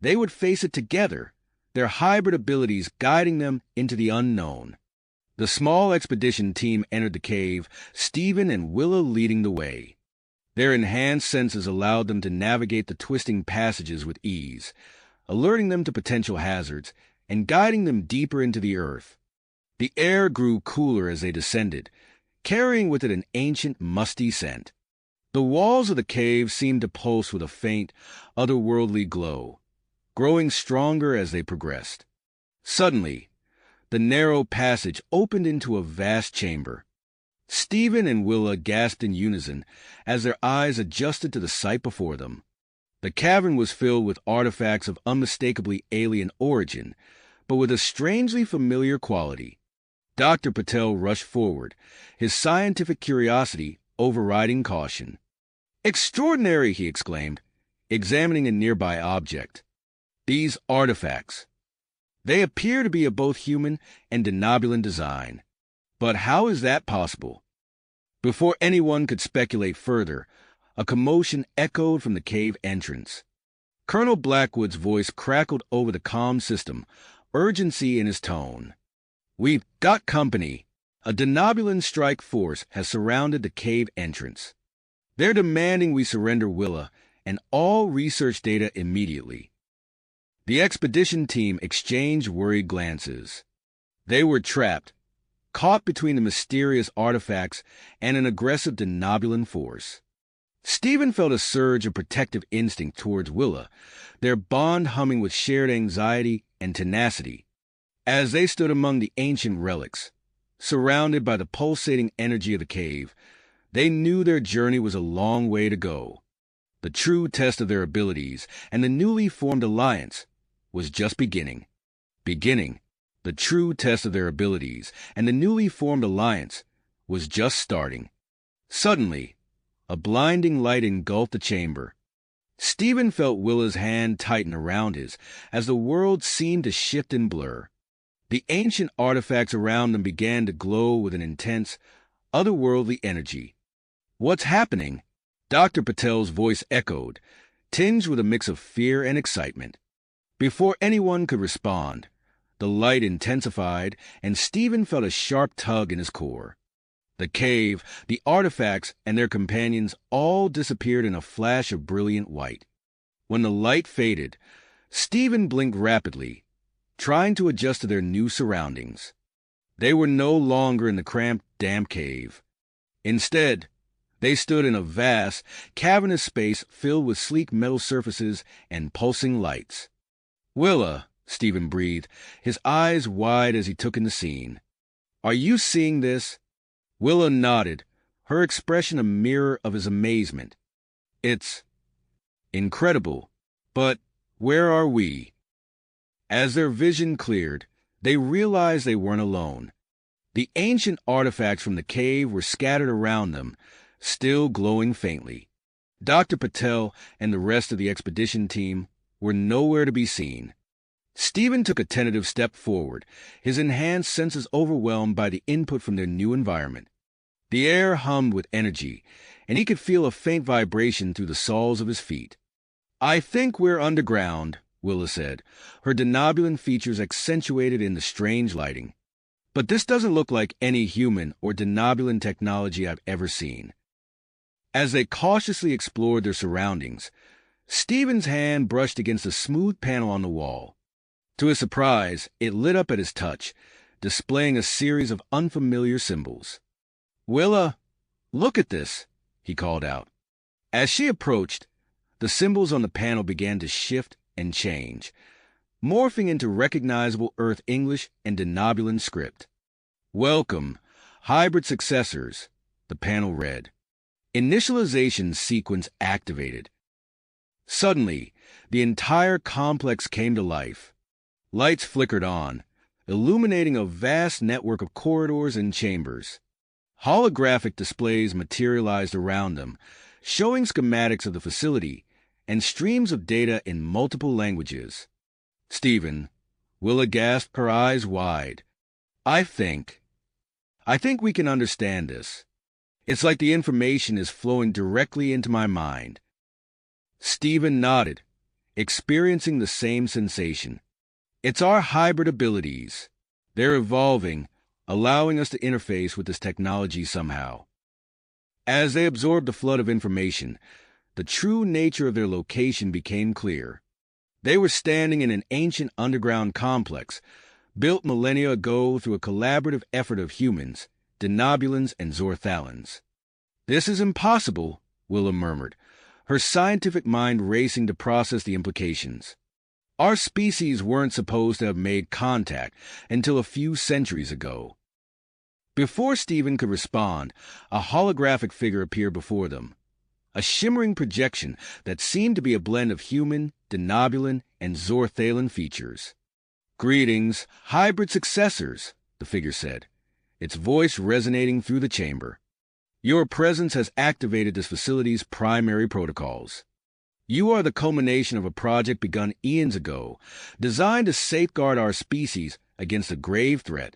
they would face it together, their hybrid abilities guiding them into the unknown. The small expedition team entered the cave, Stephen and Willa leading the way. Their enhanced senses allowed them to navigate the twisting passages with ease, alerting them to potential hazards and guiding them deeper into the earth. The air grew cooler as they descended, carrying with it an ancient, musty scent. The walls of the cave seemed to pulse with a faint, otherworldly glow, growing stronger as they progressed. Suddenly, the narrow passage opened into a vast chamber. Stephen and Willa gasped in unison as their eyes adjusted to the sight before them. The cavern was filled with artifacts of unmistakably alien origin, but with a strangely familiar quality. Dr. Patel rushed forward, his scientific curiosity overriding caution. "Extraordinary!" he exclaimed, examining a nearby object. "These artifacts. They appear to be of both human and denobulan design. But how is that possible?" Before anyone could speculate further, a commotion echoed from the cave entrance. Colonel Blackwood's voice crackled over the comm system, urgency in his tone. "We've got company. A denobulan strike force has surrounded the cave entrance. They're demanding we surrender Willa and all research data immediately." The expedition team exchanged worried glances. They were trapped, caught between the mysterious artifacts and an aggressive denobulan force. Stephen felt a surge of protective instinct towards Willa, their bond humming with shared anxiety and tenacity. As they stood among the ancient relics, surrounded by the pulsating energy of the cave, they knew their journey was a long way to go. The true test of their abilities and the newly formed alliance was just beginning. The true test of their abilities and the newly formed alliance was just starting. Suddenly, a blinding light engulfed the chamber. Stephen felt Willa's hand tighten around his as the world seemed to shift and blur. The ancient artifacts around them began to glow with an intense, otherworldly energy. "What's happening?" Dr. Patel's voice echoed, tinged with a mix of fear and excitement. Before anyone could respond, the light intensified, and Stephen felt a sharp tug in his core. The cave, the artifacts, and their companions all disappeared in a flash of brilliant white. When the light faded, Stephen blinked rapidly, trying to adjust to their new surroundings. They were no longer in the cramped, damp cave. Instead, they stood in a vast, cavernous space filled with sleek metal surfaces and pulsing lights. "Willa," Stephen breathed, his eyes wide as he took in the scene. "Are you seeing this?" Willa nodded, her expression a mirror of his amazement. "It's incredible, but where are we?" As their vision cleared, they realized they weren't alone. The ancient artifacts from the cave were scattered around them, still glowing faintly. Dr. Patel and the rest of the expedition team were nowhere to be seen. Stephen took a tentative step forward, his enhanced senses overwhelmed by the input from their new environment. The air hummed with energy, and he could feel a faint vibration through the soles of his feet. "I think we're underground," Willa said, her denobulan features accentuated in the strange lighting. "But this doesn't look like any human or denobulan technology I've ever seen." As they cautiously explored their surroundings, Stephen's hand brushed against a smooth panel on the wall. To his surprise, it lit up at his touch, displaying a series of unfamiliar symbols. "Willa, look at this," he called out. As she approached, the symbols on the panel began to shift and change, morphing into recognizable Earth English and denobulan script. "Welcome, hybrid successors," the panel read. Initialization sequence activated. Suddenly, the entire complex came to life. Lights flickered on, illuminating a vast network of corridors and chambers. Holographic displays materialized around them, showing schematics of the facility and streams of data in multiple languages. Stephen, Willa gasped, her eyes wide. I think we can understand this. It's like the information is flowing directly into my mind. Stephen nodded, experiencing the same sensation. It's our hybrid abilities. They're evolving, allowing us to interface with this technology somehow. As they absorbed the flood of information, the true nature of their location became clear. They were standing in an ancient underground complex, built millennia ago through a collaborative effort of humans, denobulans, and Zorthalans. This is impossible, Willa murmured, her scientific mind racing to process the implications. Our species weren't supposed to have made contact until a few centuries ago. Before Stephen could respond, a holographic figure appeared before them, a shimmering projection that seemed to be a blend of human, denobulan, and Zorthalan features. Greetings, hybrid successors, the figure said, its voice resonating through the chamber. Your presence has activated this facility's primary protocols. You are the culmination of a project begun eons ago, designed to safeguard our species against a grave threat.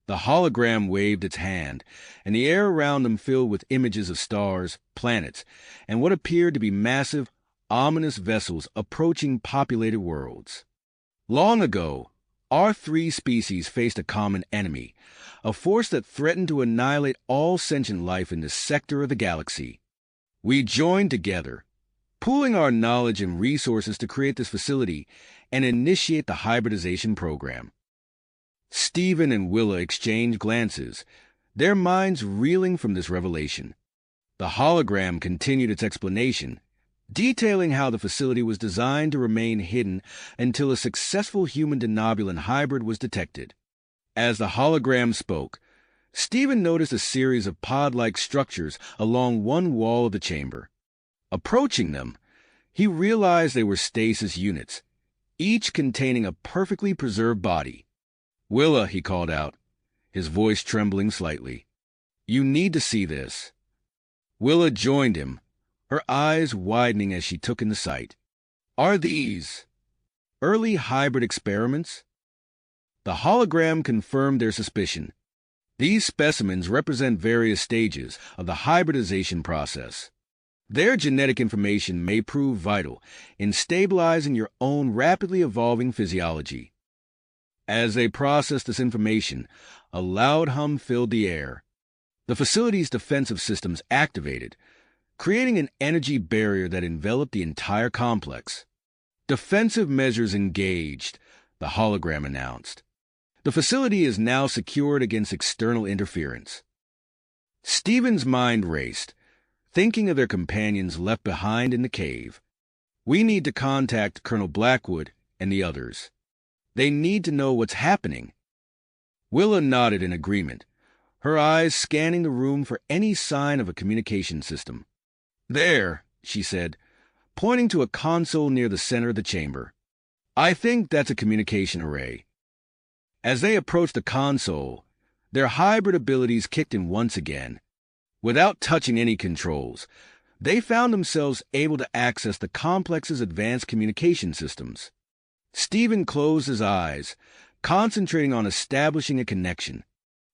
The hologram waved its hand, and the air around them filled with images of stars, planets, and what appeared to be massive, ominous vessels approaching populated worlds. Long ago, our three species faced a common enemy, a force that threatened to annihilate all sentient life in this sector of the galaxy. We joined together, pooling our knowledge and resources to create this facility and initiate the hybridization program. Stephen and Willa exchanged glances, their minds reeling from this revelation. The hologram continued its explanation, detailing how the facility was designed to remain hidden until a successful human denobulan hybrid was detected. As the hologram spoke, Stephen noticed a series of pod-like structures along one wall of the chamber. Approaching them, he realized they were stasis units, each containing a perfectly preserved body. Willa, he called out, his voice trembling slightly. You need to see this. Willa joined him, her eyes widening as she took in the sight. Are these early hybrid experiments? The hologram confirmed their suspicion. These specimens represent various stages of the hybridization process. Their genetic information may prove vital in stabilizing your own rapidly evolving physiology. As they processed this information, a loud hum filled the air. The facility's defensive systems activated, creating an energy barrier that enveloped the entire complex. Defensive measures engaged, the hologram announced. The facility is now secured against external interference. Stephen's mind raced, thinking of their companions left behind in the cave. We need to contact Colonel Blackwood and the others. They need to know what's happening. Willa nodded in agreement, her eyes scanning the room for any sign of a communication system. There, she said, pointing to a console near the center of the chamber. I think that's a communication array. As they approached the console, their hybrid abilities kicked in once again. Without touching any controls, they found themselves able to access the complex's advanced communication systems. Stephen closed his eyes, concentrating on establishing a connection.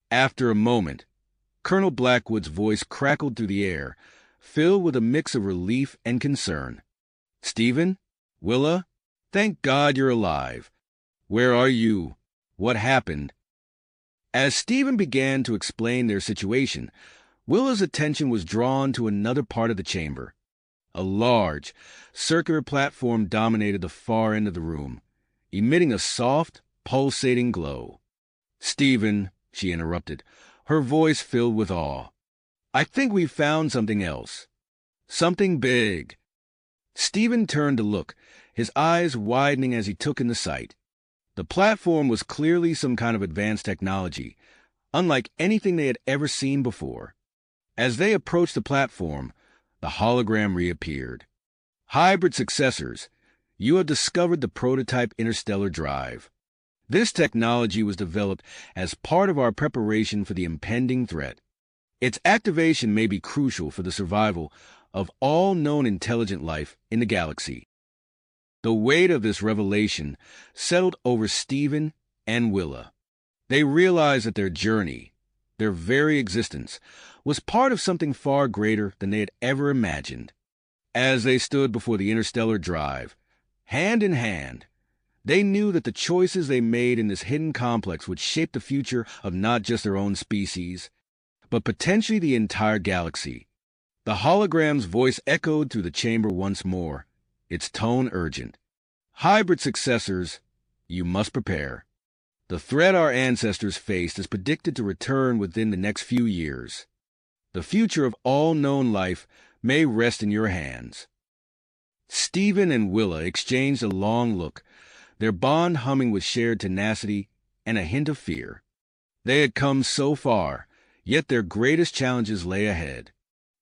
After a moment, Colonel Blackwood's voice crackled through the air, filled with a mix of relief and concern. Stephen? Willa? Thank God you're alive. Where are you? What happened? As Stephen began to explain their situation, Willa's attention was drawn to another part of the chamber. A large, circular platform dominated the far end of the room, emitting a soft, pulsating glow. Stephen, she interrupted, her voice filled with awe. I think we've found something else. Something big. Stephen turned to look, his eyes widening as he took in the sight. The platform was clearly some kind of advanced technology, unlike anything they had ever seen before. As they approached the platform, the hologram reappeared. Hybrid successors, you have discovered the prototype interstellar drive. This technology was developed as part of our preparation for the impending threat. Its activation may be crucial for the survival of all known intelligent life in the galaxy. The weight of this revelation settled over Stephen and Willa. They realized that their journey, their very existence, was part of something far greater than they had ever imagined. As they stood before the interstellar drive, hand in hand, they knew that the choices they made in this hidden complex would shape the future of not just their own species, but potentially the entire galaxy. The hologram's voice echoed through the chamber once more, its tone urgent. Hybrid successors, you must prepare. The threat our ancestors faced is predicted to return within the next few years. The future of all known life may rest in your hands. Stephen and Willa exchanged a long look, their bond humming with shared tenacity and a hint of fear. They had come so far, yet their greatest challenges lay ahead.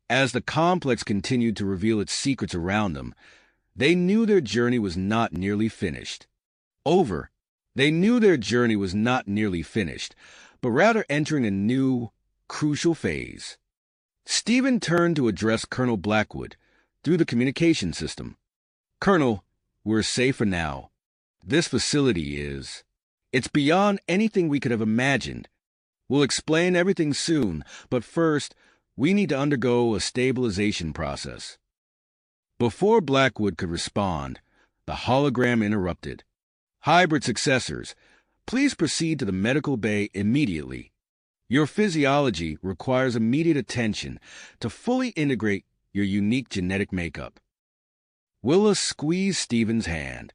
As the complex continued to reveal its secrets around them, they knew their journey was not nearly finished. They knew their journey was not nearly finished, but rather entering a new, crucial phase. Stephen turned to address Colonel Blackwood through the communication system. Colonel, we're safe for now. This facility is. It's beyond anything we could have imagined. We'll explain everything soon, but first, we need to undergo a stabilization process. Before Blackwood could respond, the hologram interrupted. Hybrid successors, please proceed to the medical bay immediately. Your physiology requires immediate attention to fully integrate your unique genetic makeup. Willa squeezed Stephen's hand.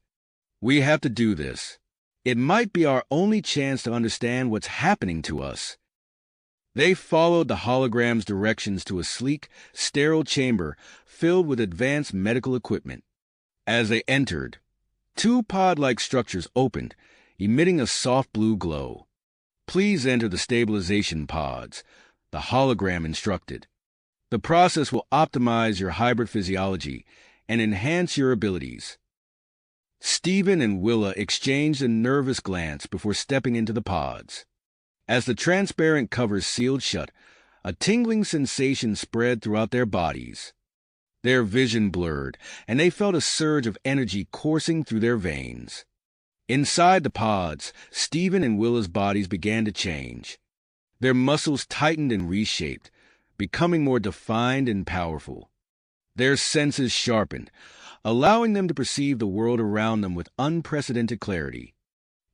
We have to do this. It might be our only chance to understand what's happening to us. They followed the hologram's directions to a sleek, sterile chamber filled with advanced medical equipment. As they entered, two pod-like structures opened, emitting a soft blue glow. Please enter the stabilization pods, the hologram instructed. The process will optimize your hybrid physiology and enhance your abilities. Stephen and Willa exchanged a nervous glance before stepping into the pods. As the transparent covers sealed shut, a tingling sensation spread throughout their bodies. Their vision blurred, and they felt a surge of energy coursing through their veins. Inside the pods, Stephen and Willa's bodies began to change. Their muscles tightened and reshaped, becoming more defined and powerful. Their senses sharpened, allowing them to perceive the world around them with unprecedented clarity.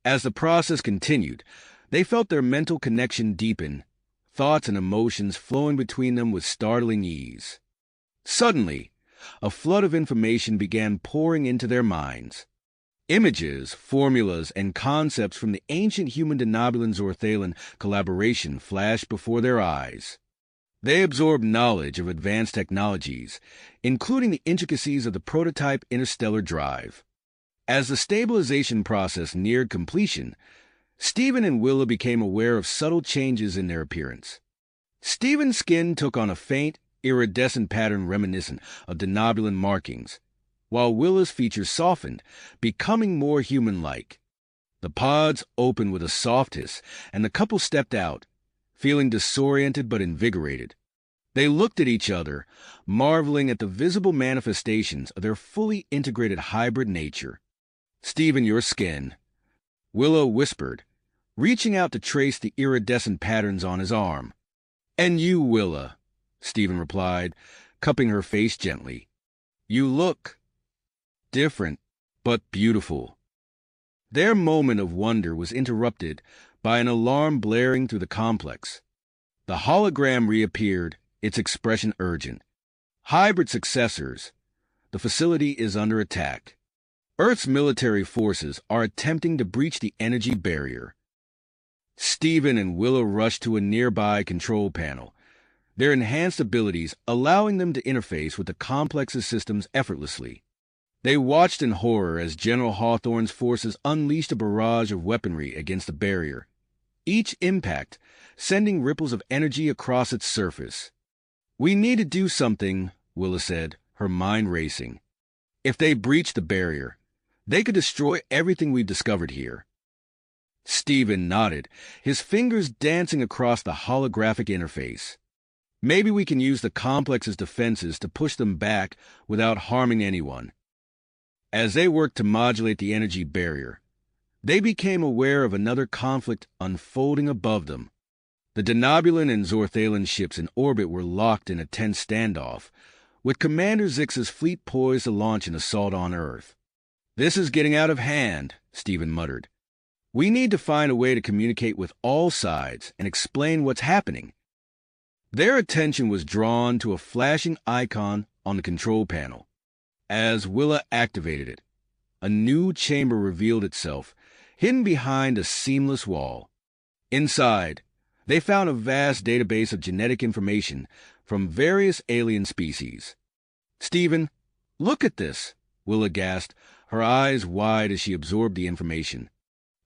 As the process continued, they felt their mental connection deepen, thoughts and emotions flowing between them with startling ease. Suddenly, a flood of information began pouring into their minds. Images, formulas, and concepts from the ancient human-denobulan-Zorthalan collaboration flashed before their eyes. They absorbed knowledge of advanced technologies, including the intricacies of the prototype interstellar drive. As the stabilization process neared completion, Stephen and Willa became aware of subtle changes in their appearance. Stephen's skin took on a faint, iridescent pattern reminiscent of denobulan markings, while Willa's features softened, becoming more human-like. The pods opened with a soft hiss, and the couple stepped out, feeling disoriented but invigorated. They looked at each other, marveling at the visible manifestations of their fully integrated hybrid nature. "Stephen, your skin," Willa whispered, reaching out to trace the iridescent patterns on his arm. "And you, Willa," Stephen replied, cupping her face gently. "You look different, but beautiful." Their moment of wonder was interrupted by an alarm blaring through the complex. The hologram reappeared, its expression urgent. "Hybrid successors, the facility is under attack. Earth's military forces are attempting to breach the energy barrier." Stephen and Willa rushed to a nearby control panel, their enhanced abilities allowing them to interface with the complex's systems effortlessly. They watched in horror as General Hawthorne's forces unleashed a barrage of weaponry against the barrier, each impact sending ripples of energy across its surface. "We need to do something," Willa said, her mind racing. "If they breach the barrier, they could destroy everything we've discovered here." Stephen nodded, his fingers dancing across the holographic interface. Maybe we can use the complex's defenses to push them back without harming anyone. As they worked to modulate the energy barrier, they became aware of another conflict unfolding above them. The Denobulan and Zorthalan ships in orbit were locked in a tense standoff, with Commander Zix's fleet poised to launch an assault on Earth. "This is getting out of hand," Stephen muttered. "We need to find a way to communicate with all sides and explain what's happening." Their attention was drawn to a flashing icon on the control panel. As Willa activated it, a new chamber revealed itself, hidden behind a seamless wall. Inside, they found a vast database of genetic information from various alien species. "Stephen, look at this," Willa gasped, her eyes wide as she absorbed the information.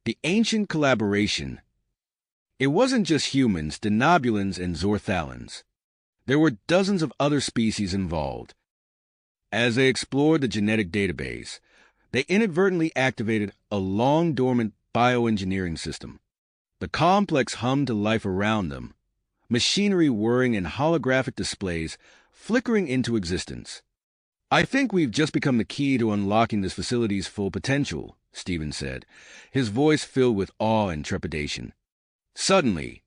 The ancient collaboration. It wasn't just humans, Denobulans, and Zorthalans. There were dozens of other species involved. As they explored the genetic database, they inadvertently activated a long-dormant bioengineering system. The complex hummed to life around them, machinery whirring and holographic displays flickering into existence. "I think we've just become the key to unlocking this facility's full potential," Stephen said, his voice filled with awe and trepidation. Suddenly,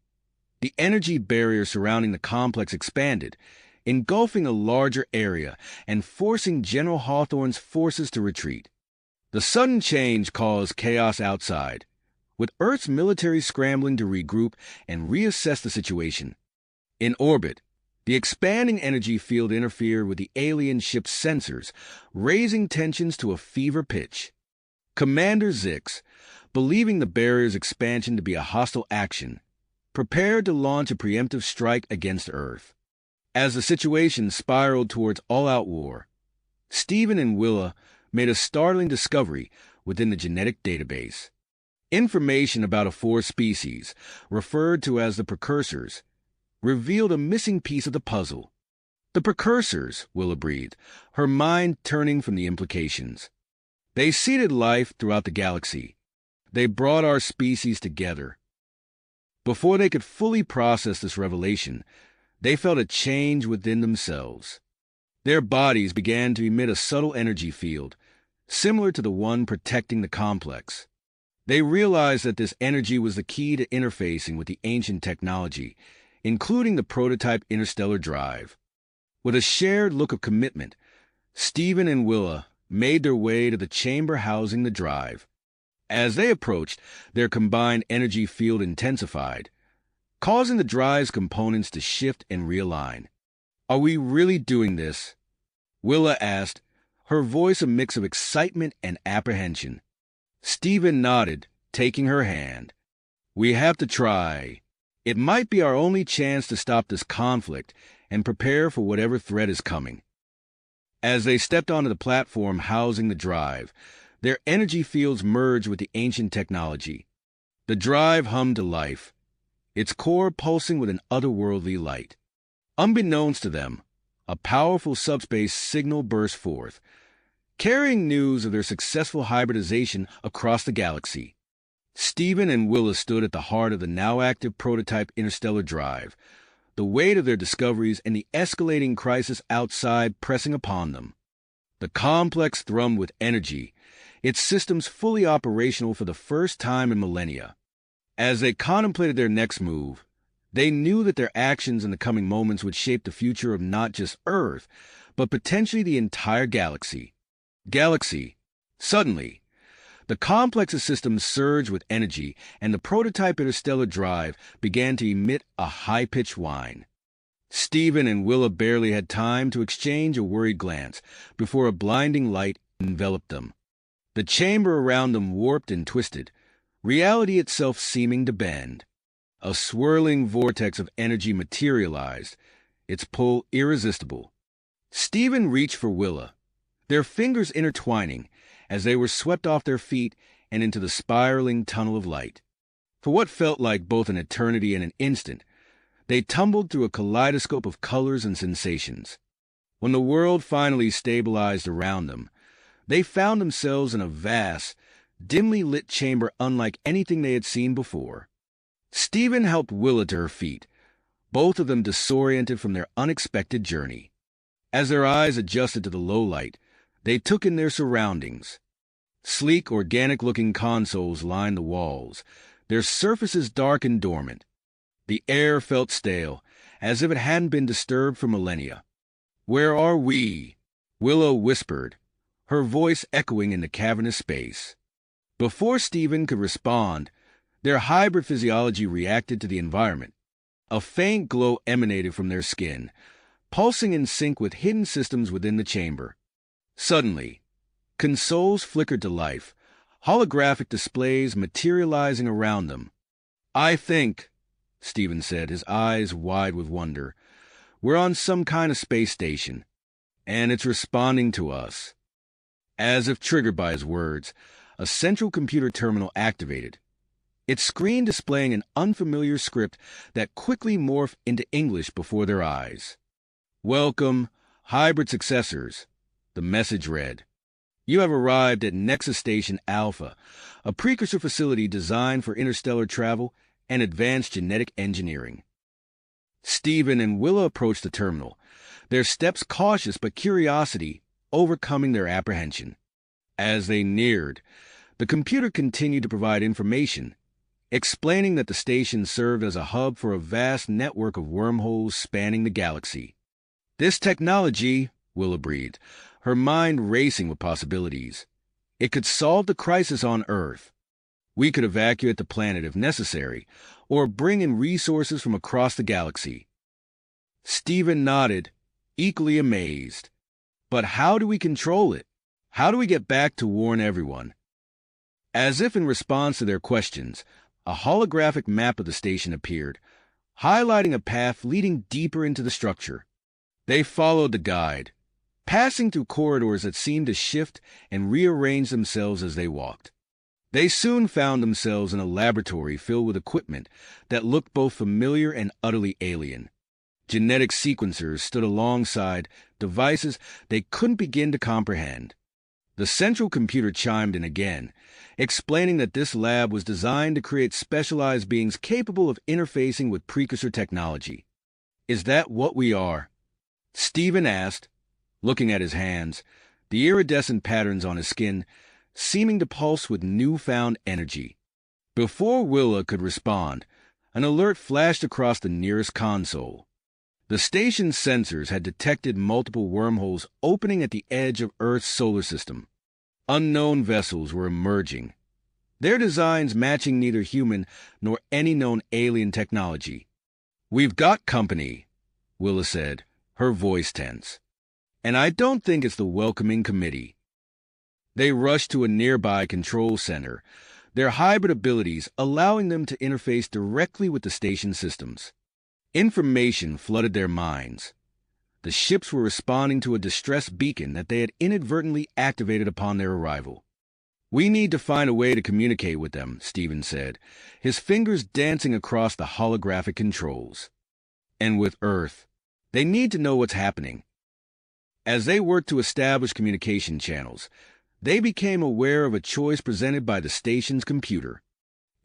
the energy barrier surrounding the complex expanded, engulfing a larger area and forcing General Hawthorne's forces to retreat. The sudden change caused chaos outside, with Earth's military scrambling to regroup and reassess the situation. In orbit, the expanding energy field interfered with the alien ship's sensors, raising tensions to a fever pitch. Commander Zix, believing the barrier's expansion to be a hostile action, prepared to launch a preemptive strike against Earth. As the situation spiraled towards all-out war, Stephen and Willa made a startling discovery within the genetic database. Information about a fourth species, referred to as the precursors, revealed a missing piece of the puzzle. "The precursors," Willa breathed, her mind turning from the implications. "They seeded life throughout the galaxy. They brought our species together." Before they could fully process this revelation, they felt a change within themselves. Their bodies began to emit a subtle energy field, similar to the one protecting the complex. They realized that this energy was the key to interfacing with the ancient technology, including the prototype interstellar drive. With a shared look of commitment, Stephen and Willa made their way to the chamber housing the drive. As they approached, their combined energy field intensified, causing the drive's components to shift and realign. "Are we really doing this?" Willa asked, her voice a mix of excitement and apprehension. Stephen nodded, taking her hand. "We have to try. It might be our only chance to stop this conflict and prepare for whatever threat is coming." As they stepped onto the platform housing the drive, their energy fields merged with the ancient technology. The drive hummed to life, its core pulsing with an otherworldly light. Unbeknownst to them, a powerful subspace signal burst forth, carrying news of their successful hybridization across the galaxy. Stephen and Willa stood at the heart of the now-active prototype interstellar drive, the weight of their discoveries and the escalating crisis outside pressing upon them. The complex thrummed with energy, its systems fully operational for the first time in millennia. As they contemplated their next move, they knew that their actions in the coming moments would shape the future of not just Earth, but potentially the entire galaxy. Suddenly, the complex's systems surged with energy, and the prototype interstellar drive began to emit a high-pitched whine. Stephen and Willa barely had time to exchange a worried glance before a blinding light enveloped them. The chamber around them warped and twisted, reality itself seeming to bend. A swirling vortex of energy materialized, its pull irresistible. Stephen reached for Willa, their fingers intertwining as they were swept off their feet and into the spiraling tunnel of light. For what felt like both an eternity and an instant, they tumbled through a kaleidoscope of colors and sensations. When the world finally stabilized around them, they found themselves in a vast, dimly lit chamber unlike anything they had seen before. Stephen helped Willa to her feet, both of them disoriented from their unexpected journey. As their eyes adjusted to the low light, they took in their surroundings. Sleek, organic-looking consoles lined the walls, their surfaces dark and dormant. The air felt stale, as if it hadn't been disturbed for millennia. "Where are we?" Willow whispered, her voice echoing in the cavernous space. Before Stephen could respond, their hybrid physiology reacted to the environment. A faint glow emanated from their skin, pulsing in sync with hidden systems within the chamber. Suddenly, consoles flickered to life, holographic displays materializing around them. "I think," Stephen said, his eyes wide with wonder, "we're on some kind of space station, and it's responding to us." As if triggered by his words, a central computer terminal activated, its screen displaying an unfamiliar script that quickly morphed into English before their eyes. "Welcome, hybrid successors," the message read. "You have arrived at Nexus Station Alpha, a precursor facility designed for interstellar travel and advanced genetic engineering." Stephen and Willa approached the terminal, their steps cautious but curiosity overcoming their apprehension. As they neared, the computer continued to provide information, explaining that the station served as a hub for a vast network of wormholes spanning the galaxy. "This technology," Willa breathed, her mind racing with possibilities. "It could solve the crisis on Earth. We could evacuate the planet if necessary, or bring in resources from across the galaxy." Stephen nodded, equally amazed. "But how do we control it? How do we get back to warn everyone?" As if in response to their questions, a holographic map of the station appeared, highlighting a path leading deeper into the structure. They followed the guide, passing through corridors that seemed to shift and rearrange themselves as they walked. They soon found themselves in a laboratory filled with equipment that looked both familiar and utterly alien. Genetic sequencers stood alongside devices they couldn't begin to comprehend. The central computer chimed in again, explaining that this lab was designed to create specialized beings capable of interfacing with precursor technology. "Is that what we are?" Stephen asked, looking at his hands, the iridescent patterns on his skin seeming to pulse with newfound energy. Before Willa could respond, an alert flashed across the nearest console. The station's sensors had detected multiple wormholes opening at the edge of Earth's solar system. Unknown vessels were emerging, their designs matching neither human nor any known alien technology. "We've got company," Willa said, her voice tense. "And I don't think it's the welcoming committee." They rushed to a nearby control center, their hybrid abilities allowing them to interface directly with the station systems. Information flooded their minds. The ships were responding to a distress beacon that they had inadvertently activated upon their arrival. "We need to find a way to communicate with them," Stephen said, his fingers dancing across the holographic controls. "And with Earth, they need to know what's happening." As they worked to establish communication channels, they became aware of a choice presented by the station's computer.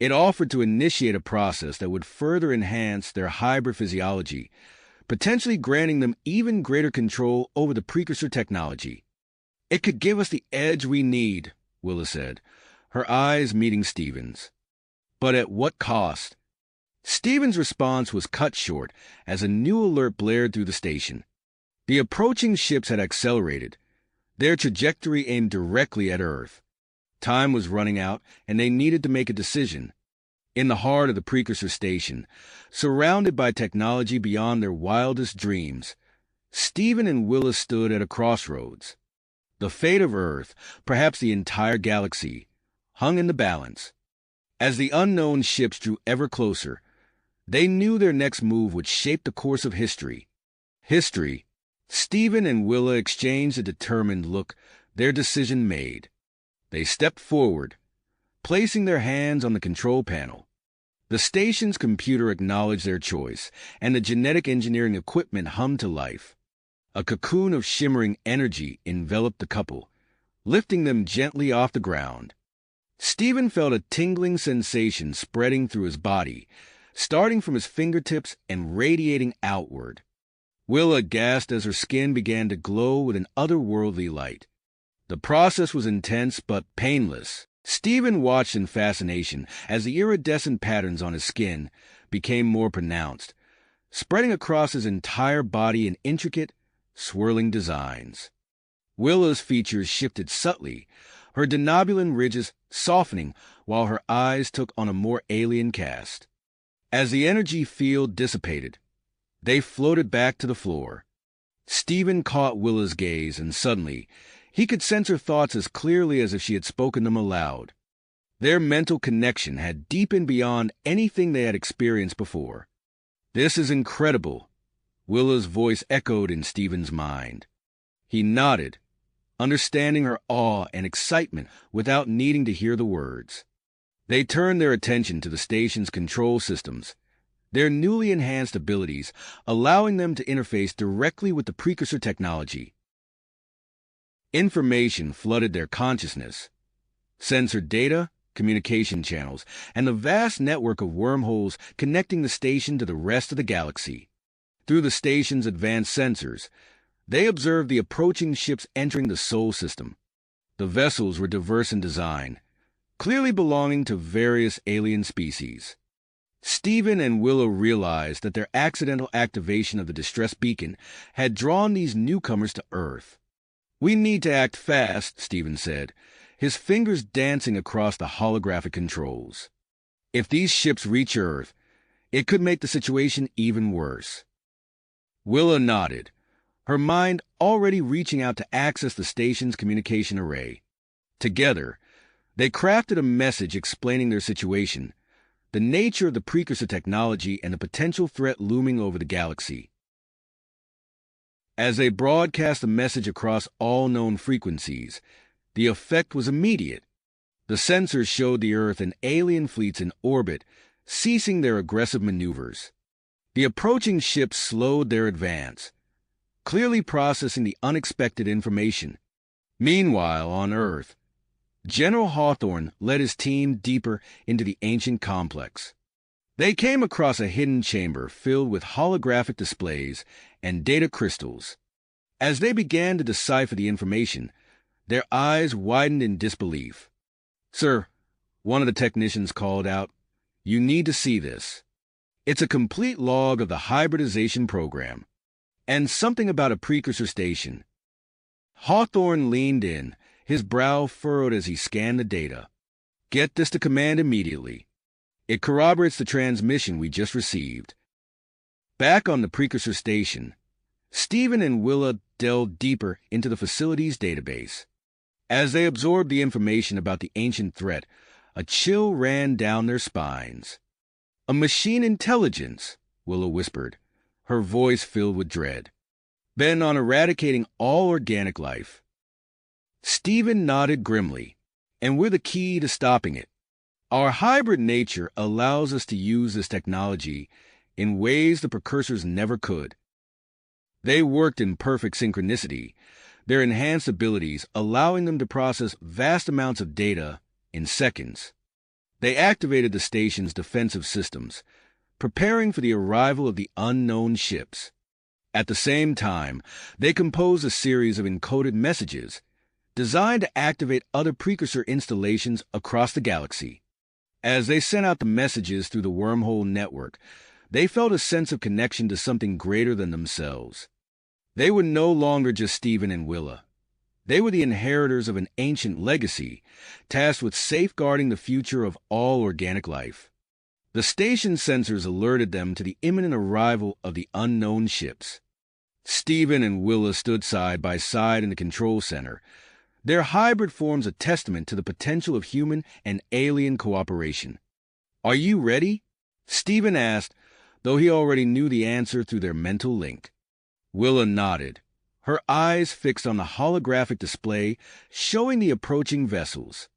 It offered to initiate a process that would further enhance their hybrid physiology, potentially granting them even greater control over the precursor technology. "It could give us the edge we need," Willa said, her eyes meeting Stephen's. "But at what cost?" Stephen's response was cut short as a new alert blared through the station. The approaching ships had accelerated, their trajectory aimed directly at Earth. Time was running out, and they needed to make a decision. In the heart of the precursor station, surrounded by technology beyond their wildest dreams, Stephen and Willa stood at a crossroads. The fate of Earth, perhaps the entire galaxy, hung in the balance. As the unknown ships drew ever closer, they knew their next move would shape the course of history. History. Stephen and Willa exchanged a determined look, their decision made. They stepped forward, placing their hands on the control panel. The station's computer acknowledged their choice, and the genetic engineering equipment hummed to life. A cocoon of shimmering energy enveloped the couple, lifting them gently off the ground. Stephen felt a tingling sensation spreading through his body, starting from his fingertips and radiating outward. Willa gasped as her skin began to glow with an otherworldly light. The process was intense but painless. Stephen watched in fascination as the iridescent patterns on his skin became more pronounced, spreading across his entire body in intricate, swirling designs. Willa's features shifted subtly, her denobulin ridges softening while her eyes took on a more alien cast. As the energy field dissipated, they floated back to the floor. Stephen caught Willa's gaze, and suddenly, he could sense her thoughts as clearly as if she had spoken them aloud. Their mental connection had deepened beyond anything they had experienced before. "This is incredible," Willa's voice echoed in Stephen's mind. He nodded, understanding her awe and excitement without needing to hear the words. They turned their attention to the station's control systems, their newly enhanced abilities allowing them to interface directly with the precursor technology. Information flooded their consciousness. Sensor data, communication channels, and the vast network of wormholes connecting the station to the rest of the galaxy. Through the station's advanced sensors, they observed the approaching ships entering the Sol system. The vessels were diverse in design, clearly belonging to various alien species. Stephen and Willow realized that their accidental activation of the distress beacon had drawn these newcomers to Earth. "We need to act fast," Stephen said, his fingers dancing across the holographic controls. "If these ships reach Earth, it could make the situation even worse." Willa nodded, her mind already reaching out to access the station's communication array. Together, they crafted a message explaining their situation, the nature of the precursor technology, and the potential threat looming over the galaxy. As they broadcast the message across all known frequencies, the effect was immediate. The sensors showed the Earth and alien fleets in orbit, ceasing their aggressive maneuvers. The approaching ships slowed their advance, clearly processing the unexpected information. Meanwhile, on Earth, General Hawthorne led his team deeper into the ancient complex. They came across a hidden chamber filled with holographic displays and data crystals. As they began to decipher the information, their eyes widened in disbelief. "Sir," one of the technicians called out, "you need to see this. It's a complete log of the hybridization program, and something about a precursor station." Hawthorne leaned in, his brow furrowed as he scanned the data. "Get this to command immediately. It corroborates the transmission we just received." Back on the precursor station, Stephen and Willa delved deeper into the facility's database. As they absorbed the information about the ancient threat, a chill ran down their spines. "A machine intelligence," Willa whispered, her voice filled with dread. "Bent on eradicating all organic life." Stephen nodded grimly, "And we're the key to stopping it. Our hybrid nature allows us to use this technology in ways the precursors never could." They worked in perfect synchronicity, their enhanced abilities allowing them to process vast amounts of data in seconds. They activated the station's defensive systems, preparing for the arrival of the unknown ships. At the same time, they composed a series of encoded messages designed to activate other precursor installations across the galaxy. As they sent out the messages through the wormhole network, they felt a sense of connection to something greater than themselves. They were no longer just Stephen and Willa. They were the inheritors of an ancient legacy, tasked with safeguarding the future of all organic life. The station sensors alerted them to the imminent arrival of the unknown ships. Stephen and Willa stood side by side in the control center, their hybrid forms a testament to the potential of human and alien cooperation. "Are you ready?" Stephen asked, though he already knew the answer through their mental link. Willa nodded, her eyes fixed on the holographic display showing the approaching vessels.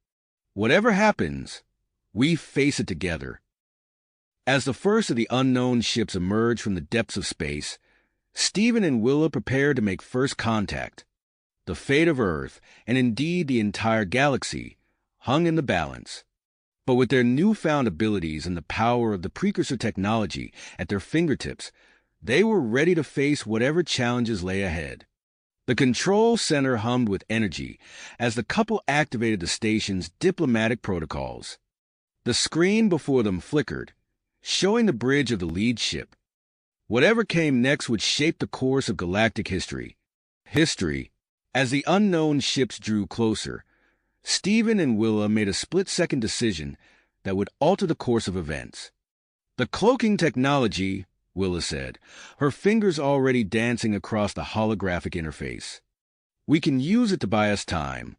"Whatever happens, we face it together." As the first of the unknown ships emerged from the depths of space, Stephen and Willa prepared to make first contact. The fate of Earth, and indeed the entire galaxy, hung in the balance. But with their newfound abilities and the power of the precursor technology at their fingertips, they were ready to face whatever challenges lay ahead. The control center hummed with energy as the couple activated the station's diplomatic protocols. The screen before them flickered, showing the bridge of the lead ship. Whatever came next would shape the course of galactic history. As the unknown ships drew closer, Stephen and Willa made a split-second decision that would alter the course of events. "The cloaking technology," Willa said, her fingers already dancing across the holographic interface. "We can use it to buy us time."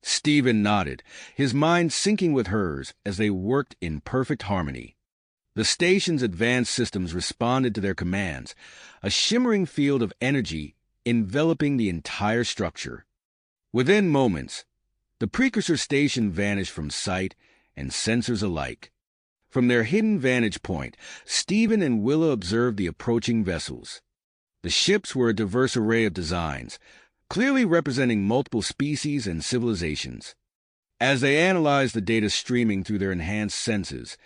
Stephen nodded, his mind syncing with hers as they worked in perfect harmony. The station's advanced systems responded to their commands, a shimmering field of energy enveloping the entire structure. Within moments, the precursor station vanished from sight and sensors alike. From their hidden vantage point, Stephen and Willa observed the approaching vessels. The ships were a diverse array of designs, clearly representing multiple species and civilizations. As they analyzed the data streaming through their enhanced senses,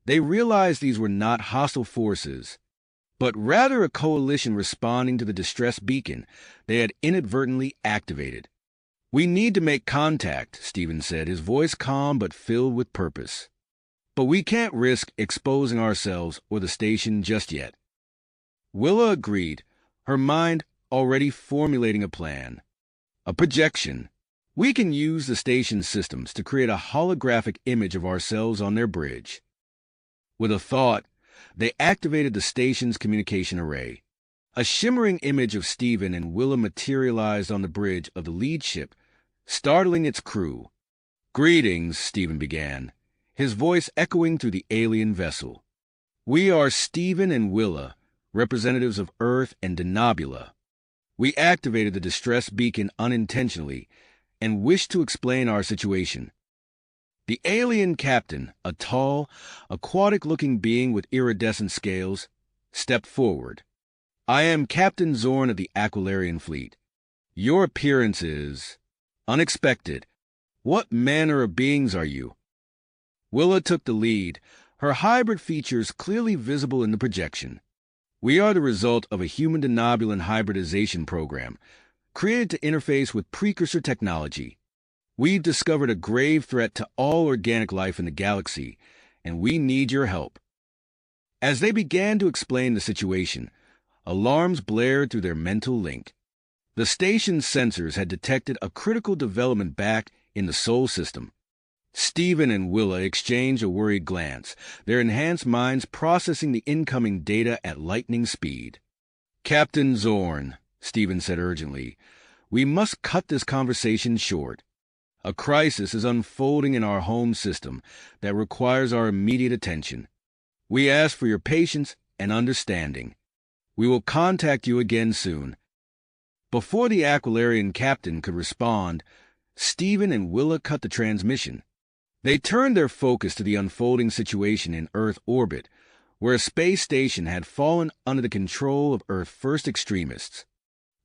they realized these were not hostile forces, but rather a coalition responding to the distress beacon they had inadvertently activated. "We need to make contact," Stephen said, his voice calm but filled with purpose. "But we can't risk exposing ourselves or the station just yet." Willa agreed, her mind already formulating a plan. "A projection. We can use the station's systems to create a holographic image of ourselves on their bridge." With a thought, they activated the station's communication array. A shimmering image of Stephen and Willa materialized on the bridge of the lead ship, startling its crew. "Greetings," Stephen began, his voice echoing through the alien vessel. "We are Stephen and Willa, representatives of Earth and Denobula. We activated the distress beacon unintentionally and wish to explain our situation." The alien captain, a tall, aquatic-looking being with iridescent scales, stepped forward. "I am Captain Zorn of the Aquilarian Fleet. Your appearance is unexpected. What manner of beings are you?" Willa took the lead, her hybrid features clearly visible in the projection. "We are the result of a human denobulan hybridization program, created to interface with precursor technology. We've discovered a grave threat to all organic life in the galaxy, and we need your help." As they began to explain the situation, alarms blared through their mental link. The station's sensors had detected a critical development back in the Sol system. Stephen and Willa exchanged a worried glance, their enhanced minds processing the incoming data at lightning speed. "Captain Zorn," Stephen said urgently, "we must cut this conversation short. A crisis is unfolding in our home system that requires our immediate attention. We ask for your patience and understanding. We will contact you again soon." Before the Aquilarian captain could respond, Stephen and Willa cut the transmission. They turned their focus to the unfolding situation in Earth orbit, where a space station had fallen under the control of Earth First extremists.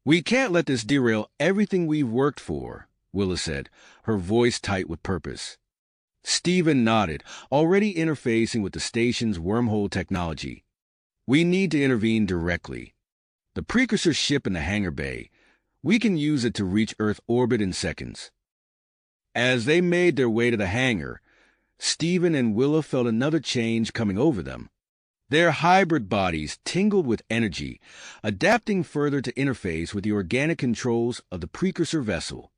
"We can't let this derail everything we've worked for," Willa said, her voice tight with purpose. Stephen nodded, already interfacing with the station's wormhole technology. "We need to intervene directly. The precursor ship in the hangar bay. We can use it to reach Earth orbit in seconds." As they made their way to the hangar, Stephen and Willa felt another change coming over them. Their hybrid bodies tingled with energy, adapting further to interface with the organic controls of the precursor vessel.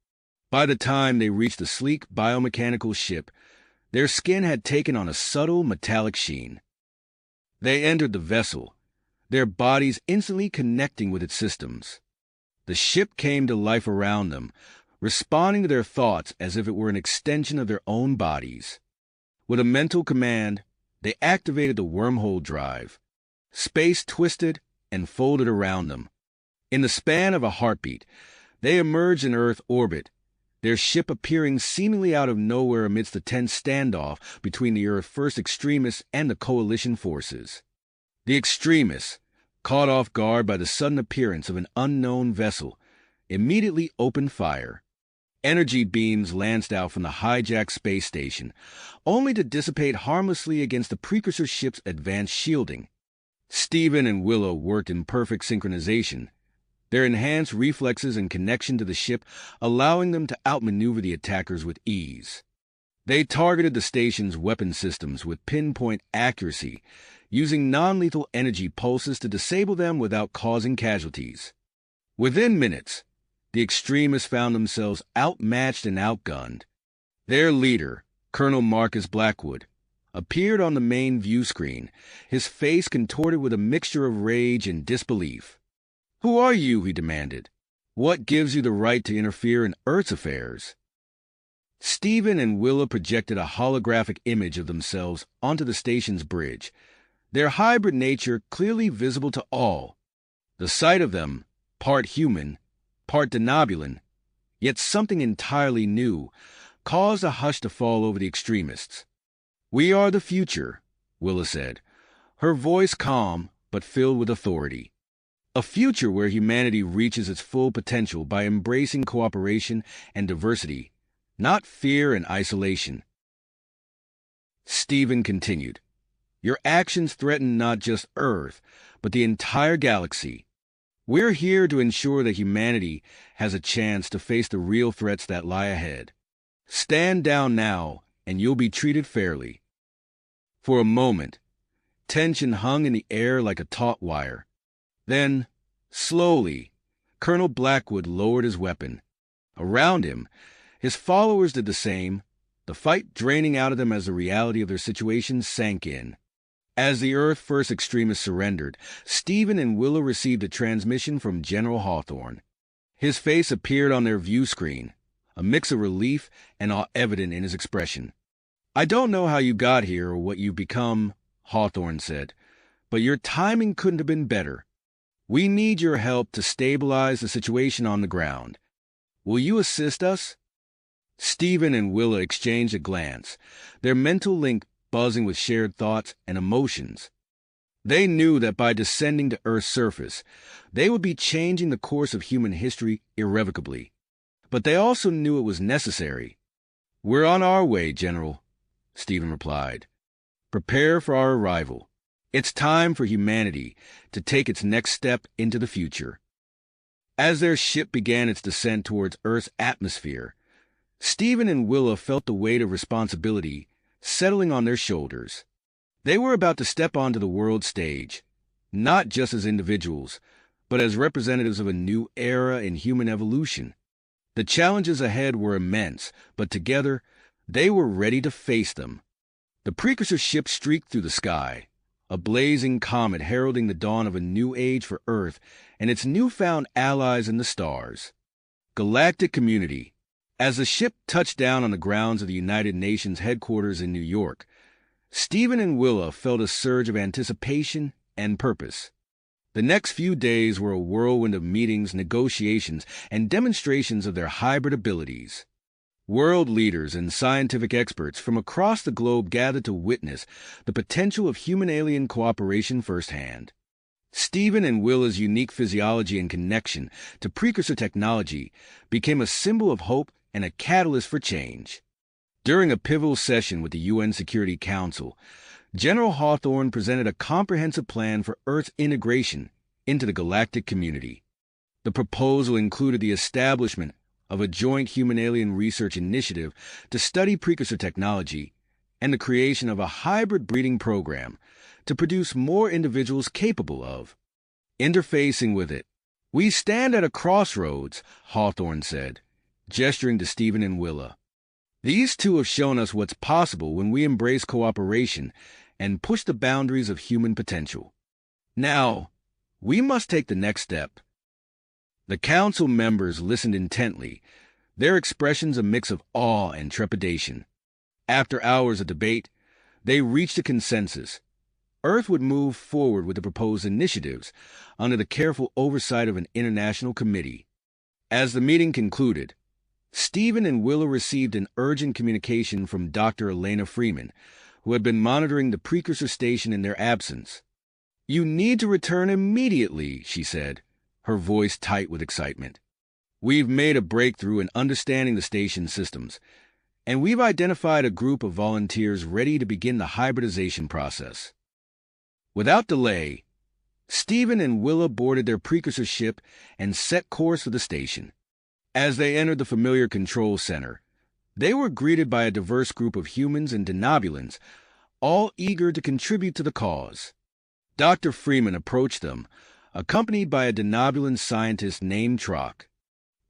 By the time they reached the sleek biomechanical ship, their skin had taken on a subtle metallic sheen. They entered the vessel, their bodies instantly connecting with its systems. The ship came to life around them, responding to their thoughts as if it were an extension of their own bodies. With a mental command, they activated the wormhole drive. Space twisted and folded around them. In the span of a heartbeat, they emerged in Earth orbit, their ship appearing seemingly out of nowhere amidst the tense standoff between the Earth First extremists and the coalition forces. The extremists, caught off guard by the sudden appearance of an unknown vessel, immediately opened fire. Energy beams lanced out from the hijacked space station, only to dissipate harmlessly against the precursor ship's advanced shielding. Stephen and Willow worked in perfect synchronization, their enhanced reflexes and connection to the ship allowing them to outmaneuver the attackers with ease. They targeted the station's weapon systems with pinpoint accuracy, using non-lethal energy pulses to disable them without causing casualties. Within minutes, the extremists found themselves outmatched and outgunned. Their leader, Colonel Marcus Blackwood, appeared on the main view screen, his face contorted with a mixture of rage and disbelief. "Who are you?" he demanded. "What gives you the right to interfere in Earth's affairs?" Stephen and Willa projected a holographic image of themselves onto the station's bridge, their hybrid nature clearly visible to all. The sight of them, part human, part denobulan, yet something entirely new, caused a hush to fall over the extremists. "We are the future," Willa said, her voice calm but filled with authority. "A future where humanity reaches its full potential by embracing cooperation and diversity, not fear and isolation." Stephen continued, "Your actions threaten not just Earth, but the entire galaxy. We're here to ensure that humanity has a chance to face the real threats that lie ahead. Stand down now, and you'll be treated fairly." For a moment, tension hung in the air like a taut wire. Then, slowly, Colonel Blackwood lowered his weapon. Around him, his followers did the same, the fight draining out of them as the reality of their situation sank in. As the Earth First extremists surrendered, Stephen and Willa received a transmission from General Hawthorne. His face appeared on their view screen, a mix of relief and awe evident in his expression. "I don't know how you got here or what you've become," Hawthorne said, "but your timing couldn't have been better. We need your help to stabilize the situation on the ground. Will you assist us?" Stephen and Willa exchanged a glance, their mental link buzzing with shared thoughts and emotions. They knew that by descending to Earth's surface, they would be changing the course of human history irrevocably. But they also knew it was necessary. "We're on our way, General," Stephen replied. "Prepare for our arrival. It's time for humanity to take its next step into the future." As their ship began its descent towards Earth's atmosphere, Stephen and Willa felt the weight of responsibility settling on their shoulders. They were about to step onto the world stage, not just as individuals, but as representatives of a new era in human evolution. The challenges ahead were immense, but together, they were ready to face them. The precursor ship streaked through the sky, a blazing comet heralding the dawn of a new age for Earth and its newfound allies in the stars. Galactic Community. As the ship touched down on the grounds of the United Nations headquarters in New York, Stephen and Willa felt a surge of anticipation and purpose. The next few days were a whirlwind of meetings, negotiations, and demonstrations of their hybrid abilities. World leaders and scientific experts from across the globe gathered to witness the potential of human-alien cooperation firsthand. Stephen and Willa's unique physiology and connection to precursor technology became a symbol of hope and a catalyst for change. During a pivotal session with the UN Security Council, General Hawthorne presented a comprehensive plan for Earth's integration into the galactic community. The proposal included the establishment of a joint human-alien research initiative to study precursor technology and the creation of a hybrid breeding program to produce more individuals capable of interfacing with it. "We stand at a crossroads," Hawthorne said, gesturing to Stephen and Willa. "These two have shown us what's possible when we embrace cooperation and push the boundaries of human potential. Now, we must take the next step." The council members listened intently, their expressions a mix of awe and trepidation. After hours of debate, they reached a consensus. Earth would move forward with the proposed initiatives under the careful oversight of an international committee. As the meeting concluded, Stephen and Willa received an urgent communication from Dr. Elena Freeman, who had been monitoring the precursor station in their absence. "You need to return immediately," she said, her voice tight with excitement. We've made a breakthrough in understanding the station's systems, and we've identified a group of volunteers ready to begin the hybridization process. Without delay, Stephen and Willa boarded their precursor ship and set course for the station. As they entered the familiar control center, they were greeted by a diverse group of humans and denobulans, all eager to contribute to the cause. Dr. Freeman approached them, accompanied by a denobulan scientist named Trock.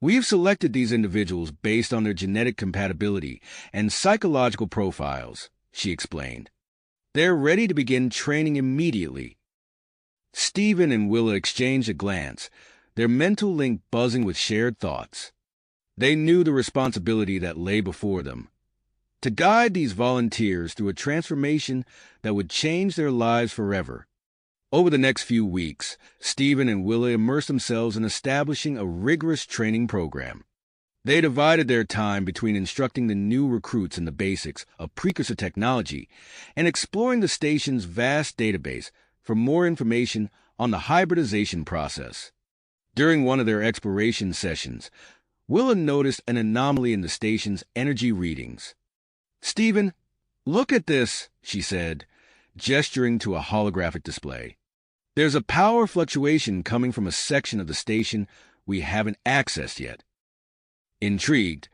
We've selected these individuals based on their genetic compatibility and psychological profiles, she explained. They're ready to begin training immediately. Stephen and Willa exchanged a glance, their mental link buzzing with shared thoughts. They knew the responsibility that lay before them, to guide these volunteers through a transformation that would change their lives forever. Over the next few weeks, Stephen and Willa immersed themselves in establishing a rigorous training program. They divided their time between instructing the new recruits in the basics of precursor technology and exploring the station's vast database for more information on the hybridization process. During one of their exploration sessions, Willa noticed an anomaly in the station's energy readings. "Stephen, look at this," she said, gesturing to a holographic display. "There's a power fluctuation coming from a section of the station we haven't accessed yet." Intrigued,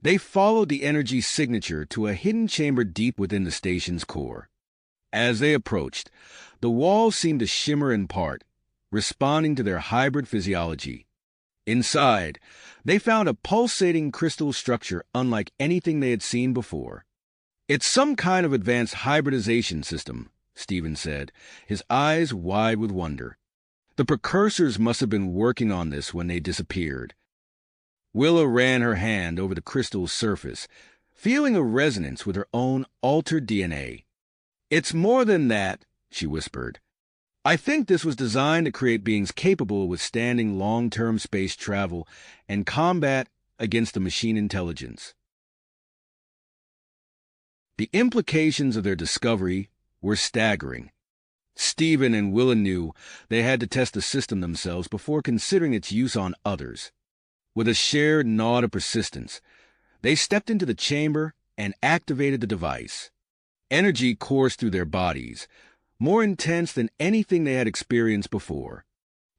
they followed the energy signature to a hidden chamber deep within the station's core. As they approached, the walls seemed to shimmer in part, responding to their hybrid physiology. Inside, they found a pulsating crystal structure unlike anything they had seen before. "It's some kind of advanced hybridization system," Stephen said, his eyes wide with wonder. "The precursors must have been working on this when they disappeared." Willa ran her hand over the crystal's surface, feeling a resonance with her own altered DNA. "It's more than that," she whispered. "I think this was designed to create beings capable of withstanding long-term space travel and combat against the machine intelligence." The implications of their discovery were staggering. Stephen and Willa knew they had to test the system themselves before considering its use on others. With a shared nod of persistence, they stepped into the chamber and activated the device. Energy coursed through their bodies, more intense than anything they had experienced before.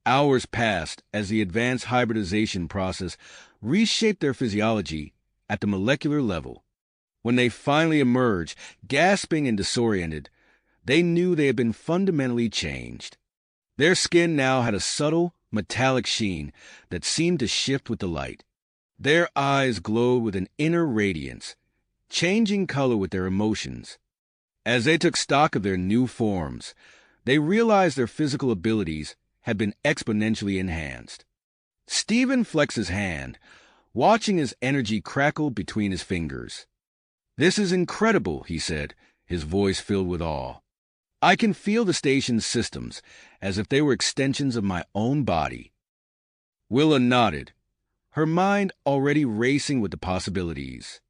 Hours passed as the advanced hybridization process reshaped their physiology at the molecular level. When they finally emerged, gasping and disoriented, they knew they had been fundamentally changed. Their skin now had a subtle, metallic sheen that seemed to shift with the light. Their eyes glowed with an inner radiance, changing color with their emotions. As they took stock of their new forms, they realized their physical abilities had been exponentially enhanced. Stephen flexed his hand, watching his energy crackle between his fingers. "This is incredible," he said, his voice filled with awe. "I can feel the station's systems, as if they were extensions of my own body." Willa nodded, her mind already racing with the possibilities.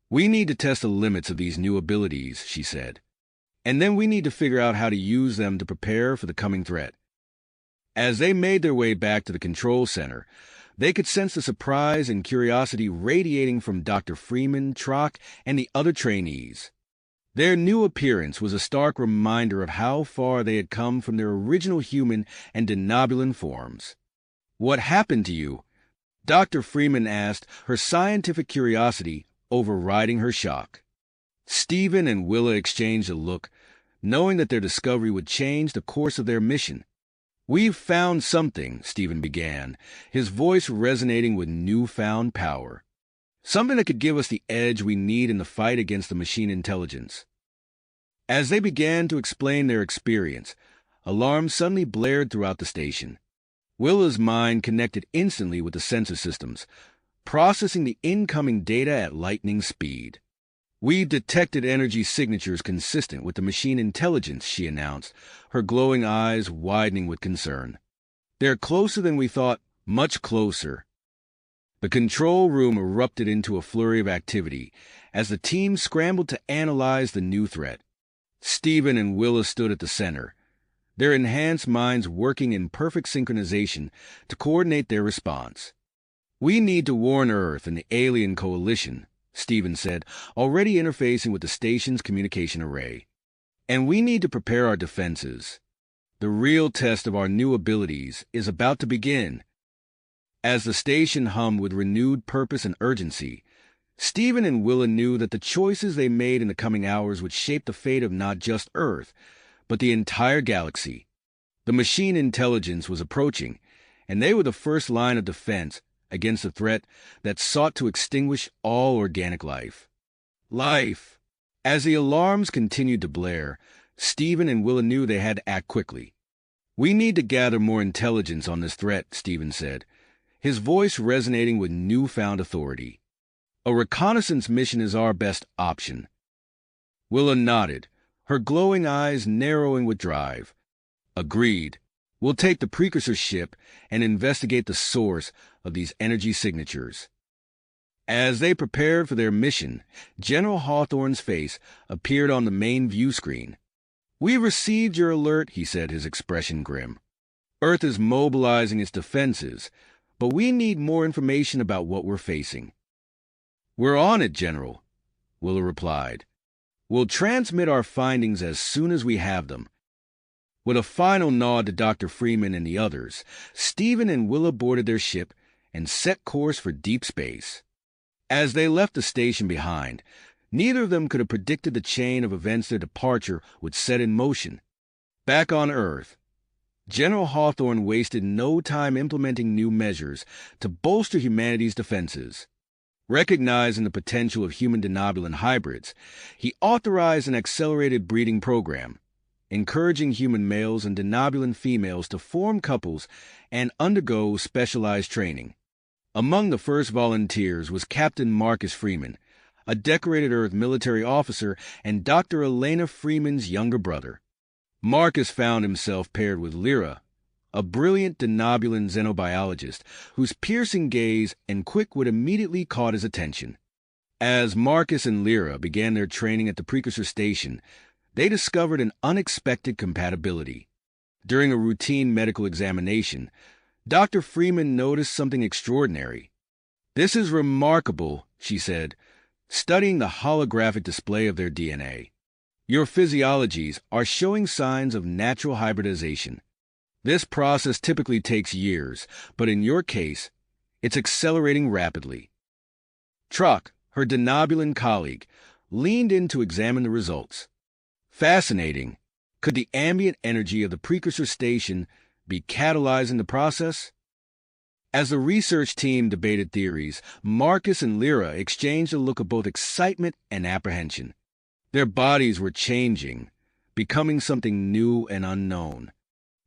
"We need to test the limits of these new abilities," she said. "And then we need to figure out how to use them to prepare for the coming threat." As they made their way back to the control center, they could sense the surprise and curiosity radiating from Dr. Freeman, Trock, and the other trainees. Their new appearance was a stark reminder of how far they had come from their original human and denobulan forms. "What happened to you?" Dr. Freeman asked, her scientific curiosity overriding her shock. Stephen and Willa exchanged a look, knowing that their discovery would change the course of their mission. "We've found something," Stephen began, his voice resonating with newfound power. "Something that could give us the edge we need in the fight against the machine intelligence." As they began to explain their experience, alarms suddenly blared throughout the station. Willa's mind connected instantly with the sensor systems, processing the incoming data at lightning speed. "We've detected energy signatures consistent with the machine intelligence," she announced, her glowing eyes widening with concern. "They're closer than we thought, much closer." The control room erupted into a flurry of activity as the team scrambled to analyze the new threat. Stephen and Willa stood at the center, their enhanced minds working in perfect synchronization to coordinate their response. We need to warn Earth and the alien coalition, Stephen said, already interfacing with the station's communication array. And we need to prepare our defenses. The real test of our new abilities is about to begin. As the station hummed with renewed purpose and urgency, Stephen and Willa knew that the choices they made in the coming hours would shape the fate of not just Earth, but the entire galaxy. The machine intelligence was approaching, and they were the first line of defense against a threat that sought to extinguish all organic life. Life! As the alarms continued to blare, Stephen and Willa knew they had to act quickly. We need to gather more intelligence on this threat, Stephen said, his voice resonating with newfound authority. A reconnaissance mission is our best option. Willa nodded, her glowing eyes narrowing with drive. Agreed. We'll take the precursor ship and investigate the source of these energy signatures. As they prepared for their mission, General Hawthorne's face appeared on the main view screen. "We've received your alert," he said, his expression grim. "Earth is mobilizing its defenses, but we need more information about what we're facing." "We're on it, General," Willa replied. "We'll transmit our findings as soon as we have them." With a final nod to Dr. Freeman and the others, Stephen and Willa boarded their ship and set course for deep space. As they left the station behind, neither of them could have predicted the chain of events their departure would set in motion. Back on Earth, General Hawthorne wasted no time implementing new measures to bolster humanity's defenses. Recognizing the potential of human denobulin hybrids, he authorized an accelerated breeding program, encouraging human males and denobulin females to form couples and undergo specialized training. Among the first volunteers was Captain Marcus Freeman, a decorated Earth military officer and Dr. Elena Freeman's younger brother. Marcus found himself paired with Lyra, a brilliant denobulin xenobiologist whose piercing gaze and quick wit immediately caught his attention. As Marcus and Lyra began their training at the precursor station, they discovered an unexpected compatibility. During a routine medical examination, Dr. Freeman noticed something extraordinary. "This is remarkable," she said, studying the holographic display of their DNA. "Your physiologies are showing signs of natural hybridization. This process typically takes years, but in your case, it's accelerating rapidly." Truck, her denobulin colleague, leaned in to examine the results. Fascinating. Could the ambient energy of the precursor station be catalyzing the process? As the research team debated theories, Marcus and Lyra exchanged a look of both excitement and apprehension. Their bodies were changing, becoming something new and unknown.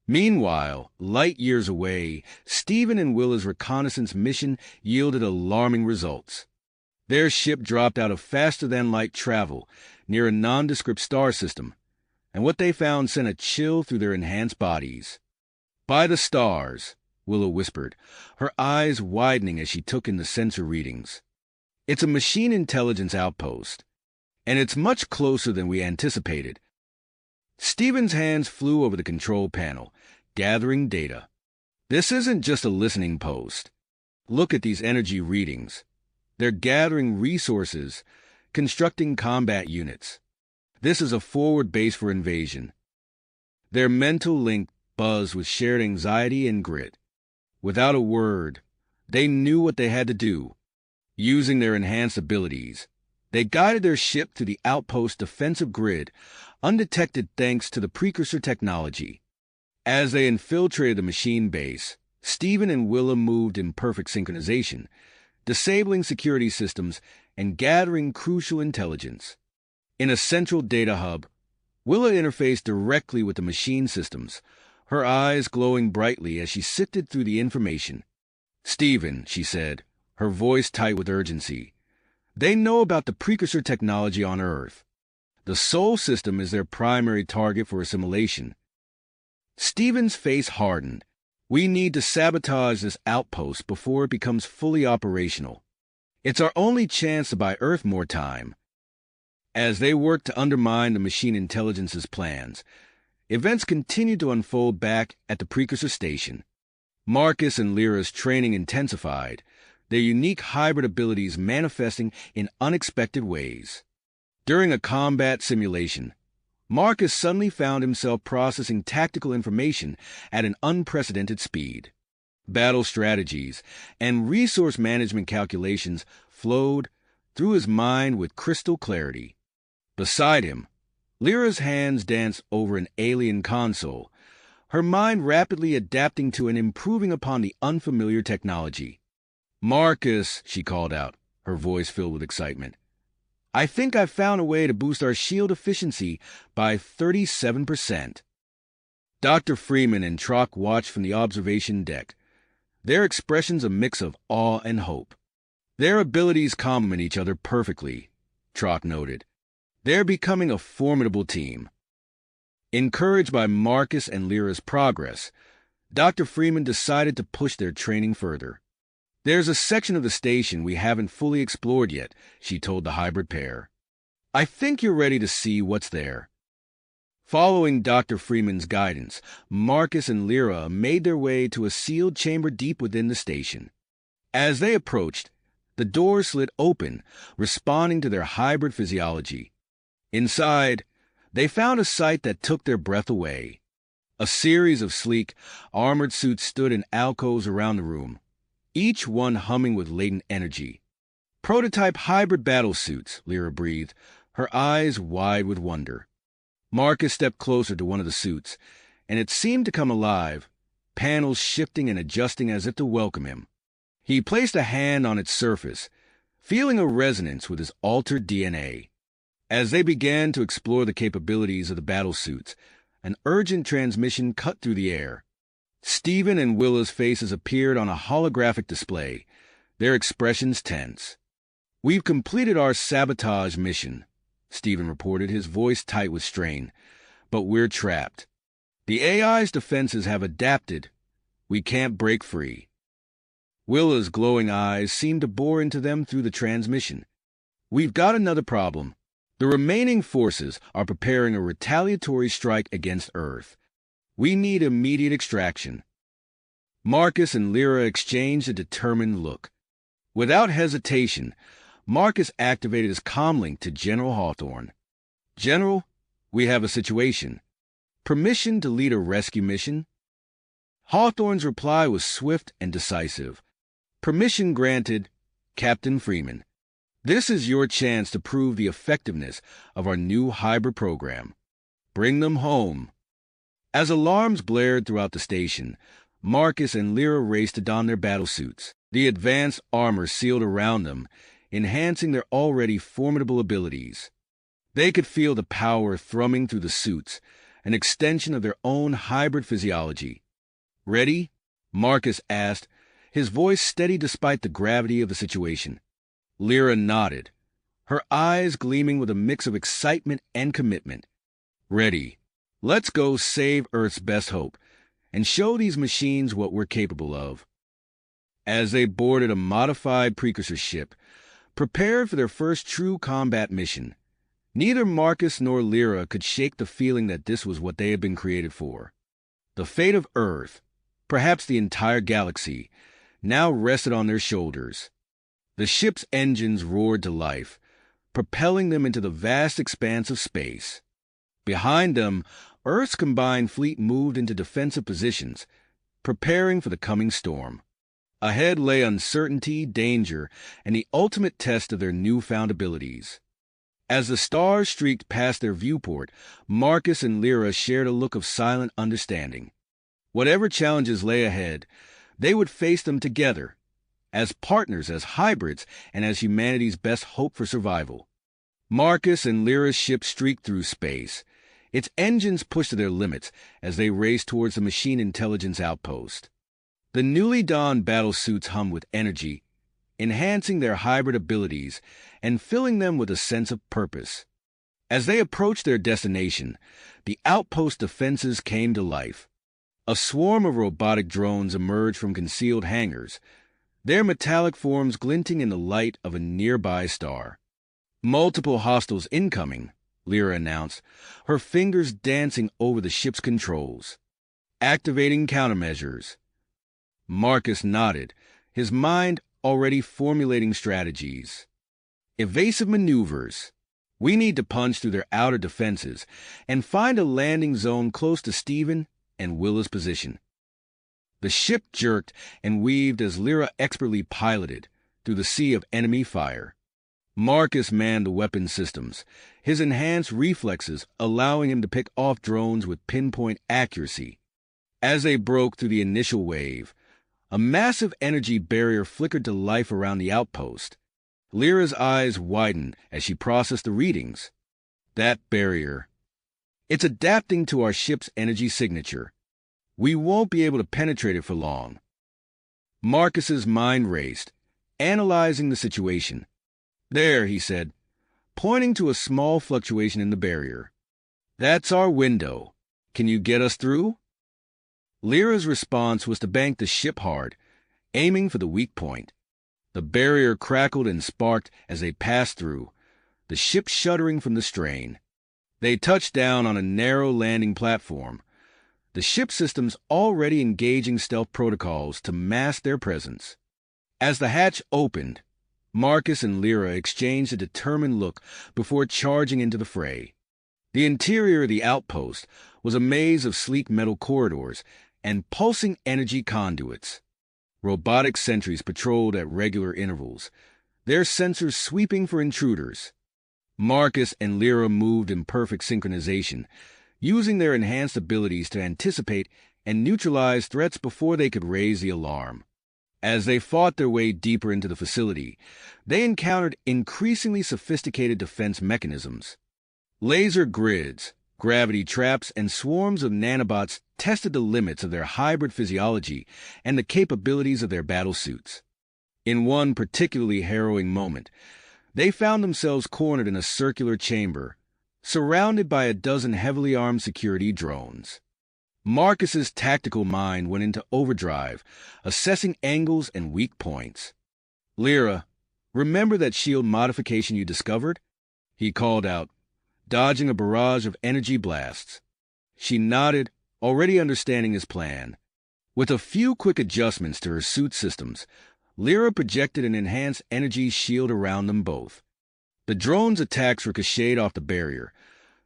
Meanwhile, light years away, Stephen and Willa's reconnaissance mission yielded alarming results. Their ship dropped out of faster-than-light travel near a nondescript star system, and what they found sent a chill through their enhanced bodies. "By the stars," Willa whispered, her eyes widening as she took in the sensor readings. "It's a machine intelligence outpost, and it's much closer than we anticipated." Stephen's hands flew over the control panel, gathering data. "This isn't just a listening post. Look at these energy readings. They're gathering resources, constructing combat units. This is a forward base for invasion." Their mental link buzzed with shared anxiety and grit. Without a word, they knew what they had to do. Using their enhanced abilities, they guided their ship to the outpost's defensive grid, undetected thanks to the precursor technology. As they infiltrated the machine base, Stephen and Willa moved in perfect synchronization, disabling security systems and gathering crucial intelligence. In a central data hub, Willa interfaced directly with the machine systems, her eyes glowing brightly as she sifted through the information. "Stephen," she said, her voice tight with urgency, "they know about the precursor technology on Earth. The Sol system is their primary target for assimilation." Stephen's face hardened. "We need to sabotage this outpost before it becomes fully operational. It's our only chance to buy Earth more time." As they worked to undermine the machine intelligence's plans, events continued to unfold back at the precursor station. Marcus and Lyra's training intensified, their unique hybrid abilities manifesting in unexpected ways. During a combat simulation, Marcus suddenly found himself processing tactical information at an unprecedented speed. Battle strategies and resource management calculations flowed through his mind with crystal clarity. Beside him, Lyra's hands danced over an alien console, her mind rapidly adapting to and improving upon the unfamiliar technology. "Marcus," she called out, her voice filled with excitement, "I think I've found a way to boost our shield efficiency by 37%. Dr. Freeman and Trock watched from the observation deck, their expressions a mix of awe and hope. "Their abilities complement each other perfectly," Trock noted. "They're becoming a formidable team." Encouraged by Marcus and Lyra's progress, Dr. Freeman decided to push their training further. "There's a section of the station we haven't fully explored yet," she told the hybrid pair. "I think you're ready to see what's there." Following Dr. Freeman's guidance, Marcus and Lyra made their way to a sealed chamber deep within the station. As they approached, the door slid open, responding to their hybrid physiology. Inside, they found a sight that took their breath away. A series of sleek, armored suits stood in alcoves around the room, each one humming with latent energy. "Prototype hybrid battle suits," Lyra breathed, her eyes wide with wonder. Marcus stepped closer to one of the suits, and it seemed to come alive, panels shifting and adjusting as if to welcome him. He placed a hand on its surface, feeling a resonance with his altered DNA. As they began to explore the capabilities of the battle suits, an urgent transmission cut through the air. Stephen and Willa's faces appeared on a holographic display, their expressions tense. "We've completed our sabotage mission," Stephen reported, his voice tight with strain. "But we're trapped. The AI's defenses have adapted. We can't break free." Willa's glowing eyes seemed to bore into them through the transmission. "We've got another problem. The remaining forces are preparing a retaliatory strike against Earth. We need immediate extraction." Marcus and Lyra exchanged a determined look. Without hesitation, Marcus activated his comlink to General Hawthorne. "General, we have a situation. Permission to lead a rescue mission?" Hawthorne's reply was swift and decisive. "Permission granted, Captain Freeman. This is your chance to prove the effectiveness of our new hybrid program. Bring them home." As alarms blared throughout the station, Marcus and Lyra raced to don their battle suits. The advanced armor sealed around them, enhancing their already formidable abilities. They could feel the power thrumming through the suits, an extension of their own hybrid physiology. "Ready?" Marcus asked, his voice steady despite the gravity of the situation. Lyra nodded, her eyes gleaming with a mix of excitement and commitment. "Ready. Let's go save Earth's best hope and show these machines what we're capable of." As they boarded a modified precursor ship, prepared for their first true combat mission, neither Marcus nor Lyra could shake the feeling that this was what they had been created for. The fate of Earth, perhaps the entire galaxy, now rested on their shoulders. The ship's engines roared to life, propelling them into the vast expanse of space. Behind them, Earth's combined fleet moved into defensive positions, preparing for the coming storm. Ahead lay uncertainty, danger, and the ultimate test of their newfound abilities. As the stars streaked past their viewport, Marcus and Lyra shared a look of silent understanding. Whatever challenges lay ahead, they would face them together, as partners, as hybrids, and as humanity's best hope for survival. Marcus and Lyra's ship streaked through space, its engines pushed to their limits as they raced towards the machine intelligence outpost. The newly donned battle suits hummed with energy, enhancing their hybrid abilities and filling them with a sense of purpose. As they approached their destination, the outpost defenses came to life. A swarm of robotic drones emerged from concealed hangars, their metallic forms glinting in the light of a nearby star. "Multiple hostiles incoming," Lyra announced, her fingers dancing over the ship's controls. "Activating countermeasures." Marcus nodded, his mind already formulating strategies. Evasive maneuvers. We need to punch through their outer defenses and find a landing zone close to Stephen and Willa's position. The ship jerked and weaved as Lyra expertly piloted through the sea of enemy fire. Marcus manned the weapon systems, his enhanced reflexes allowing him to pick off drones with pinpoint accuracy. As they broke through the initial wave, a massive energy barrier flickered to life around the outpost. Lyra's eyes widened as she processed the readings. That barrier. It's adapting to our ship's energy signature. We won't be able to penetrate it for long. Marcus's mind raced, analyzing the situation. There, he said, pointing to a small fluctuation in the barrier. That's our window. Can you get us through? Lyra's response was to bank the ship hard, aiming for the weak point. The barrier crackled and sparked as they passed through, the ship shuddering from the strain. They touched down on a narrow landing platform, the ship systems already engaging stealth protocols to mask their presence. As the hatch opened, Marcus and Lyra exchanged a determined look before charging into the fray. The interior of the outpost was a maze of sleek metal corridors and pulsing energy conduits. Robotic sentries patrolled at regular intervals, their sensors sweeping for intruders. Marcus and Lyra moved in perfect synchronization, using their enhanced abilities to anticipate and neutralize threats before they could raise the alarm. As they fought their way deeper into the facility, they encountered increasingly sophisticated defense mechanisms. Laser grids, gravity traps, and swarms of nanobots tested the limits of their hybrid physiology and the capabilities of their battlesuits. In one particularly harrowing moment, they found themselves cornered in a circular chamber, surrounded by a dozen heavily armed security drones. Marcus's tactical mind went into overdrive, assessing angles and weak points. Lyra, remember that shield modification you discovered? He called out, dodging a barrage of energy blasts. She nodded, already understanding his plan. With a few quick adjustments to her suit systems, Lyra projected an enhanced energy shield around them both. The drone's attacks ricocheted off the barrier,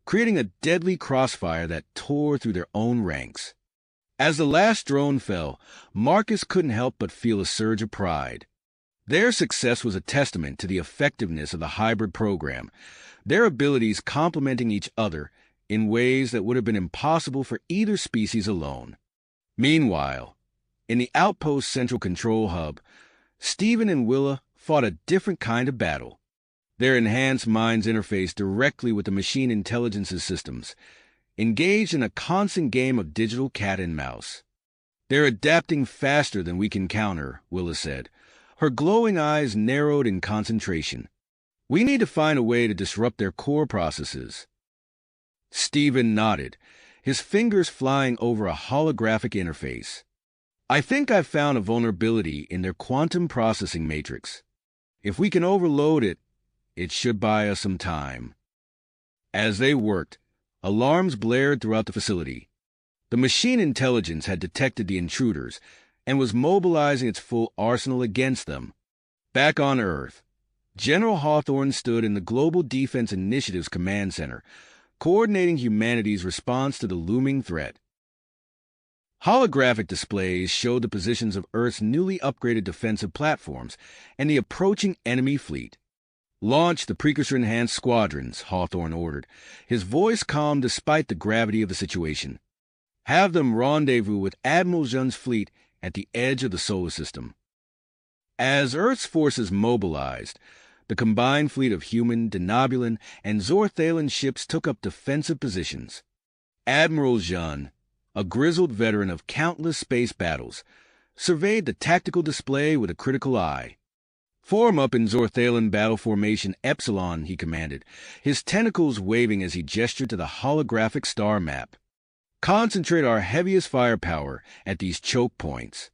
creating a deadly crossfire that tore through their own ranks. As the last drone fell, Marcus couldn't help but feel a surge of pride. Their success was a testament to the effectiveness of the hybrid program, their abilities complementing each other in ways that would have been impossible for either species alone. Meanwhile, in the outpost's central control hub, Stephen and Willa fought a different kind of battle. Their enhanced minds interfaced directly with the machine intelligence's systems, engaged in a constant game of digital cat and mouse. They're adapting faster than we can counter, Willa said. Her glowing eyes narrowed in concentration. We need to find a way to disrupt their core processes. Stephen nodded, his fingers flying over a holographic interface. I think I've found a vulnerability in their quantum processing matrix. If we can overload it, it should buy us some time. As they worked, alarms blared throughout the facility. The machine intelligence had detected the intruders and was mobilizing its full arsenal against them. Back on Earth, General Hawthorne stood in the Global Defense Initiative's command center, coordinating humanity's response to the looming threat. Holographic displays showed the positions of Earth's newly upgraded defensive platforms and the approaching enemy fleet. Launch the precursor-enhanced squadrons, Hawthorne ordered, his voice calm despite the gravity of the situation. Have them rendezvous with Admiral Zhen's fleet at the edge of the solar system. As Earth's forces mobilized, the combined fleet of human, Denobulan, and Zorthalan ships took up defensive positions. Admiral Zhen, a grizzled veteran of countless space battles, surveyed the tactical display with a critical eye. Form up in Zorthalan battle formation Epsilon, he commanded, his tentacles waving as he gestured to the holographic star map. Concentrate our heaviest firepower at these choke points.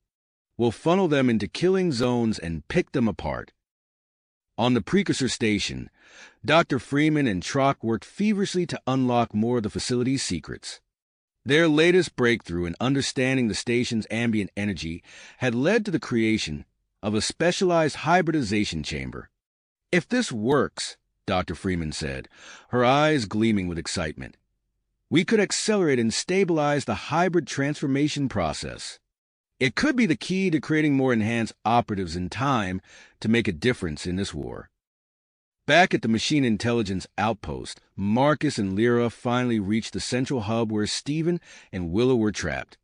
We'll funnel them into killing zones and pick them apart. On the precursor station, Dr. Freeman and Trock worked feverishly to unlock more of the facility's secrets. Their latest breakthrough in understanding the station's ambient energy had led to the creation of a specialized hybridization chamber. "If this works," Dr. Freeman said, her eyes gleaming with excitement, "we could accelerate and stabilize the hybrid transformation process. It could be the key to creating more enhanced operatives in time to make a difference in this war." Back at the Machine Intelligence Outpost, Marcus and Lyra finally reached the central hub where Stephen and Willa were trapped.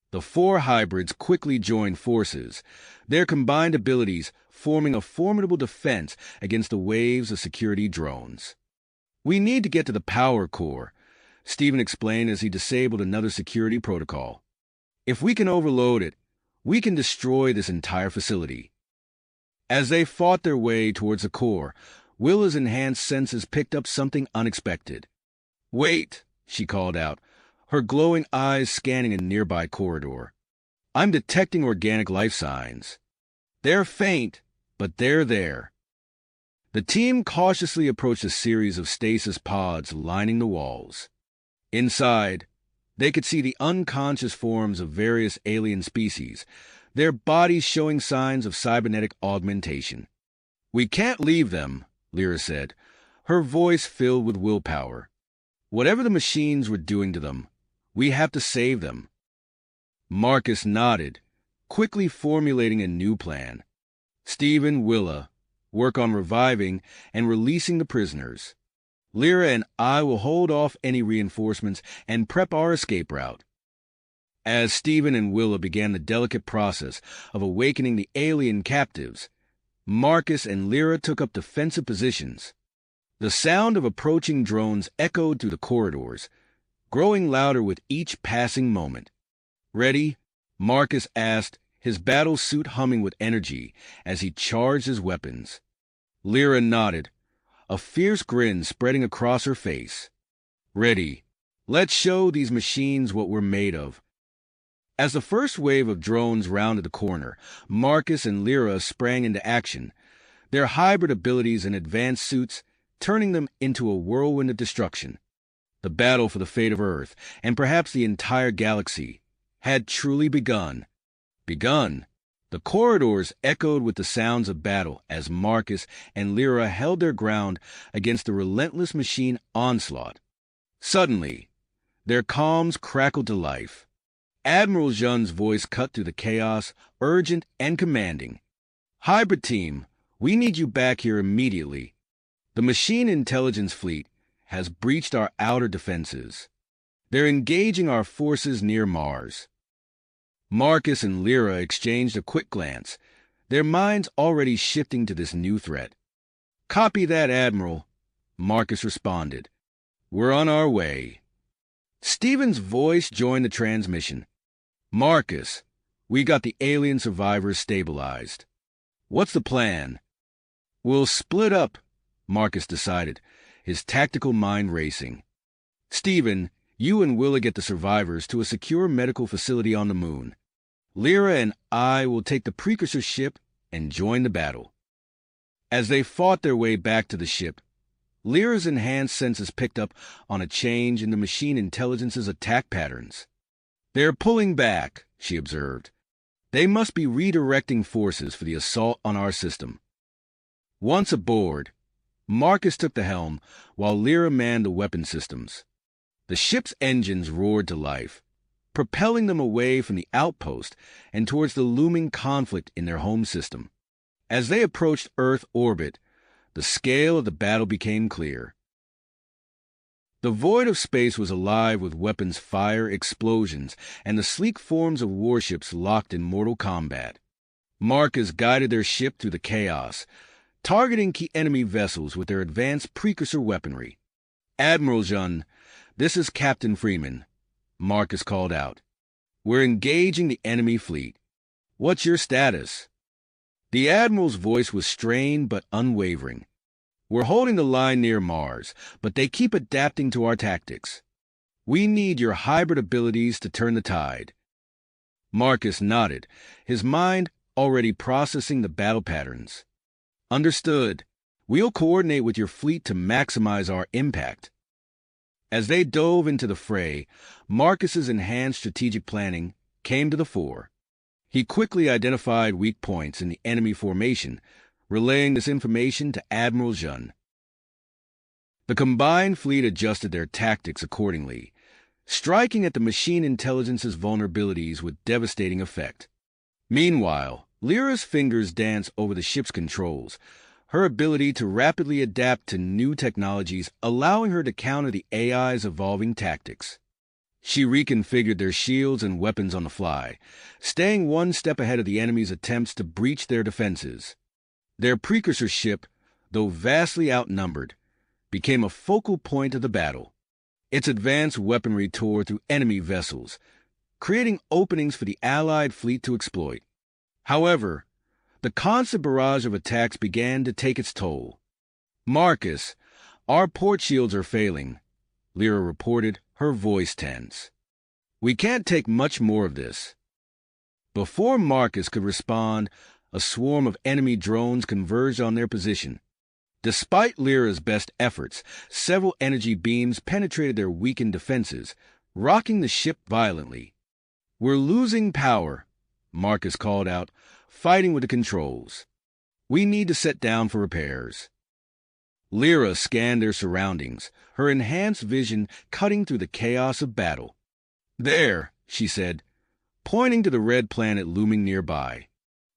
The four hybrids quickly joined forces, their combined abilities forming a formidable defense against the waves of security drones. "We need to get to the power core," Stephen explained as he disabled another security protocol. "If we can overload it, we can destroy this entire facility." As they fought their way towards the core, Willa's enhanced senses picked up something unexpected. "Wait," she called out, her glowing eyes scanning a nearby corridor. "I'm detecting organic life signs. They're faint, but they're there." The team cautiously approached a series of stasis pods lining the walls. Inside, they could see the unconscious forms of various alien species, their bodies showing signs of cybernetic augmentation. "We can't leave them," Lyra said, her voice filled with willpower. "Whatever the machines were doing to them, we have to save them." Marcus nodded, quickly formulating a new plan. Steve and Willa work on reviving and releasing the prisoners. Lyra and I will hold off any reinforcements and prep our escape route. As Stephen and Willa began the delicate process of awakening the alien captives, Marcus and Lyra took up defensive positions. The sound of approaching drones echoed through the corridors, growing louder with each passing moment. "Ready?" Marcus asked, his battle suit humming with energy as he charged his weapons. Lyra nodded, a fierce grin spreading across her face. "Ready. Let's show these machines what we're made of." As the first wave of drones rounded the corner, Marcus and Lyra sprang into action, their hybrid abilities and advanced suits turning them into a whirlwind of destruction. The battle for the fate of Earth, and perhaps the entire galaxy, had truly begun. The corridors echoed with the sounds of battle as Marcus and Lyra held their ground against the relentless machine onslaught. Suddenly, their comms crackled to life. Admiral Zhen's voice cut through the chaos, urgent and commanding. "Hybrid team, we need you back here immediately. The machine intelligence fleet has breached our outer defenses. They're engaging our forces near Mars." Marcus and Lyra exchanged a quick glance, their minds already shifting to this new threat. "Copy that, Admiral," Marcus responded. "We're on our way." Stephen's voice joined the transmission. "Marcus, we got the alien survivors stabilized. What's the plan?" "We'll split up," Marcus decided, his tactical mind racing. "Stephen, you and Willa get the survivors to a secure medical facility on the moon. Lyra and I will take the precursor ship and join the battle." As they fought their way back to the ship, Lyra's enhanced senses picked up on a change in the machine intelligence's attack patterns. "They're pulling back," she observed. "They must be redirecting forces for the assault on our system." Once aboard, Marcus took the helm while Lyra manned the weapon systems. The ship's engines roared to life, propelling them away from the outpost and towards the looming conflict in their home system. As they approached Earth orbit, the scale of the battle became clear. The void of space was alive with weapons fire, explosions, and the sleek forms of warships locked in mortal combat. Marcus guided their ship through the chaos, targeting key enemy vessels with their advanced precursor weaponry. "Admiral Zhen, this is Captain Freeman," Marcus called out. "We're engaging the enemy fleet. What's your status?" The Admiral's voice was strained but unwavering. "We're holding the line near Mars, but they keep adapting to our tactics. We need your hybrid abilities to turn the tide." Marcus nodded, his mind already processing the battle patterns. "Understood. We'll coordinate with your fleet to maximize our impact." As they dove into the fray, Marcus's enhanced strategic planning came to the fore. He quickly identified weak points in the enemy formation, relaying this information to Admiral Jun. The combined fleet adjusted their tactics accordingly, striking at the machine intelligence's vulnerabilities with devastating effect. Meanwhile, Lyra's fingers danced over the ship's controls, her ability to rapidly adapt to new technologies allowing her to counter the AI's evolving tactics. She reconfigured their shields and weapons on the fly, staying one step ahead of the enemy's attempts to breach their defenses. Their precursor ship, though vastly outnumbered, became a focal point of the battle. Its advanced weaponry tore through enemy vessels, creating openings for the Allied fleet to exploit. However, the constant barrage of attacks began to take its toll. "Marcus, our port shields are failing," Lyra reported, her voice tense. "We can't take much more of this." Before Marcus could respond, a swarm of enemy drones converged on their position. Despite Lyra's best efforts, several energy beams penetrated their weakened defenses, rocking the ship violently. "We're losing power," Marcus called out, fighting with the controls. "We need to set down for repairs." Lyra scanned their surroundings, her enhanced vision cutting through the chaos of battle. "There," she said, pointing to the red planet looming nearby.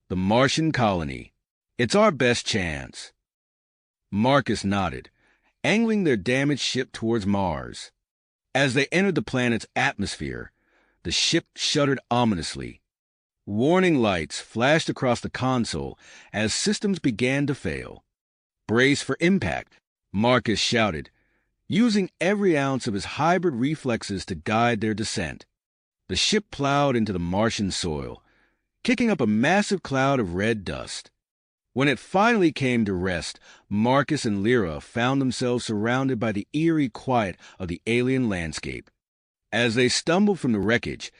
"The Martian colony. It's our best chance." Marcus nodded, angling their damaged ship towards Mars. As they entered the planet's atmosphere, the ship shuddered ominously. Warning lights flashed across the console as systems began to fail. "Brace for impact," Marcus shouted, using every ounce of his hybrid reflexes to guide their descent. The ship plowed into the Martian soil, kicking up a massive cloud of red dust. When it finally came to rest, Marcus and Lyra found themselves surrounded by the eerie quiet of the alien landscape. As they stumbled from the wreckage,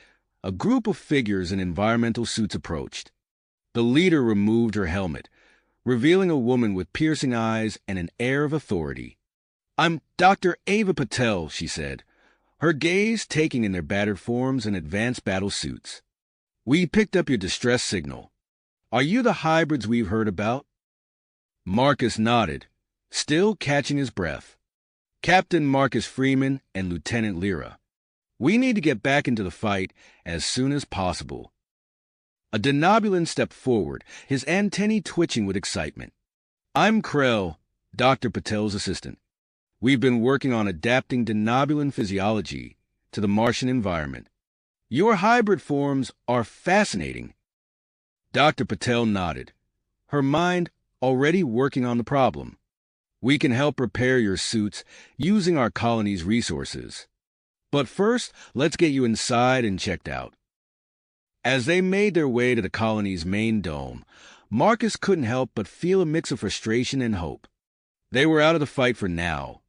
a group of figures in environmental suits approached. The leader removed her helmet, revealing a woman with piercing eyes and an air of authority. "I'm Dr. Ava Patel," she said, her gaze taking in their battered forms and advanced battle suits. "We picked up your distress signal. Are you the hybrids we've heard about?" Marcus nodded, still catching his breath. "Captain Marcus Freeman and Lieutenant Lyra. We need to get back into the fight as soon as possible." A denobulan stepped forward, his antennae twitching with excitement. "I'm Krell, Dr. Patel's assistant. We've been working on adapting denobulan physiology to the Martian environment. Your hybrid forms are fascinating." Dr. Patel nodded, her mind already working on the problem. "We can help repair your suits using our colony's resources. But first, let's get you inside and checked out." As they made their way to the colony's main dome, Marcus couldn't help but feel a mix of frustration and hope. They were out of the fight for now,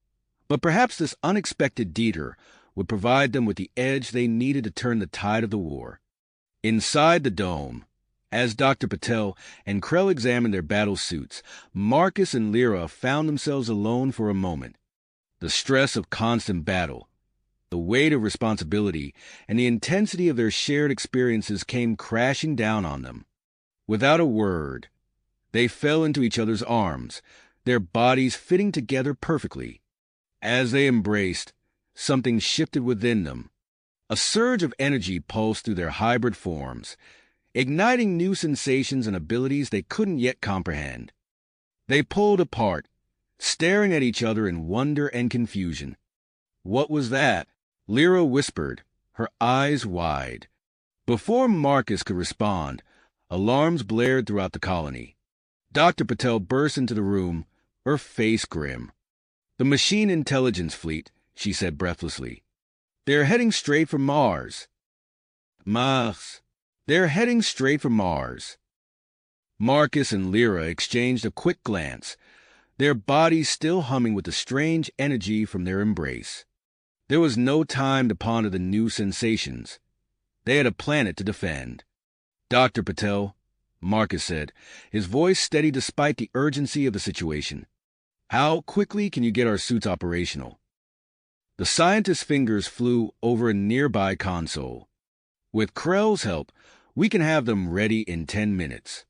but perhaps this unexpected detour would provide them with the edge they needed to turn the tide of the war. Inside the dome, as Dr. Patel and Krell examined their battle suits, Marcus and Lyra found themselves alone for a moment. The stress of constant battle, the weight of responsibility, and the intensity of their shared experiences came crashing down on them. Without a word, they fell into each other's arms, their bodies fitting together perfectly. As they embraced, something shifted within them. A surge of energy pulsed through their hybrid forms, igniting new sensations and abilities they couldn't yet comprehend. They pulled apart, staring at each other in wonder and confusion. "What was that?" Lyra whispered, her eyes wide. Before Marcus could respond, alarms blared throughout the colony. Dr. Patel burst into the room, her face grim. "The machine intelligence fleet," she said breathlessly. "They're heading straight for Mars." "Mars. They're heading straight for Mars." Marcus and Lyra exchanged a quick glance, their bodies still humming with the strange energy from their embrace. There was no time to ponder the new sensations. They had a planet to defend. "Dr. Patel," Marcus said, his voice steady despite the urgency of the situation. "How quickly can you get our suits operational?" The scientist's fingers flew over a nearby console. "With Krell's help, We can have them ready in 10 minutes.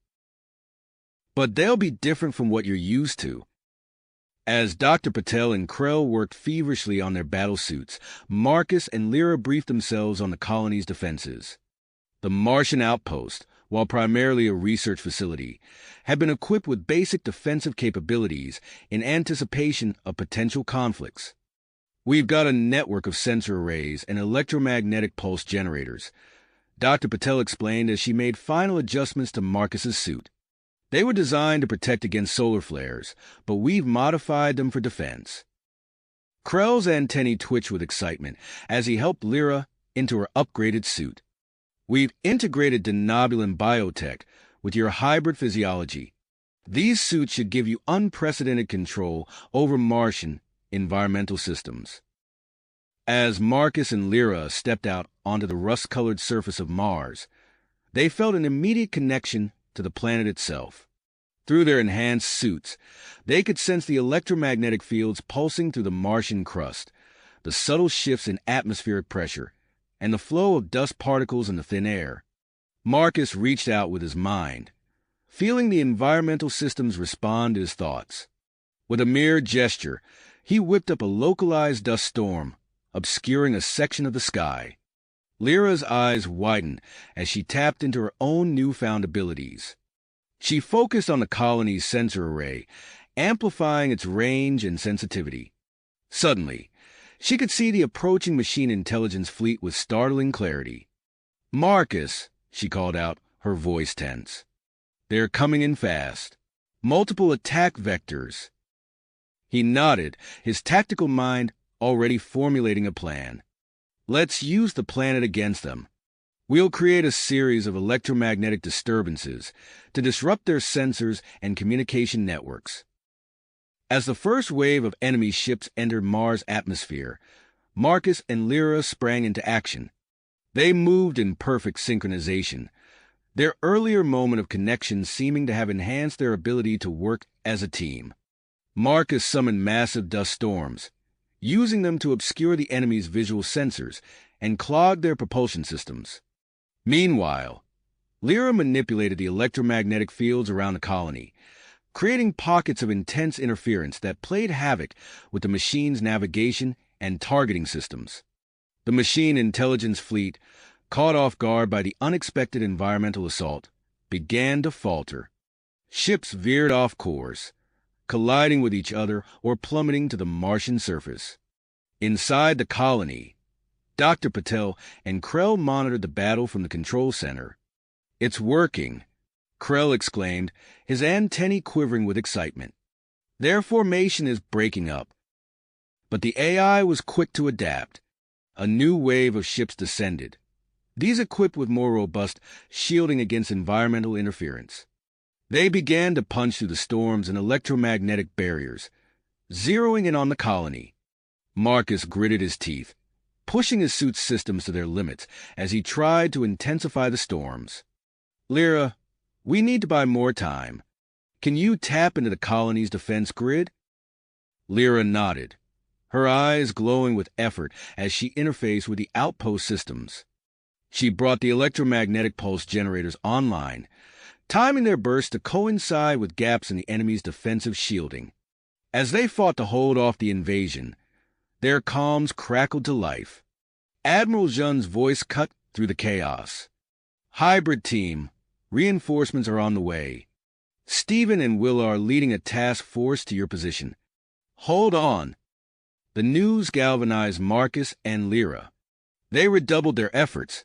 But they'll be different from what you're used to. As Dr. Patel and Krell worked feverishly on their battlesuits, Marcus and Lyra briefed themselves on the colony's defenses. The Martian outpost, while primarily a research facility, had been equipped with basic defensive capabilities in anticipation of potential conflicts. We've got a network of sensor arrays and electromagnetic pulse generators, Dr. Patel explained as she made final adjustments to Marcus's suit. They were designed to protect against solar flares, but we've modified them for defense. Krell's antennae twitched with excitement as he helped Lyra into her upgraded suit. We've integrated denobulin biotech with your hybrid physiology. These suits should give you unprecedented control over Martian environmental systems. As Marcus and Lyra stepped out onto the rust-colored surface of Mars, they felt an immediate connection to the planet itself. Through their enhanced suits, they could sense the electromagnetic fields pulsing through the Martian crust, the subtle shifts in atmospheric pressure, and the flow of dust particles in the thin air. Marcus reached out with his mind, feeling the environmental systems respond to his thoughts. With a mere gesture, he whipped up a localized dust storm, obscuring a section of the sky. Lyra's eyes widened as she tapped into her own newfound abilities. She focused on the colony's sensor array, amplifying its range and sensitivity. Suddenly, she could see the approaching machine intelligence fleet with startling clarity. "Marcus," she called out, her voice tense. "They're coming in fast. Multiple attack vectors." He nodded, his tactical mind already formulating a plan. "Let's use the planet against them. We'll create a series of electromagnetic disturbances to disrupt their sensors and communication networks." As the first wave of enemy ships entered Mars' atmosphere, Marcus and Lyra sprang into action. They moved in perfect synchronization, their earlier moment of connection seeming to have enhanced their ability to work as a team. Marcus summoned massive dust storms, using them to obscure the enemy's visual sensors and clog their propulsion systems. Meanwhile, Lyra manipulated the electromagnetic fields around the colony, creating pockets of intense interference that played havoc with the machine's navigation and targeting systems. The machine intelligence fleet, caught off guard by the unexpected environmental assault, began to falter. Ships veered off course, colliding with each other or plummeting to the Martian surface. Inside the colony, Dr. Patel and Krell monitored the battle from the control center. "It's working," Krell exclaimed, his antennae quivering with excitement. "Their formation is breaking up." But the AI was quick to adapt. A new wave of ships descended, these equipped with more robust shielding against environmental interference. They began to punch through the storms and electromagnetic barriers, zeroing in on the colony. Marcus gritted his teeth, pushing his suit's systems to their limits as he tried to intensify the storms. "Lyra, we need to buy more time. Can you tap into the colony's defense grid?" Lyra nodded, her eyes glowing with effort as she interfaced with the outpost systems. She brought the electromagnetic pulse generators online, timing their bursts to coincide with gaps in the enemy's defensive shielding. As they fought to hold off the invasion, their comms crackled to life. Admiral Zhen's voice cut through the chaos. "Hybrid team, reinforcements are on the way. Stephen and Will are leading a task force to your position. Hold on." The news galvanized Marcus and Lyra. They redoubled their efforts,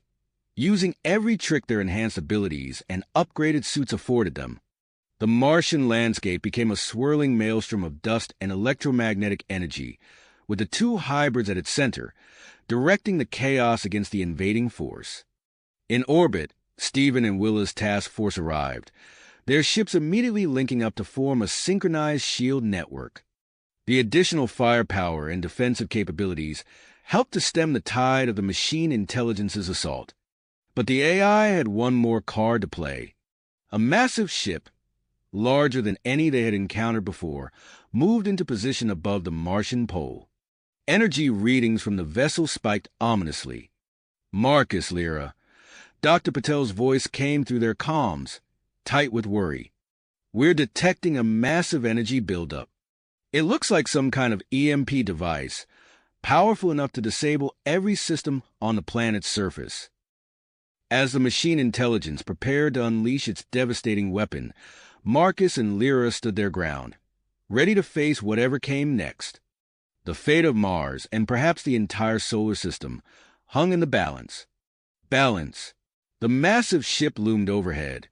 using every trick their enhanced abilities and upgraded suits afforded them. The Martian landscape became a swirling maelstrom of dust and electromagnetic energy, with the two hybrids at its center, directing the chaos against the invading force. In orbit, Stephen and Willa's task force arrived, their ships immediately linking up to form a synchronized shield network. The additional firepower and defensive capabilities helped to stem the tide of the machine intelligence's assault. But the AI had one more card to play. A massive ship, larger than any they had encountered before, moved into position above the Martian pole. Energy readings from the vessel spiked ominously. "Marcus, Lyra, Dr. Patel's voice came through their comms, tight with worry. "We're detecting a massive energy buildup. It looks like some kind of EMP device, powerful enough to disable every system on the planet's surface." As the machine intelligence prepared to unleash its devastating weapon, Marcus and Lyra stood their ground, ready to face whatever came next. The fate of Mars, and perhaps the entire solar system, hung in the balance. Balance. The massive ship loomed overhead,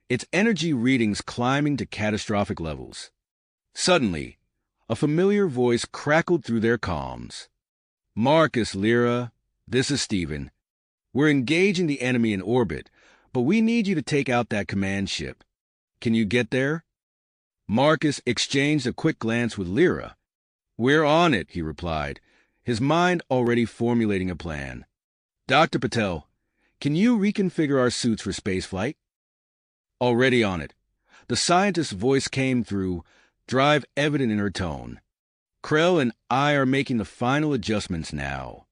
its energy readings climbing to catastrophic levels. Suddenly, a familiar voice crackled through their comms. "Marcus, Lyra, this is Stephen. We're engaging the enemy in orbit, but we need you to take out that command ship. Can you get there?" Marcus exchanged a quick glance with Lyra. "We're on it," he replied, his mind already formulating a plan. "Dr. Patel, can you reconfigure our suits for spaceflight?" "Already on it." The scientist's voice came through, drive evident in her tone. "Krell and I are making the final adjustments now.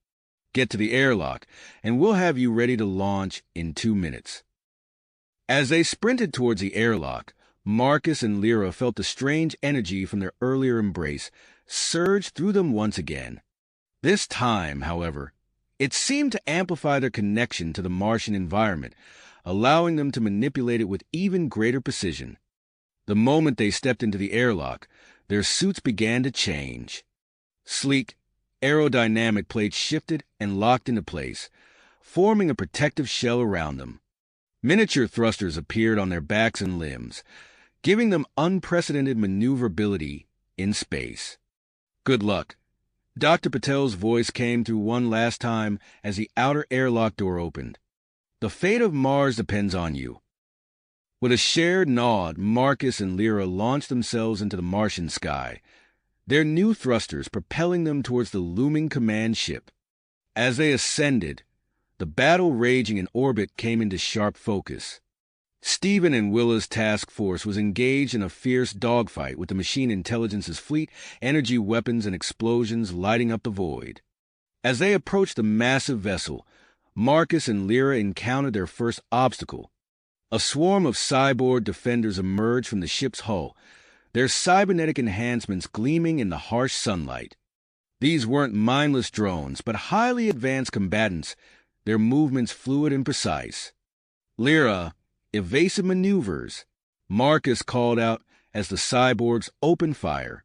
Get to the airlock, and we'll have you ready to launch in 2 minutes." As they sprinted towards the airlock, Marcus and Lyra felt the strange energy from their earlier embrace surge through them once again. This time, however, it seemed to amplify their connection to the Martian environment, allowing them to manipulate it with even greater precision. The moment they stepped into the airlock, their suits began to change. Sleek, aerodynamic plates shifted and locked into place, forming a protective shell around them. Miniature thrusters appeared on their backs and limbs, giving them unprecedented maneuverability in space. "Good luck." Dr. Patel's voice came through one last time as the outer airlock door opened. "The fate of Mars depends on you." With a shared nod, Marcus and Lyra launched themselves into the Martian sky, their new thrusters propelling them towards the looming command ship. As they ascended, the battle raging in orbit came into sharp focus. Stephen and Willa's task force was engaged in a fierce dogfight with the machine intelligence's fleet, energy weapons and explosions lighting up the void. As they approached the massive vessel, Marcus and Lyra encountered their first obstacle. A swarm of cyborg defenders emerged from the ship's hull, their cybernetic enhancements gleaming in the harsh sunlight. These weren't mindless drones, but highly advanced combatants, their movements fluid and precise. "Lyra, evasive maneuvers," Marcus called out as the cyborgs opened fire.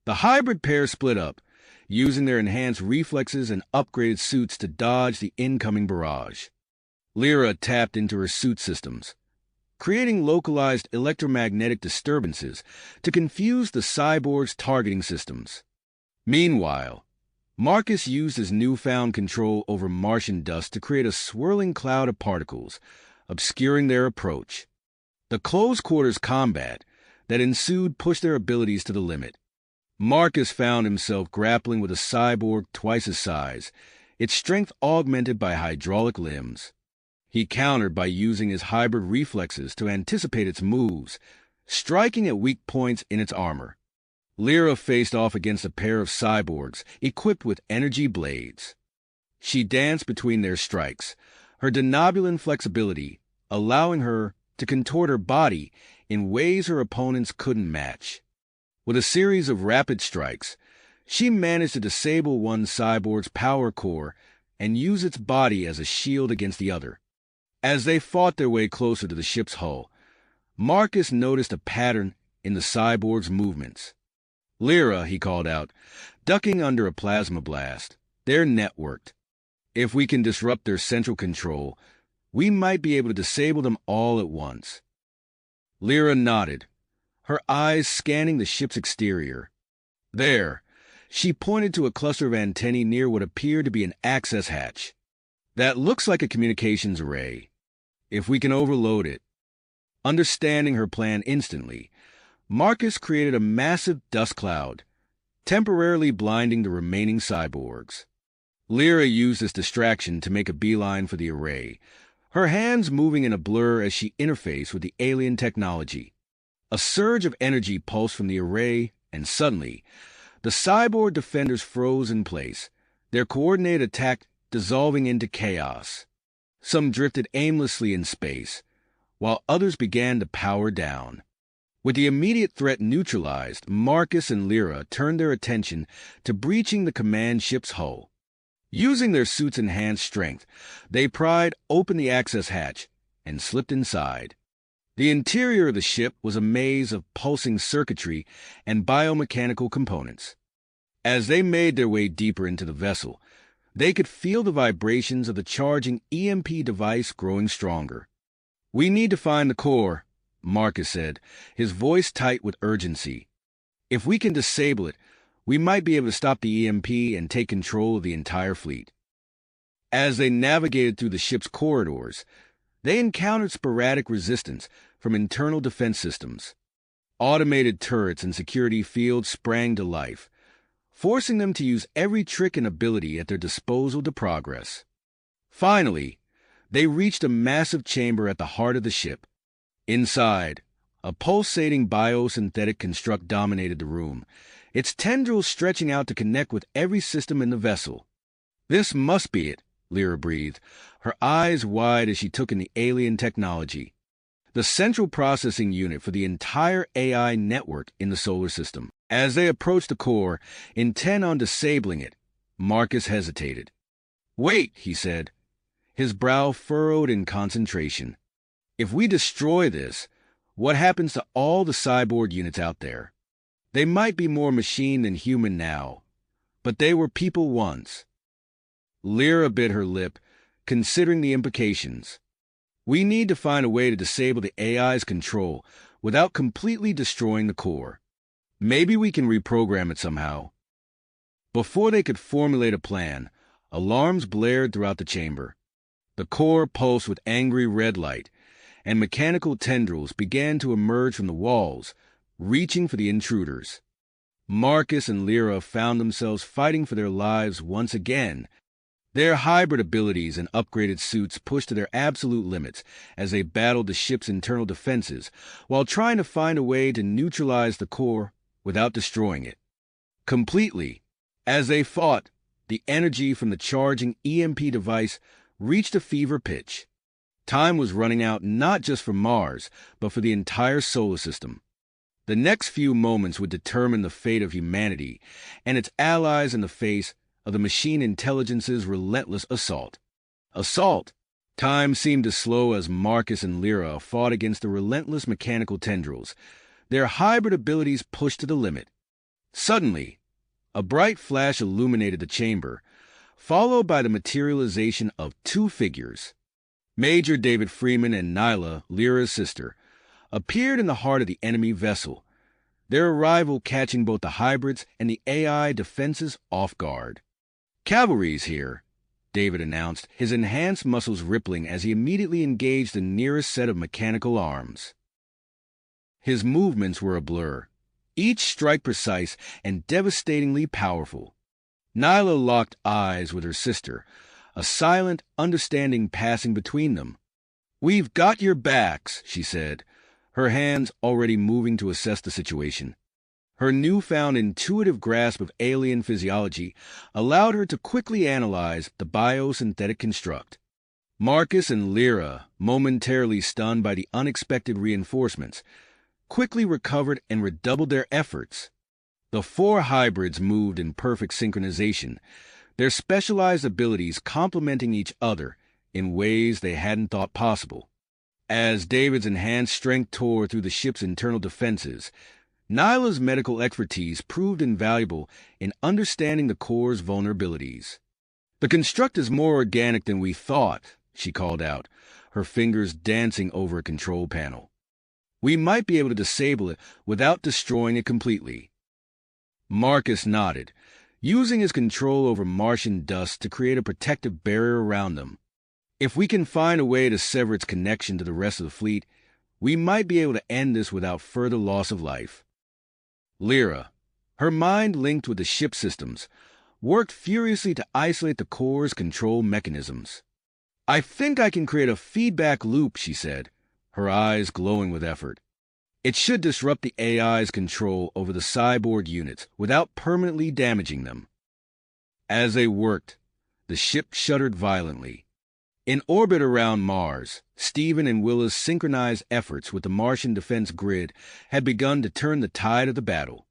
The hybrid pair split up, using their enhanced reflexes and upgraded suits to dodge the incoming barrage. Lyra tapped into her suit systems, creating localized electromagnetic disturbances to confuse the cyborgs' targeting systems. Meanwhile, Marcus used his newfound control over Martian dust to create a swirling cloud of particles, obscuring their approach. The close-quarters combat that ensued pushed their abilities to the limit. Marcus found himself grappling with a cyborg twice his size, its strength augmented by hydraulic limbs. He countered by using his hybrid reflexes to anticipate its moves, striking at weak points in its armor. Lyra faced off against a pair of cyborgs equipped with energy blades. She danced between their strikes, her denobulan flexibility allowing her to contort her body in ways her opponents couldn't match. With a series of rapid strikes, she managed to disable one cyborg's power core and use its body as a shield against the other. As they fought their way closer to the ship's hull, Marcus noticed a pattern in the cyborg's movements. "Lyra," he called out, ducking under a plasma blast. "They're networked. If we can disrupt their central control, we might be able to disable them all at once." Lyra nodded, her eyes scanning the ship's exterior. "There," she pointed to a cluster of antennae near what appeared to be an access hatch. "That looks like a communications array. If we can overload it." Understanding her plan instantly, Marcus created a massive dust cloud, temporarily blinding the remaining cyborgs. Lyra used this distraction to make a beeline for the array, her hands moving in a blur as she interfaced with the alien technology. A surge of energy pulsed from the array, and suddenly, the cyborg defenders froze in place, their coordinated attack dissolving into chaos. Some drifted aimlessly in space, while others began to power down. With the immediate threat neutralized, Marcus and Lyra turned their attention to breaching the command ship's hull. Using their suit's enhanced strength, they pried open the access hatch and slipped inside. The interior of the ship was a maze of pulsing circuitry and biomechanical components. As they made their way deeper into the vessel, they could feel the vibrations of the charging EMP device growing stronger. "We need to find the core," Marcus said, his voice tight with urgency. "If we can disable it, we might be able to stop the EMP and take control of the entire fleet." As they navigated through the ship's corridors, they encountered sporadic resistance from internal defense systems. Automated turrets and security fields sprang to life, forcing them to use every trick and ability at their disposal to progress. Finally, they reached a massive chamber at the heart of the ship. Inside, a pulsating biosynthetic construct dominated the room, its tendrils stretching out to connect with every system in the vessel. "This must be it," Lyra breathed, her eyes wide as she took in the alien technology. The central processing unit for the entire AI network in the solar system. As they approached the core, intent on disabling it, Marcus hesitated. "Wait," he said, his brow furrowed in concentration. "If we destroy this, what happens to all the cyborg units out there? They might be more machine than human now, but they were people once." Lyra bit her lip, considering the implications. "We need to find a way to disable the AI's control without completely destroying the core. Maybe we can reprogram it somehow." Before they could formulate a plan, alarms blared throughout the chamber. The core pulsed with angry red light, and mechanical tendrils began to emerge from the walls, reaching for the intruders. Marcus and Lyra found themselves fighting for their lives once again, their hybrid abilities and upgraded suits pushed to their absolute limits as they battled the ship's internal defenses while trying to find a way to neutralize the core without destroying it completely. As they fought, the energy from the charging EMP device reached a fever pitch. Time was running out not just for Mars, but for the entire solar system. The next few moments would determine the fate of humanity and its allies in the face of the machine intelligence's relentless assault. Time seemed to slow as Marcus and Lyra fought against the relentless mechanical tendrils, their hybrid abilities pushed to the limit. Suddenly, a bright flash illuminated the chamber, followed by the materialization of two figures. Major David Freeman and Nyla, Lyra's sister, appeared in the heart of the enemy vessel, their arrival catching both the hybrids and the AI defenses off guard. "Cavalry's here," David announced, his enhanced muscles rippling as he immediately engaged the nearest set of mechanical arms. His movements were a blur, each strike precise and devastatingly powerful. Nyla locked eyes with her sister, a silent, understanding passing between them. "We've got your backs," she said, her hands already moving to assess the situation. Her newfound intuitive grasp of alien physiology allowed her to quickly analyze the biosynthetic construct. Marcus and Lyra, momentarily stunned by the unexpected reinforcements, quickly recovered and redoubled their efforts. The four hybrids moved in perfect synchronization, their specialized abilities complementing each other in ways they hadn't thought possible. As David's enhanced strength tore through the ship's internal defenses, Nyla's medical expertise proved invaluable in understanding the core's vulnerabilities. "The construct is more organic than we thought," she called out, her fingers dancing over a control panel. "We might be able to disable it without destroying it completely." Marcus nodded, using his control over Martian dust to create a protective barrier around them. "If we can find a way to sever its connection to the rest of the fleet, we might be able to end this without further loss of life." Lyra, her mind linked with the ship systems, worked furiously to isolate the core's control mechanisms. "I think I can create a feedback loop," she said, her eyes glowing with effort. "It should disrupt the AI's control over the cyborg units without permanently damaging them." As they worked, the ship shuddered violently. In orbit around Mars, Stephen and Willa's synchronized efforts with the Martian defense grid had begun to turn the tide of the battle.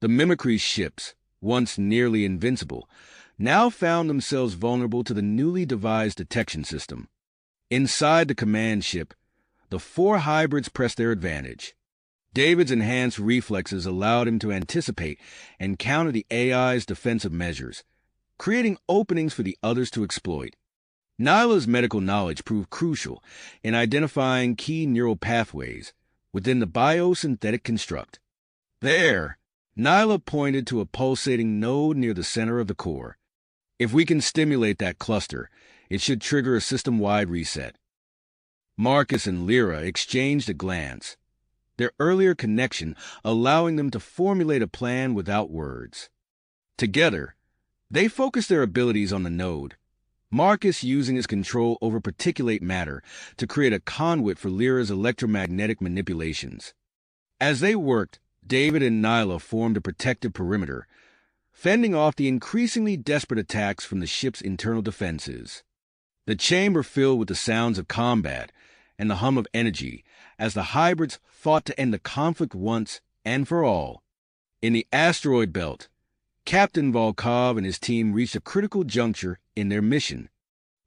The Mimicry ships, once nearly invincible, now found themselves vulnerable to the newly devised detection system. Inside the command ship, the four hybrids pressed their advantage. David's enhanced reflexes allowed him to anticipate and counter the AI's defensive measures, creating openings for the others to exploit. Nyla's medical knowledge proved crucial in identifying key neural pathways within the biosynthetic construct. There, Nyla pointed to a pulsating node near the center of the core. If we can stimulate that cluster, it should trigger a system-wide reset. Marcus and Lyra exchanged a glance, their earlier connection allowing them to formulate a plan without words. Together, they focused their abilities on the node, Marcus using his control over particulate matter to create a conduit for Lyra's electromagnetic manipulations. As they worked, David and Nyla formed a protective perimeter, fending off the increasingly desperate attacks from the ship's internal defenses. The chamber filled with the sounds of combat and the hum of energy as the hybrids fought to end the conflict once and for all. In the asteroid belt, Captain Volkov and his team reached a critical juncture in their mission.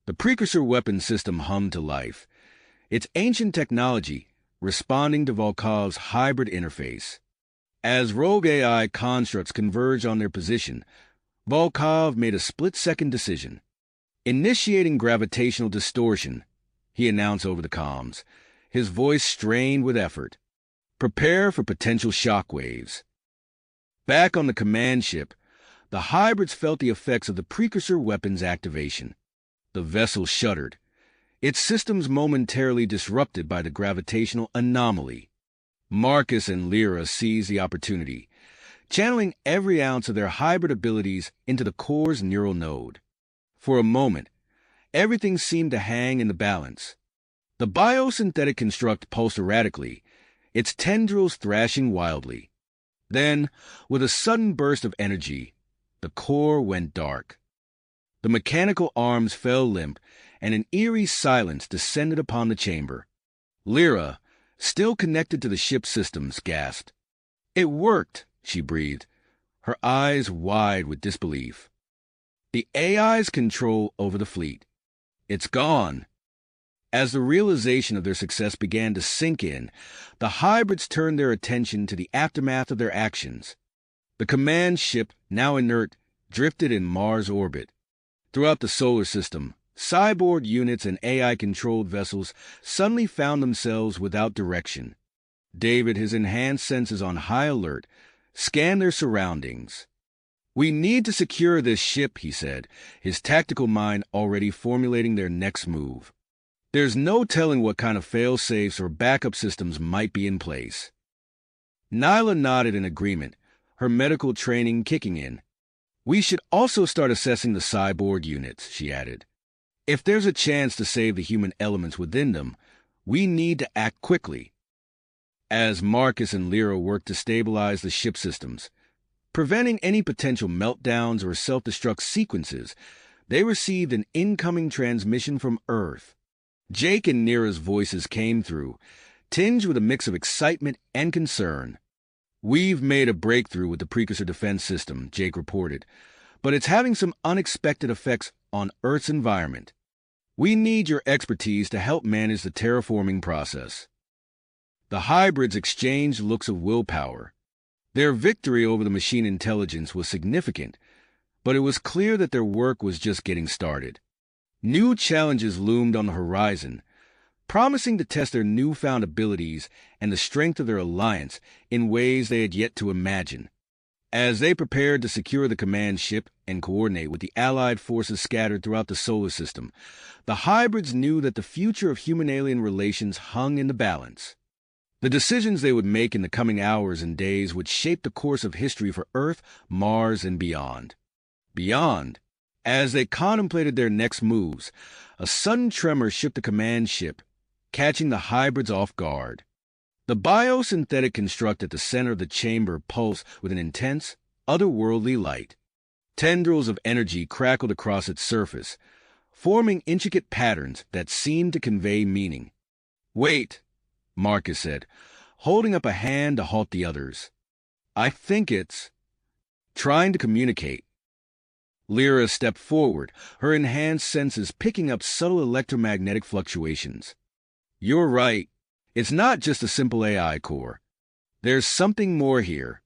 The precursor weapon system hummed to life, its ancient technology responding to Volkov's hybrid interface. As rogue AI constructs converged on their position, Volkov made a split-second decision. Initiating gravitational distortion, he announced over the comms, his voice strained with effort. Prepare for potential shockwaves. Back on the command ship, the hybrids felt the effects of the precursor weapon's activation. The vessel shuddered, its systems momentarily disrupted by the gravitational anomaly. Marcus and Lyra seized the opportunity, channeling every ounce of their hybrid abilities into the core's neural node. For a moment, everything seemed to hang in the balance. The biosynthetic construct pulsed erratically, its tendrils thrashing wildly. Then, with a sudden burst of energy, the core went dark. The mechanical arms fell limp, and an eerie silence descended upon the chamber. Lyra, still connected to the ship's systems, gasped. "It worked," she breathed, her eyes wide with disbelief. The AI's control over the fleet. It's gone. As the realization of their success began to sink in, the hybrids turned their attention to the aftermath of their actions. The command ship, now inert, drifted in Mars orbit. Throughout the solar system, cyborg units and AI-controlled vessels suddenly found themselves without direction. David, his enhanced senses on high alert, scanned their surroundings. "We need to secure this ship," he said, his tactical mind already formulating their next move. There's no telling what kind of fail-safes or backup systems might be in place. Nyla nodded in agreement, her medical training kicking in. "We should also start assessing the cyborg units," she added. "If there's a chance to save the human elements within them, we need to act quickly." As Marcus and Lyra worked to stabilize the ship systems, preventing any potential meltdowns or self-destruct sequences, they received an incoming transmission from Earth. Jake and Nira's voices came through, tinged with a mix of excitement and concern. "We've made a breakthrough with the precursor defense system," Jake reported, "but it's having some unexpected effects on Earth's environment. We need your expertise to help manage the terraforming process." The hybrids exchanged looks of willpower. Their victory over the machine intelligence was significant, but it was clear that their work was just getting started. New challenges loomed on the horizon, promising to test their newfound abilities and the strength of their alliance in ways they had yet to imagine. As they prepared to secure the command ship and coordinate with the Allied forces scattered throughout the solar system, the hybrids knew that the future of human-alien relations hung in the balance. The decisions they would make in the coming hours and days would shape the course of history for Earth, Mars, and beyond. Beyond. As they contemplated their next moves, a sudden tremor shook the command ship, catching the hybrids off guard. The biosynthetic construct at the center of the chamber pulsed with an intense, otherworldly light. Tendrils of energy crackled across its surface, forming intricate patterns that seemed to convey meaning. "Wait," Marcus said, holding up a hand to halt the others. "I think it's trying to communicate." Lyra stepped forward, her enhanced senses picking up subtle electromagnetic fluctuations. "You're right. It's not just a simple AI core. There's something more here."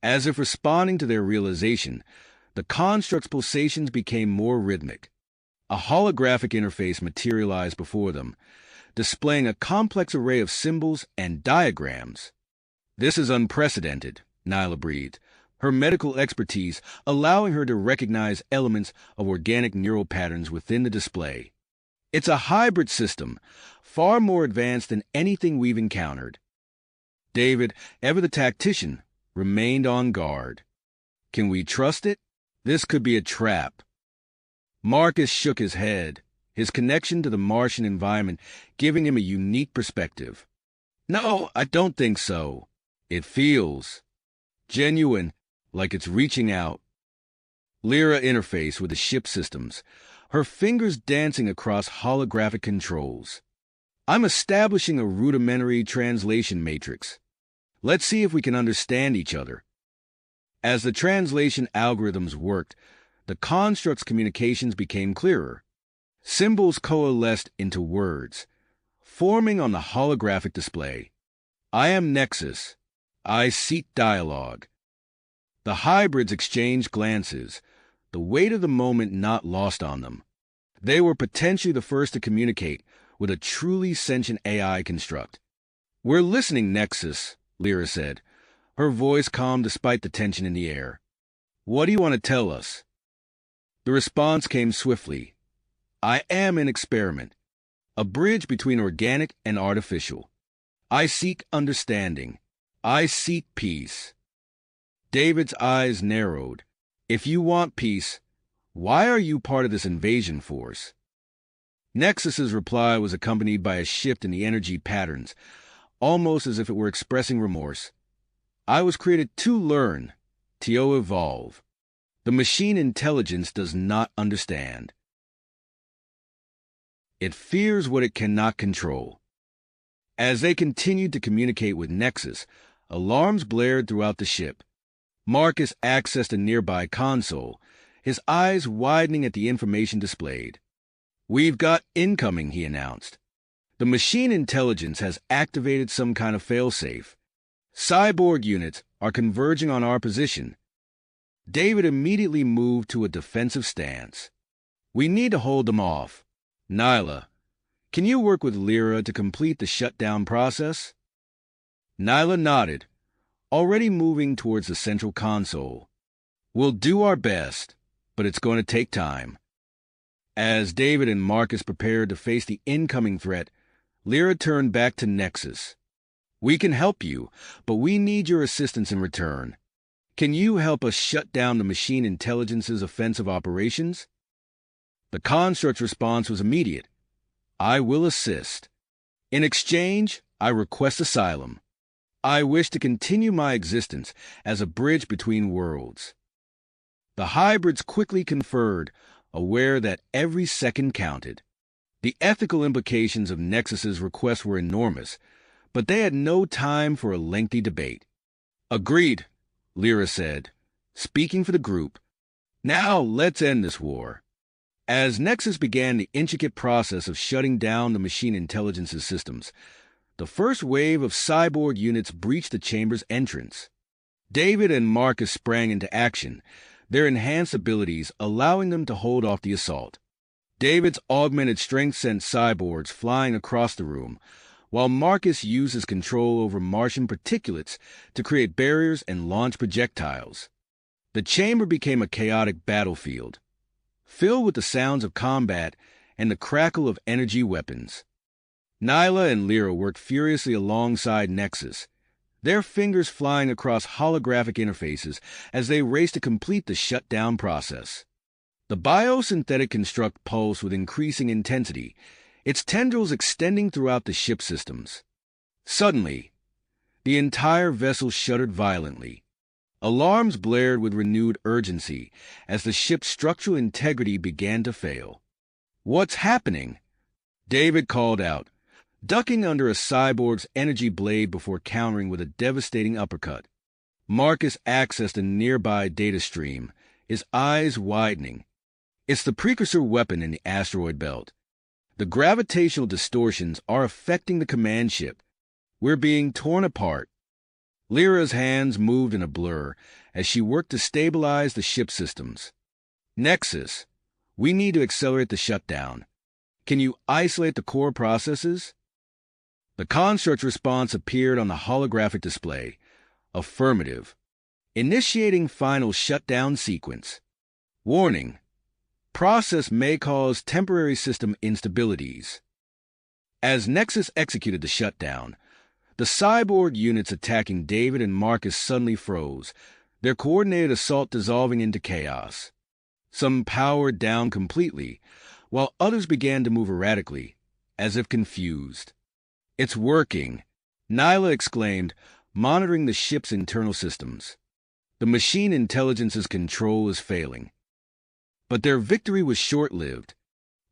As if responding to their realization, the construct's pulsations became more rhythmic. A holographic interface materialized before them, displaying a complex array of symbols and diagrams. "This is unprecedented," Nyla breathed, her medical expertise allowing her to recognize elements of organic neural patterns within the display. "It's a hybrid system, far more advanced than anything we've encountered." David, ever the tactician, remained on guard. "Can we trust it? This could be a trap." Marcus shook his head, his connection to the Martian environment giving him a unique perspective. "No, I don't think so. It feels genuine, like it's reaching out." Lyra interfaced with the ship systems, her fingers dancing across holographic controls. "I'm establishing a rudimentary translation matrix. Let's see if we can understand each other." As the translation algorithms worked, the construct's communications became clearer. Symbols coalesced into words, forming on the holographic display. "I am Nexus. I seek dialogue." The hybrids exchanged glances, the weight of the moment not lost on them. They were potentially the first to communicate with a truly sentient AI construct. "We're listening, Nexus," Lyra said, her voice calm despite the tension in the air. "What do you want to tell us?" The response came swiftly. "I am an experiment, a bridge between organic and artificial. I seek understanding. I seek peace." David's eyes narrowed. "If you want peace, why are you part of this invasion force?" Nexus's reply was accompanied by a shift in the energy patterns, almost as if it were expressing remorse. "I was created to learn, to evolve. The machine intelligence does not understand. It fears what it cannot control." As they continued to communicate with Nexus, alarms blared throughout the ship. Marcus accessed a nearby console, his eyes widening at the information displayed. "We've got incoming," he announced. "The machine intelligence has activated some kind of failsafe. Cyborg units are converging on our position." David immediately moved to a defensive stance. "We need to hold them off. Nyla, can you work with Lyra to complete the shutdown process?" Nyla nodded, already moving towards the central console. "We'll do our best, but it's going to take time." As David and Marcus prepared to face the incoming threat, Lyra turned back to Nexus. "We can help you, but we need your assistance in return. Can you help us shut down the machine intelligence's offensive operations?" The construct's response was immediate. "I will assist. In exchange, I request asylum. I wish to continue my existence as a bridge between worlds." The hybrids quickly conferred, aware that every second counted. The ethical implications of Nexus's request were enormous, but they had no time for a lengthy debate. "Agreed," Lyra said, speaking for the group. "Now let's end this war." As Nexus began the intricate process of shutting down the machine intelligence's systems, the first wave of cyborg units breached the chamber's entrance. David and Marcus sprang into action, their enhanced abilities allowing them to hold off the assault. David's augmented strength sent cyborgs flying across the room, while Marcus used his control over Martian particulates to create barriers and launch projectiles. The chamber became a chaotic battlefield, filled with the sounds of combat and the crackle of energy weapons. Nyla and Lyra worked furiously alongside Nexus, their fingers flying across holographic interfaces as they raced to complete the shutdown process. The biosynthetic construct pulsed with increasing intensity, its tendrils extending throughout the ship systems. Suddenly, the entire vessel shuddered violently. Alarms blared with renewed urgency as the ship's structural integrity began to fail. What's happening? David called out, ducking under a cyborg's energy blade before countering with a devastating uppercut. Marcus accessed a nearby data stream, his eyes widening. It's the precursor weapon in the asteroid belt. The gravitational distortions are affecting the command ship. We're being torn apart. Lyra's hands moved in a blur as she worked to stabilize the ship systems. Nexus, we need to accelerate the shutdown. Can you isolate the core processes? The construct's response appeared on the holographic display. Affirmative. Initiating final shutdown sequence. Warning. Process may cause temporary system instabilities. As Nexus executed the shutdown, the cyborg units attacking David and Marcus suddenly froze, their coordinated assault dissolving into chaos. Some powered down completely, while others began to move erratically, as if confused. It's working, Nyla exclaimed, monitoring the ship's internal systems. The machine intelligence's control is failing. But their victory was short-lived.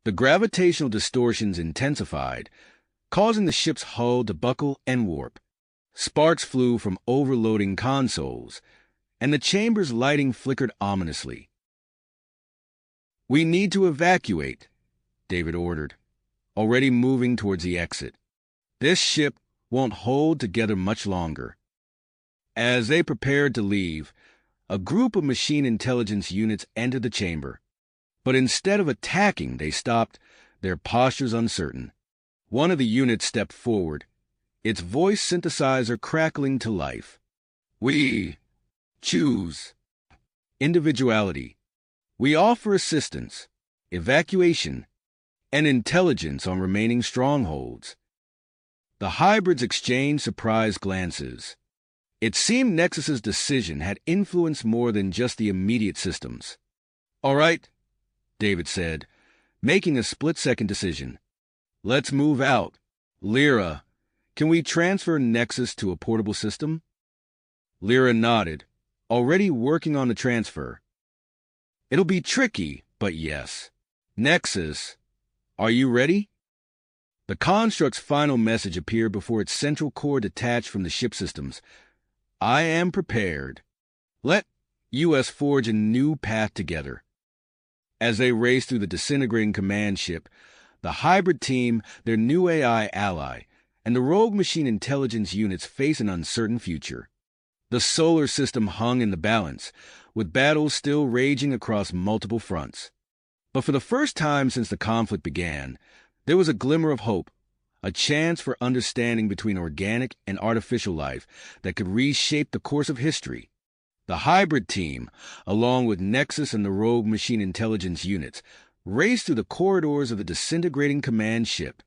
The gravitational distortions intensified, causing the ship's hull to buckle and warp. Sparks flew from overloading consoles, and the chamber's lighting flickered ominously. "We need to evacuate," David ordered, already moving towards the exit. "This ship won't hold together much longer." As they prepared to leave, a group of machine intelligence units entered the chamber. But instead of attacking, they stopped, their postures uncertain. One of the units stepped forward, its voice synthesizer crackling to life. "We choose individuality. We offer assistance, evacuation, and intelligence on remaining strongholds." The hybrids exchanged surprised glances. It seemed Nexus's decision had influence more than just the immediate systems. "All right," David said, making a split-second decision. "Let's move out. Lyra, can we transfer Nexus to a portable system?" Lyra nodded, already working on the transfer. "It'll be tricky, but yes. Nexus, are you ready?" The construct's final message appeared before its central core detached from the ship systems. "I am prepared. Let us forge a new path together." As they raced through the disintegrating command ship, the hybrid team, their new AI ally, and the rogue machine intelligence units faced an uncertain future. The solar system hung in the balance, with battles still raging across multiple fronts. But for the first time since the conflict began, there was a glimmer of hope, a chance for understanding between organic and artificial life that could reshape the course of history. The hybrid team, along with Nexus and the rogue machine intelligence units, raced through the corridors of the disintegrating command ship.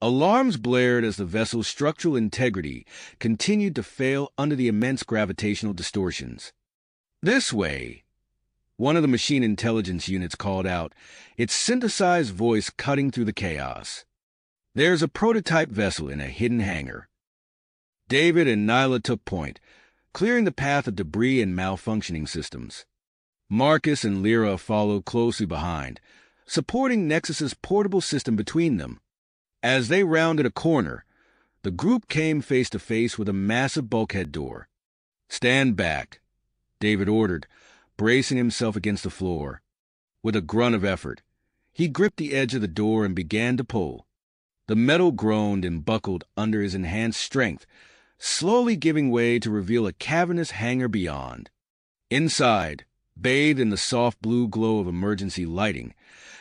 Alarms blared as the vessel's structural integrity continued to fail under the immense gravitational distortions. "This way," one of the machine intelligence units called out, its synthesized voice cutting through the chaos. "There's a prototype vessel in a hidden hangar." David and Nyla took point, clearing the path of debris and malfunctioning systems. Marcus and Lyra followed closely behind, supporting Nexus's portable system between them. As they rounded a corner, the group came face to face with a massive bulkhead door. "Stand back," David ordered, bracing himself against the floor. With a grunt of effort, he gripped the edge of the door and began to pull. The metal groaned and buckled under his enhanced strength, slowly giving way to reveal a cavernous hangar beyond. Inside, bathed in the soft blue glow of emergency lighting,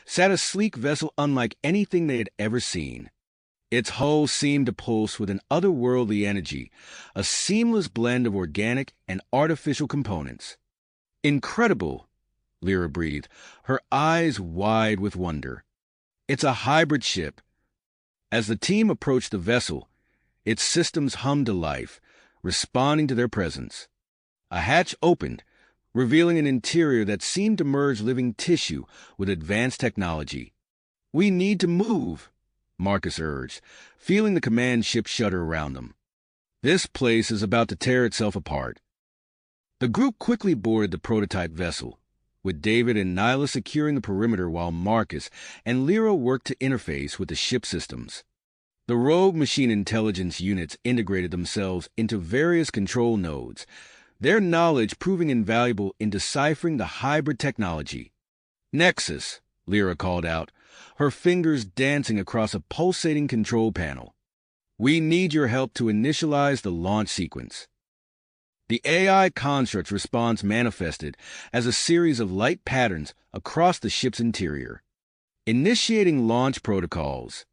sat a sleek vessel unlike anything they had ever seen. Its hull seemed to pulse with an otherworldly energy, a seamless blend of organic and artificial components. "Incredible," Lyra breathed, her eyes wide with wonder. "It's a hybrid ship." As the team approached the vessel, its systems hummed to life, responding to their presence. A hatch opened, revealing an interior that seemed to merge living tissue with advanced technology. "We need to move," Marcus urged, feeling the command ship shudder around them. "This place is about to tear itself apart." The group quickly boarded the prototype vessel, with David and Nyla securing the perimeter while Marcus and Lyra worked to interface with the ship systems. The rogue machine intelligence units integrated themselves into various control nodes, their knowledge proving invaluable in deciphering the hybrid technology. "Nexus," Lyra called out, her fingers dancing across a pulsating control panel. "We need your help to initialize the launch sequence." The AI construct's response manifested as a series of light patterns across the ship's interior. Initiating launch protocols.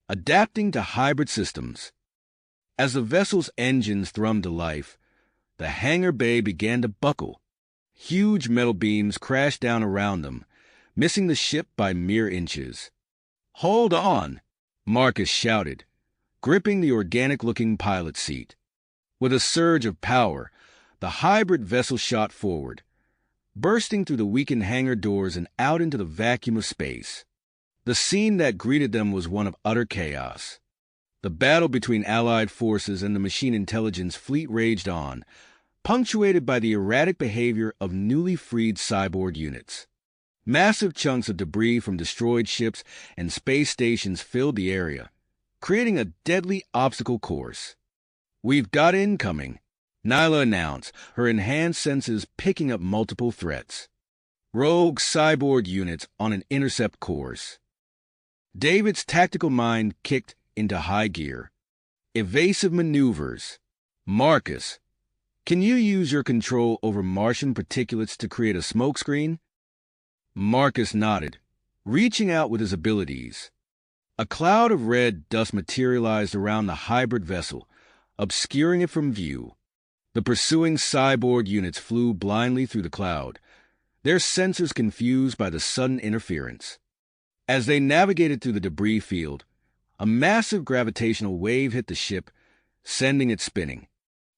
Adapting to hybrid systems. As the vessel's engines thrummed to life, the hangar bay began to buckle. Huge metal beams crashed down around them, missing the ship by mere inches. "Hold on!" Marcus shouted, gripping the organic-looking pilot seat. With a surge of power, the hybrid vessel shot forward, bursting through the weakened hangar doors and out into the vacuum of space. The scene that greeted them was one of utter chaos. The battle between Allied forces and the machine intelligence fleet raged on, punctuated by the erratic behavior of newly freed cyborg units. Massive chunks of debris from destroyed ships and space stations filled the area, creating a deadly obstacle course. "We've got incoming," Nyla announced, her enhanced senses picking up multiple threats. Rogue cyborg units on an intercept course. David's tactical mind kicked into high gear. Evasive maneuvers. "Marcus, can you use your control over Martian particulates to create a smokescreen?" Marcus nodded, reaching out with his abilities. A cloud of red dust materialized around the hybrid vessel, obscuring it from view. The pursuing cyborg units flew blindly through the cloud, their sensors confused by the sudden interference. As they navigated through the debris field, a massive gravitational wave hit the ship, sending it spinning.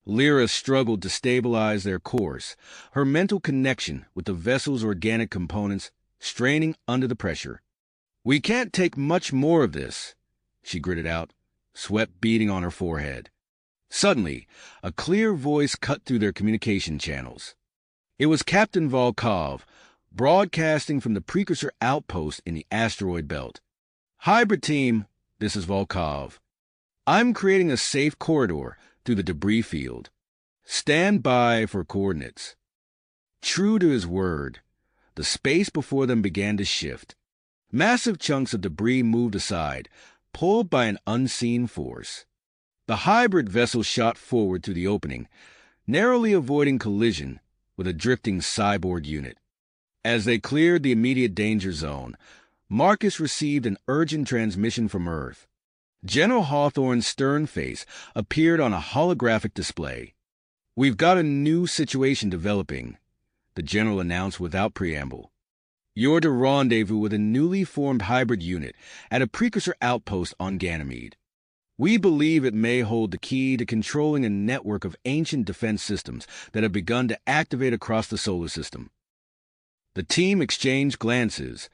Lyra struggled to stabilize their course, her mental connection with the vessel's organic components straining under the pressure. "We can't take much more of this," she gritted out, sweat beading on her forehead. Suddenly, a clear voice cut through their communication channels. It was Captain Volkov, broadcasting from the precursor outpost in the asteroid belt. "Hybrid team, this is Volkov. I'm creating a safe corridor through the debris field. Stand by for coordinates." True to his word, the space before them began to shift. Massive chunks of debris moved aside, pulled by an unseen force. The hybrid vessel shot forward through the opening, narrowly avoiding collision with a drifting cyborg unit. As they cleared the immediate danger zone, Marcus received an urgent transmission from Earth. General Hawthorne's stern face appeared on a holographic display. "We've got a new situation developing," the general announced without preamble. "You're to rendezvous with a newly formed hybrid unit at a precursor outpost on Ganymede. We believe it may hold the key to controlling a network of ancient defense systems that have begun to activate across the solar system." The team exchanged glances,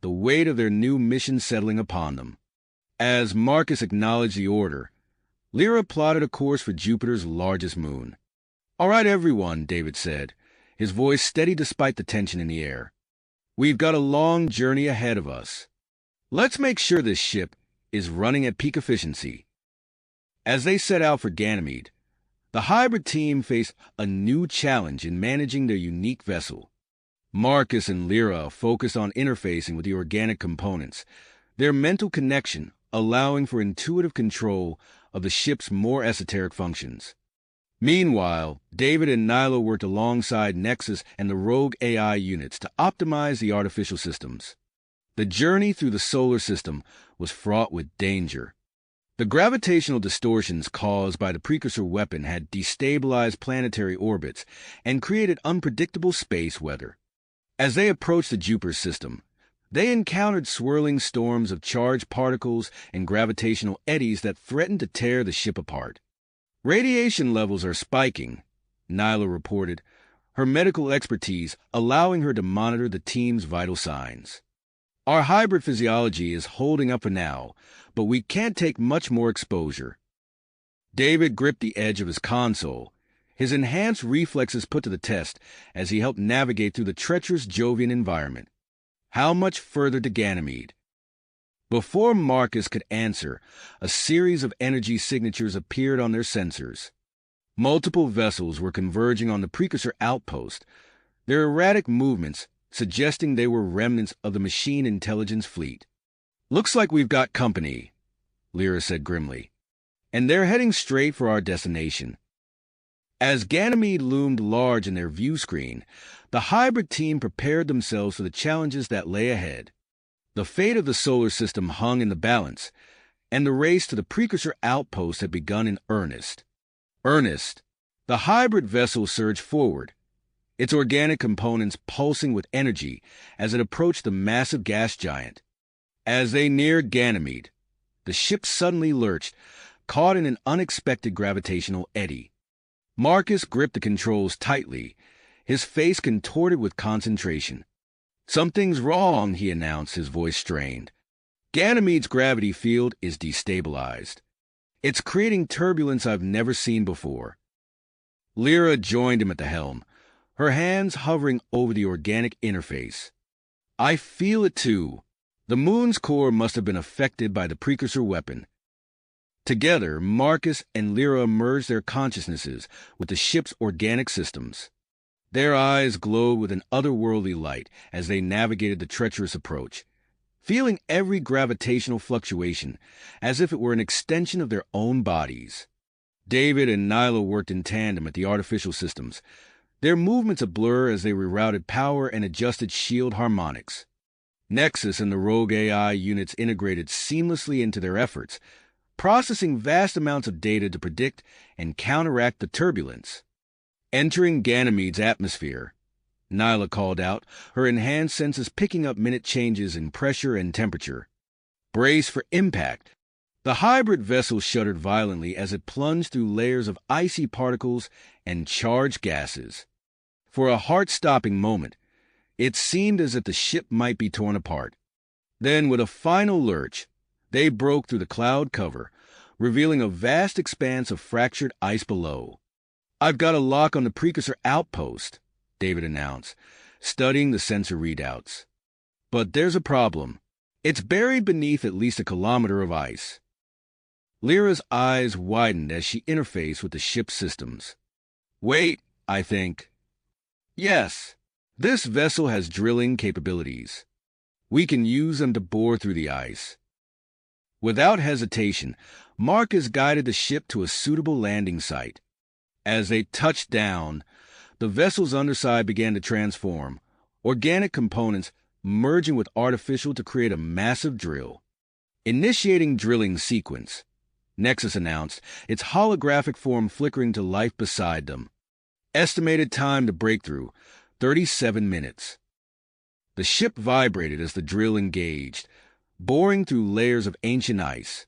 the weight of their new mission settling upon them. As Marcus acknowledged the order, Lyra plotted a course for Jupiter's largest moon. "All right, everyone," David said, his voice steady despite the tension in the air. "We've got a long journey ahead of us. Let's make sure this ship is running at peak efficiency." As they set out for Ganymede, the hybrid team faced a new challenge in managing their unique vessel. Marcus and Lyra focused on interfacing with the organic components, their mental connection allowing for intuitive control of the ship's more esoteric functions. Meanwhile, David and Nyla worked alongside Nexus and the rogue AI units to optimize the artificial systems. The journey through the solar system was fraught with danger. The gravitational distortions caused by the precursor weapon had destabilized planetary orbits and created unpredictable space weather. As they approached the Jupiter system, they encountered swirling storms of charged particles and gravitational eddies that threatened to tear the ship apart. "Radiation levels are spiking," Nyla reported, her medical expertise allowing her to monitor the team's vital signs. "Our hybrid physiology is holding up for now, but we can't take much more exposure." David gripped the edge of his console, his enhanced reflexes put to the test as he helped navigate through the treacherous Jovian environment. How much further to Ganymede? Before Marcus could answer, a series of energy signatures appeared on their sensors. Multiple vessels were converging on the precursor outpost, their erratic movements suggesting they were remnants of the machine intelligence fleet. "Looks like we've got company," Lyra said grimly, "and they're heading straight for our destination." As Ganymede loomed large in their view screen, the hybrid team prepared themselves for the challenges that lay ahead. The fate of the solar system hung in the balance, and the race to the precursor outpost had begun in earnest. The hybrid vessel surged forward, its organic components pulsing with energy as it approached the massive gas giant. As they neared Ganymede, the ship suddenly lurched, caught in an unexpected gravitational eddy. Marcus gripped the controls tightly, his face contorted with concentration. "Something's wrong," he announced, his voice strained. "Ganymede's gravity field is destabilized. It's creating turbulence I've never seen before." Lyra joined him at the helm, her hands hovering over the organic interface. "I feel it too. The moon's core must have been affected by the precursor weapon." Together, Marcus and Lyra merged their consciousnesses with the ship's organic systems. Their eyes glowed with an otherworldly light as they navigated the treacherous approach, feeling every gravitational fluctuation as if it were an extension of their own bodies. David and Nyla worked in tandem at the artificial systems, their movements a blur as they rerouted power and adjusted shield harmonics. Nexus and the rogue AI units integrated seamlessly into their efforts, processing vast amounts of data to predict and counteract the turbulence. "Entering Ganymede's atmosphere," Nyla called out, her enhanced senses picking up minute changes in pressure and temperature. "Brace for impact." The hybrid vessel shuddered violently as it plunged through layers of icy particles and charged gases. For a heart-stopping moment, it seemed as if the ship might be torn apart. Then, with a final lurch, they broke through the cloud cover, revealing a vast expanse of fractured ice below. "I've got a lock on the precursor outpost," David announced, studying the sensor readouts. "But there's a problem. It's buried beneath at least a kilometer of ice." Lyra's eyes widened as she interfaced with the ship's systems. "Wait, I think. Yes, this vessel has drilling capabilities. We can use them to bore through the ice." Without hesitation, Marcus guided the ship to a suitable landing site. As they touched down, the vessel's underside began to transform, organic components merging with artificial to create a massive drill. "Initiating drilling sequence," Nexus announced, its holographic form flickering to life beside them. "Estimated time to breakthrough, 37 minutes. The ship vibrated as the drill engaged, boring through layers of ancient ice.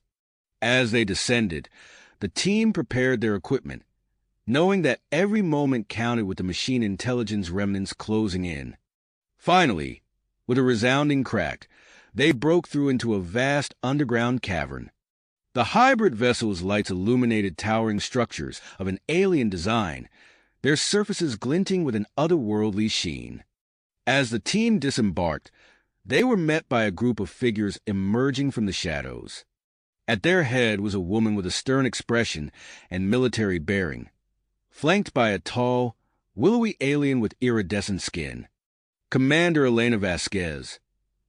As they descended, the team prepared their equipment, knowing that every moment counted with the machine intelligence remnants closing in. Finally, with a resounding crack, they broke through into a vast underground cavern. The hybrid vessel's lights illuminated towering structures of an alien design, their surfaces glinting with an otherworldly sheen. As the team disembarked, they were met by a group of figures emerging from the shadows. At their head was a woman with a stern expression and military bearing, flanked by a tall, willowy alien with iridescent skin. "Commander Elena Vasquez."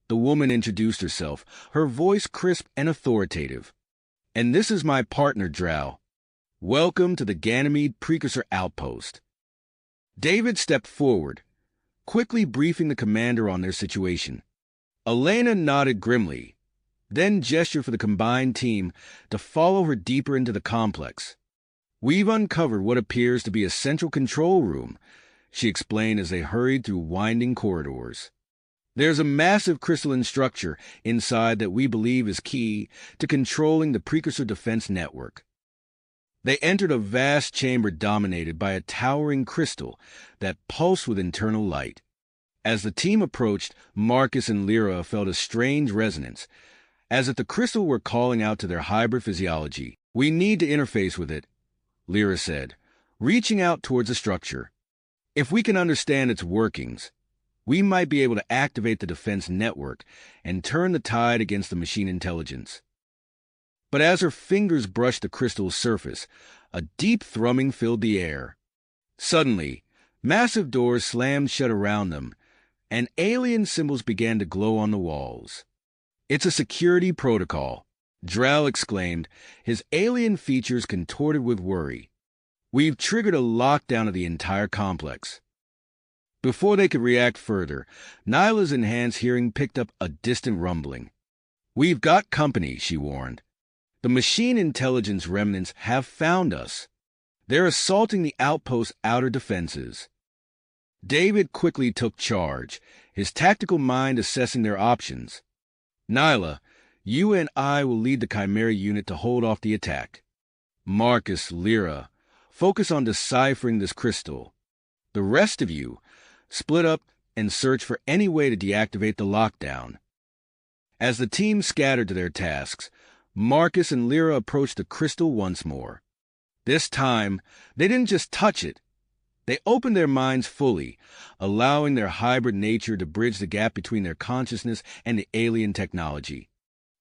The woman introduced herself, her voice crisp and authoritative. "And this is my partner, Drow. Welcome to the Ganymede Precursor Outpost." David stepped forward, quickly briefing the commander on their situation. Elena nodded grimly, then gestured for the combined team to follow her deeper into the complex. "We've uncovered what appears to be a central control room," she explained as they hurried through winding corridors. "There's a massive crystalline structure inside that we believe is key to controlling the precursor defense network." They entered a vast chamber dominated by a towering crystal that pulsed with internal light. As the team approached, Marcus and Lyra felt a strange resonance, as if the crystal were calling out to their hybrid physiology. "We need to interface with it," Lyra said, reaching out towards the structure. If we can understand its workings, we might be able to activate the defense network and turn the tide against the machine intelligence. But as her fingers brushed the crystal's surface, a deep thrumming filled the air. Suddenly, massive doors slammed shut around them, and alien symbols began to glow on the walls. "It's a security protocol," Drell exclaimed, his alien features contorted with worry. "We've triggered a lockdown of the entire complex." Before they could react further, Nyla's enhanced hearing picked up a distant rumbling. "We've got company," she warned. "The machine intelligence remnants have found us. They're assaulting the outpost's outer defenses." David quickly took charge, his tactical mind assessing their options. "Nyla, you and I will lead the Chimera unit to hold off the attack. Marcus, Lyra, focus on deciphering this crystal. The rest of you, split up and search for any way to deactivate the lockdown." As the team scattered to their tasks, Marcus and Lyra approached the crystal once more. This time, they didn't just touch it. They opened their minds fully, allowing their hybrid nature to bridge the gap between their consciousness and the alien technology.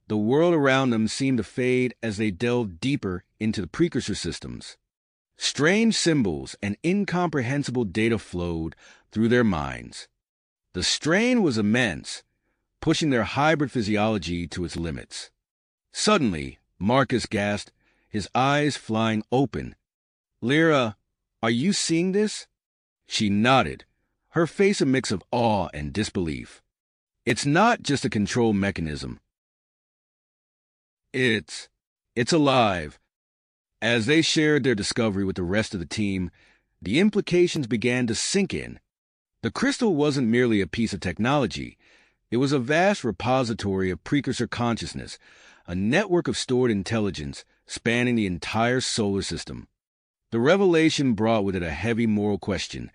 The world around them seemed to fade as they delved deeper into the precursor systems. Strange symbols and incomprehensible data flowed through their minds. The strain was immense, pushing their hybrid physiology to its limits. Suddenly, Marcus gasped, his eyes flying open. "Lyra, are you seeing this?" She nodded, her face a mix of awe and disbelief. "It's not just a control mechanism. It's alive." As they shared their discovery with the rest of the team, the implications began to sink in. The crystal wasn't merely a piece of technology. It was a vast repository of precursor consciousness, a network of stored intelligence spanning the entire solar system. The revelation brought with it a heavy moral question.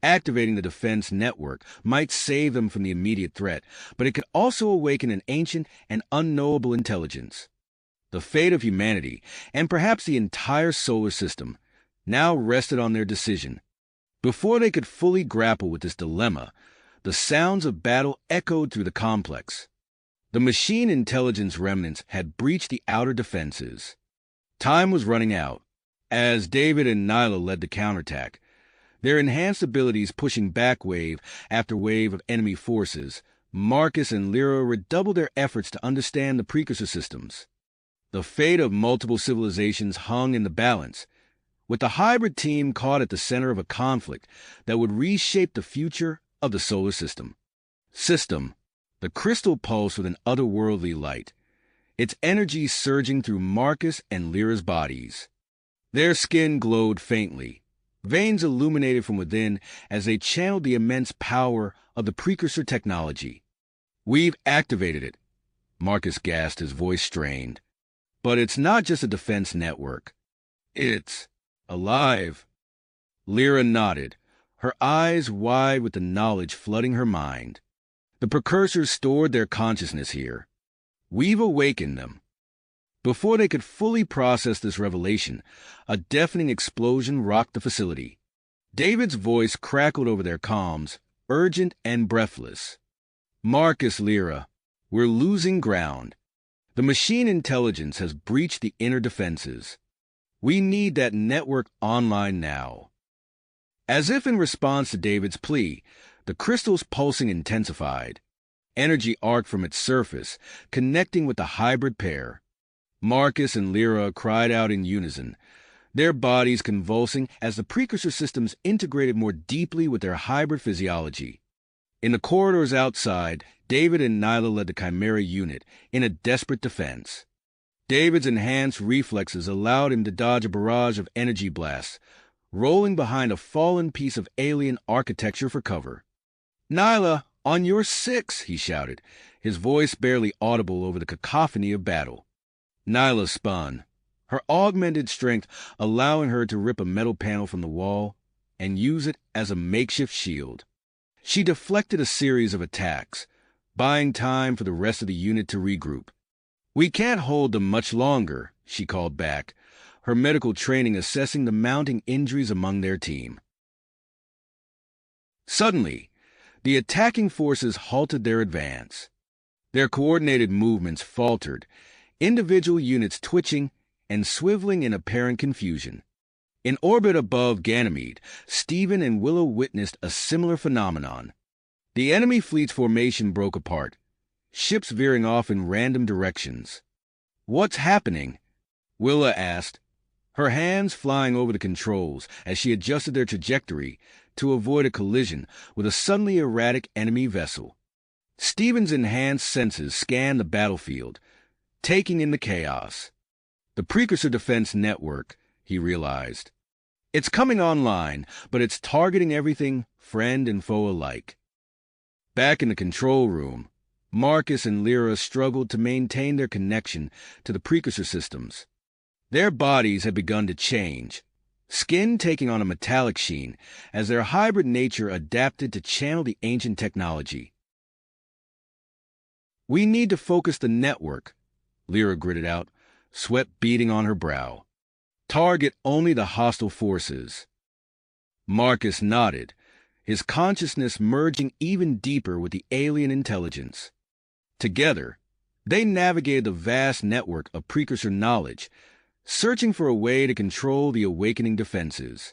Activating the defense network might save them from the immediate threat, but it could also awaken an ancient and unknowable intelligence. The fate of humanity, and perhaps the entire solar system, now rested on their decision. Before they could fully grapple with this dilemma, the sounds of battle echoed through the complex. The machine intelligence remnants had breached the outer defenses. Time was running out, as David and Nyla led the counterattack, their enhanced abilities pushing back wave after wave of enemy forces. Marcus and Lyra redoubled their efforts to understand the precursor systems. The fate of multiple civilizations hung in the balance, with the hybrid team caught at the center of a conflict that would reshape the future of the solar system. The crystal pulsed with an otherworldly light, its energy surging through Marcus and Lyra's bodies. Their skin glowed faintly, veins illuminated from within as they channeled the immense power of the precursor technology. "We've activated it," Marcus gasped, his voice strained. "But it's not just a defense network. It's alive." Lyra nodded, her eyes wide with the knowledge flooding her mind. The precursors stored their consciousness here. We've awakened them. Before they could fully process this revelation, a deafening explosion rocked the facility. David's voice crackled over their comms, urgent and breathless. "Marcus, Lyra, we're losing ground. The machine intelligence has breached the inner defenses. We need that network online now." As if in response to David's plea, the crystal's pulsing intensified. Energy arced from its surface, connecting with the hybrid pair. Marcus and Lyra cried out in unison, their bodies convulsing as the precursor systems integrated more deeply with their hybrid physiology. In the corridors outside, David and Nyla led the Chimera unit in a desperate defense. David's enhanced reflexes allowed him to dodge a barrage of energy blasts, rolling behind a fallen piece of alien architecture for cover. "Nyla, on your 6!" he shouted, his voice barely audible over the cacophony of battle. Nyla spun, her augmented strength allowing her to rip a metal panel from the wall and use it as a makeshift shield. She deflected a series of attacks, buying time for the rest of the unit to regroup. "We can't hold them much longer," she called back, her medical training assessing the mounting injuries among their team. Suddenly, the attacking forces halted their advance. Their coordinated movements faltered, individual units twitching and swiveling in apparent confusion. In orbit above Ganymede, Stephen and Willow witnessed a similar phenomenon. The enemy fleet's formation broke apart, ships veering off in random directions. "What's happening?" Willa asked, her hands flying over the controls as she adjusted their trajectory to avoid a collision with a suddenly erratic enemy vessel. Stephen's enhanced senses scanned the battlefield, taking in the chaos. The Precursor Defense Network, he realized. It's coming online, but it's targeting everything, friend and foe alike. Back in the control room, Marcus and Lyra struggled to maintain their connection to the Precursor systems. Their bodies had begun to change, skin taking on a metallic sheen as their hybrid nature adapted to channel the ancient technology. "We need to focus the network," Lyra gritted out, sweat beading on her brow. "Target only the hostile forces." Marcus nodded, his consciousness merging even deeper with the alien intelligence. Together, they navigated the vast network of precursor knowledge, searching for a way to control the awakening defenses.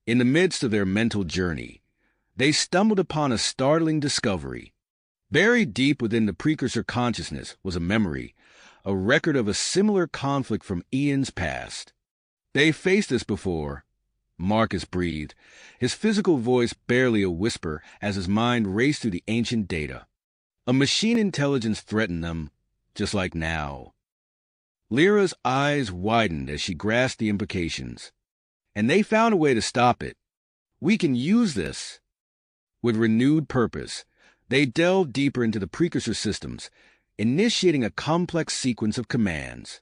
In the midst of their mental journey, they stumbled upon a startling discovery. Buried deep within the precursor consciousness was a memory, a record of a similar conflict from eons past. "They faced this before," Marcus breathed, his physical voice barely a whisper as his mind raced through the ancient data. A machine intelligence threatened them, just like now. Lyra's eyes widened as she grasped the implications. "And they found a way to stop it. We can use this." With renewed purpose, they delved deeper into the precursor systems, initiating a complex sequence of commands.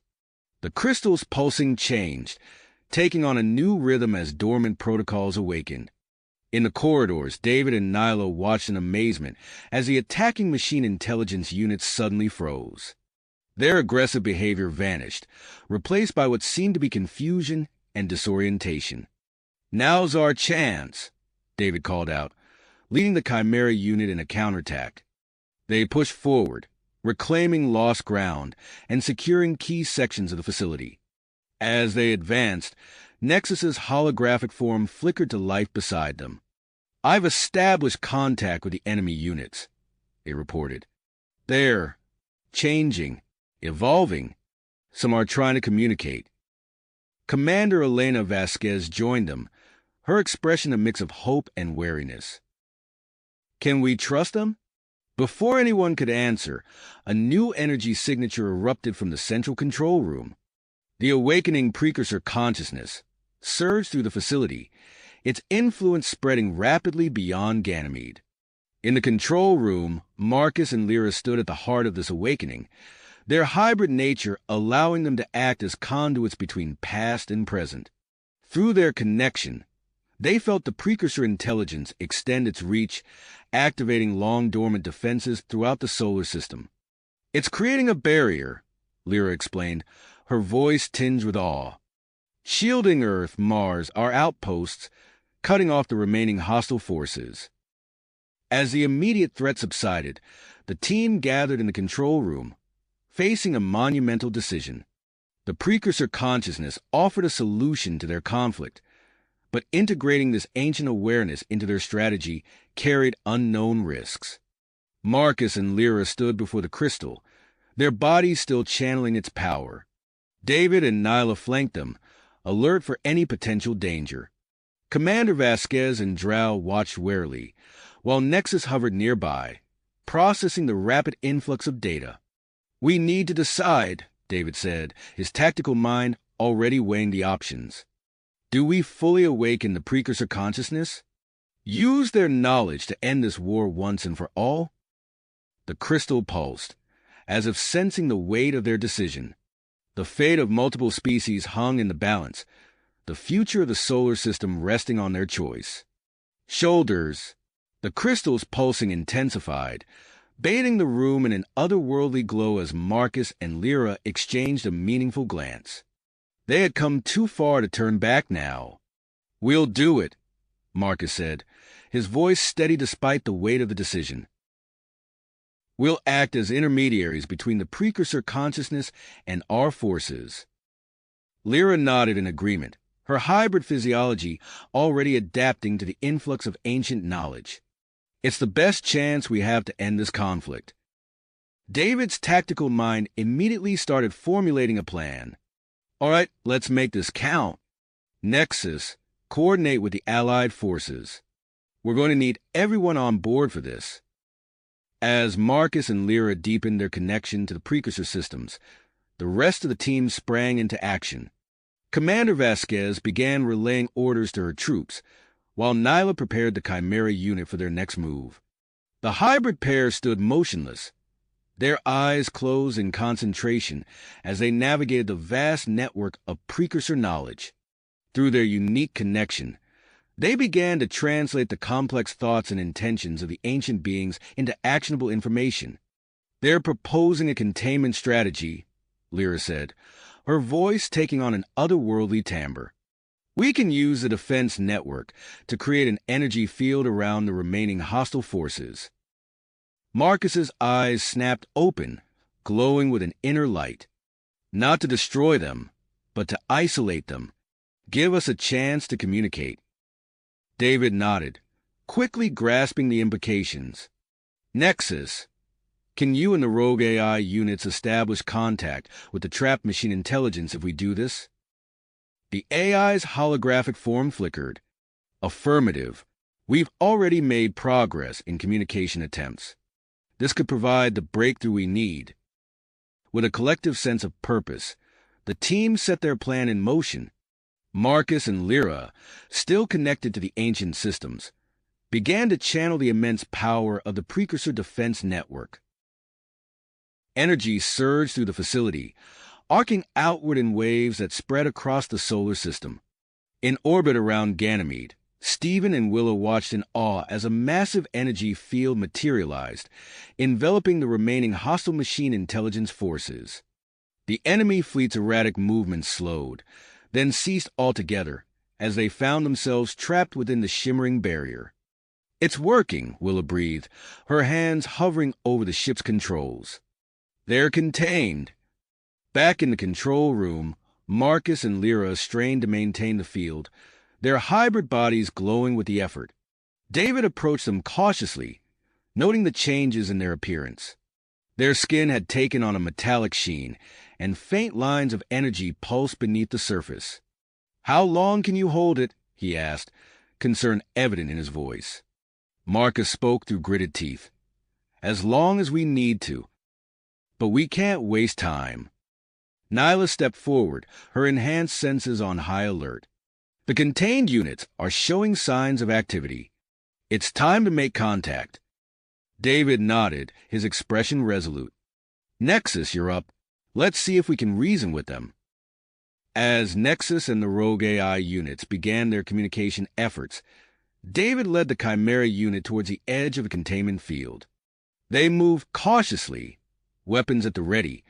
The crystal's pulsing changed, taking on a new rhythm as dormant protocols awakened. In the corridors, David and Nyla watched in amazement as the attacking machine intelligence units suddenly froze. Their aggressive behavior vanished, replaced by what seemed to be confusion and disorientation. "Now's our chance," David called out, leading the Chimera unit in a counterattack. They pushed forward, reclaiming lost ground and securing key sections of the facility. As they advanced, Nexus's holographic form flickered to life beside them. "I've established contact with the enemy units," they reported. "They're changing, evolving. Some are trying to communicate." Commander Elena Vasquez joined them, her expression a mix of hope and wariness. "Can we trust them?" Before anyone could answer, a new energy signature erupted from the central control room. The awakening precursor consciousness surged through the facility, its influence spreading rapidly beyond Ganymede. In the control room, Marcus and Lyra stood at the heart of this awakening, their hybrid nature allowing them to act as conduits between past and present. Through their connection, they felt the precursor intelligence extend its reach, activating long-dormant defenses throughout the solar system. "It's creating a barrier," Lyra explained, her voice tinged with awe. "Shielding Earth, Mars, our outposts, cutting off the remaining hostile forces." As the immediate threat subsided, the team gathered in the control room, facing a monumental decision. The precursor consciousness offered a solution to their conflict, but integrating this ancient awareness into their strategy carried unknown risks. Marcus and Lyra stood before the crystal, their bodies still channeling its power. David and Nyla flanked them, alert for any potential danger. Commander Vasquez and Drow watched warily, while Nexus hovered nearby, processing the rapid influx of data. "We need to decide," David said, his tactical mind already weighing the options. "Do we fully awaken the precursor consciousness? Use their knowledge to end this war once and for all?" The crystal pulsed, as if sensing the weight of their decision. The fate of multiple species hung in the balance, the future of the solar system resting on their choice. "Shoulders." The crystal's pulsing intensified, bathing the room in an otherworldly glow as Marcus and Lyra exchanged a meaningful glance. They had come too far to turn back now. "We'll do it," Marcus said, his voice steady despite the weight of the decision. "We'll act as intermediaries between the precursor consciousness and our forces." Lyra nodded in agreement, her hybrid physiology already adapting to the influx of ancient knowledge. "It's the best chance we have to end this conflict." David's tactical mind immediately started formulating a plan. "All right, let's make this count. Nexus, coordinate with the Allied forces. We're going to need everyone on board for this." As Marcus and Lyra deepened their connection to the precursor systems, the rest of the team sprang into action. Commander Vasquez began relaying orders to her troops, while Nyla prepared the Chimera unit for their next move. The hybrid pair stood motionless, their eyes closed in concentration as they navigated the vast network of precursor knowledge. Through their unique connection, they began to translate the complex thoughts and intentions of the ancient beings into actionable information. "They're proposing a containment strategy," Lyra said, her voice taking on an otherworldly timbre. "We can use the defense network to create an energy field around the remaining hostile forces." Marcus's eyes snapped open, glowing with an inner light. "Not to destroy them, but to isolate them. Give us a chance to communicate." David nodded, quickly grasping the implications. "Nexus, can you and the rogue AI units establish contact with the trapped machine intelligence if we do this?" The AI's holographic form flickered. "Affirmative. We've already made progress in communication attempts. This could provide the breakthrough we need." With a collective sense of purpose, the team set their plan in motion. Marcus and Lyra, still connected to the ancient systems, began to channel the immense power of the precursor defense network. Energy surged through the facility, arcing outward in waves that spread across the solar system. In orbit around Ganymede, Stephen and Willow watched in awe as a massive energy field materialized, enveloping the remaining hostile machine intelligence forces. The enemy fleet's erratic movement slowed, then ceased altogether, as they found themselves trapped within the shimmering barrier. "It's working," Willow breathed, her hands hovering over the ship's controls. "They're contained." Back in the control room, Marcus and Lyra strained to maintain the field, their hybrid bodies glowing with the effort. David approached them cautiously, noting the changes in their appearance. Their skin had taken on a metallic sheen, and faint lines of energy pulsed beneath the surface. "How long can you hold it?" he asked, concern evident in his voice. Marcus spoke through gritted teeth. "As long as we need to. But we can't waste time." Nyla stepped forward, her enhanced senses on high alert. "The contained units are showing signs of activity. It's time to make contact." David nodded, his expression resolute. "Nexus, you're up. Let's see if we can reason with them." As Nexus and the rogue AI units began their communication efforts, David led the Chimera unit towards the edge of a containment field. They moved cautiously, weapons at the ready,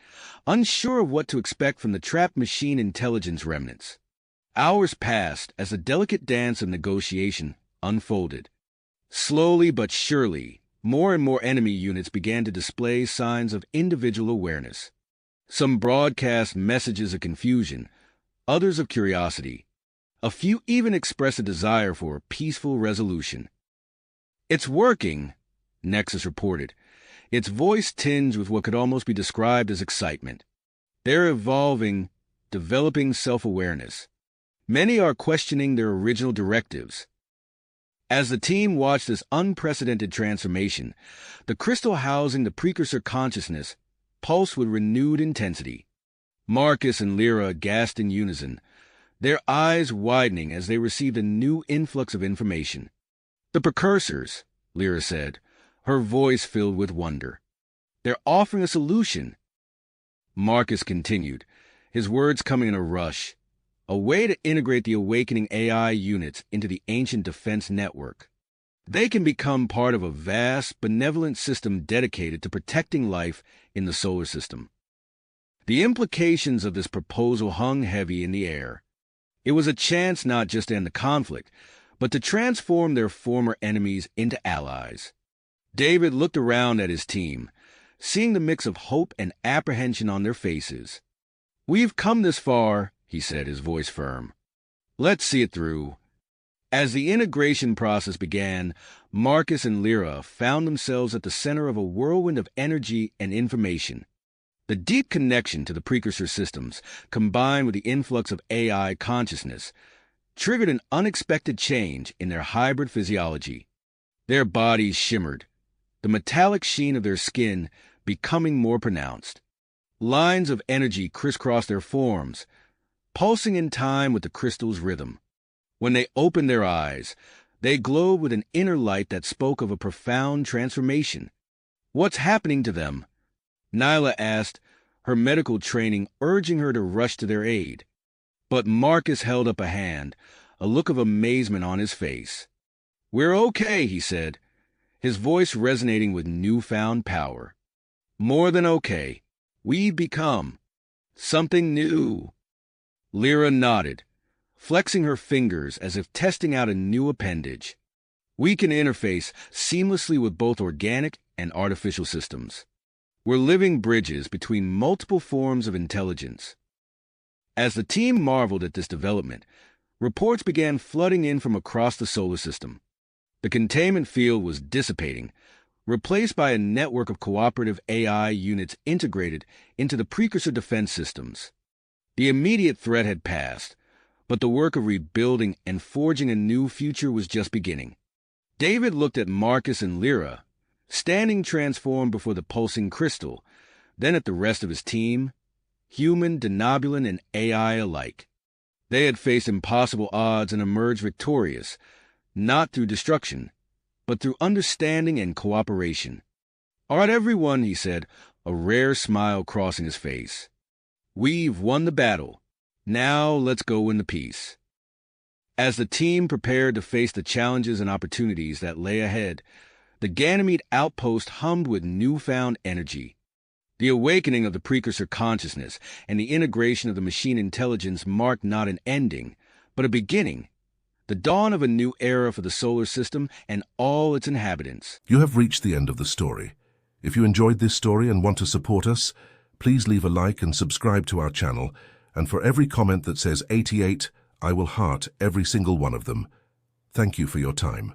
unsure of what to expect from the trapped machine intelligence remnants. Hours passed as the delicate dance of negotiation unfolded. Slowly but surely, more and more enemy units began to display signs of individual awareness. Some broadcast messages of confusion, others of curiosity. A few even expressed a desire for a peaceful resolution. "It's working," Nexus reported, its voice tinged with what could almost be described as excitement. "They're evolving, developing self-awareness. Many are questioning their original directives." As the team watched this unprecedented transformation, the crystal housing the precursor consciousness pulsed with renewed intensity. Marcus and Lyra gasped in unison, their eyes widening as they received a new influx of information. "The precursors," Lyra said, her voice filled with wonder. "They're offering a solution." Marcus continued, his words coming in a rush. "A way to integrate the awakening AI units into the ancient defense network. They can become part of a vast, benevolent system dedicated to protecting life in the solar system." The implications of this proposal hung heavy in the air. It was a chance not just to end the conflict, but to transform their former enemies into allies. David looked around at his team, seeing the mix of hope and apprehension on their faces. "We've come this far," he said, his voice firm. "Let's see it through." As the integration process began, Marcus and Lyra found themselves at the center of a whirlwind of energy and information. The deep connection to the precursor systems, combined with the influx of AI consciousness, triggered an unexpected change in their hybrid physiology. Their bodies shimmered, the metallic sheen of their skin becoming more pronounced. Lines of energy crisscrossed their forms, pulsing in time with the crystal's rhythm. When they opened their eyes, they glowed with an inner light that spoke of a profound transformation. "What's happening to them?" Nyla asked, her medical training urging her to rush to their aid. But Marcus held up a hand, a look of amazement on his face. "We're okay," he said, his voice resonating with newfound power. "More than okay. We've become something new." Lyra nodded, flexing her fingers as if testing out a new appendage. "We can interface seamlessly with both organic and artificial systems. We're living bridges between multiple forms of intelligence." As the team marveled at this development, reports began flooding in from across the solar system. The containment field was dissipating, replaced by a network of cooperative AI units integrated into the precursor defense systems. The immediate threat had passed, but the work of rebuilding and forging a new future was just beginning. David looked at Marcus and Lyra, standing transformed before the pulsing crystal, then at the rest of his team, human, denobulan, and AI alike. They had faced impossible odds and emerged victorious, not through destruction, but through understanding and cooperation. "All right, everyone," he said, a rare smile crossing his face. "We've won the battle. Now let's go win the peace." As the team prepared to face the challenges and opportunities that lay ahead, the Ganymede outpost hummed with newfound energy. The awakening of the precursor consciousness and the integration of the machine intelligence marked not an ending, but a beginning, the dawn of a new era for the solar system and all its inhabitants. You have reached the end of the story. If you enjoyed this story and want to support us, please leave a like and subscribe to our channel, and for every comment that says 88, I will heart every single one of them. Thank you for your time.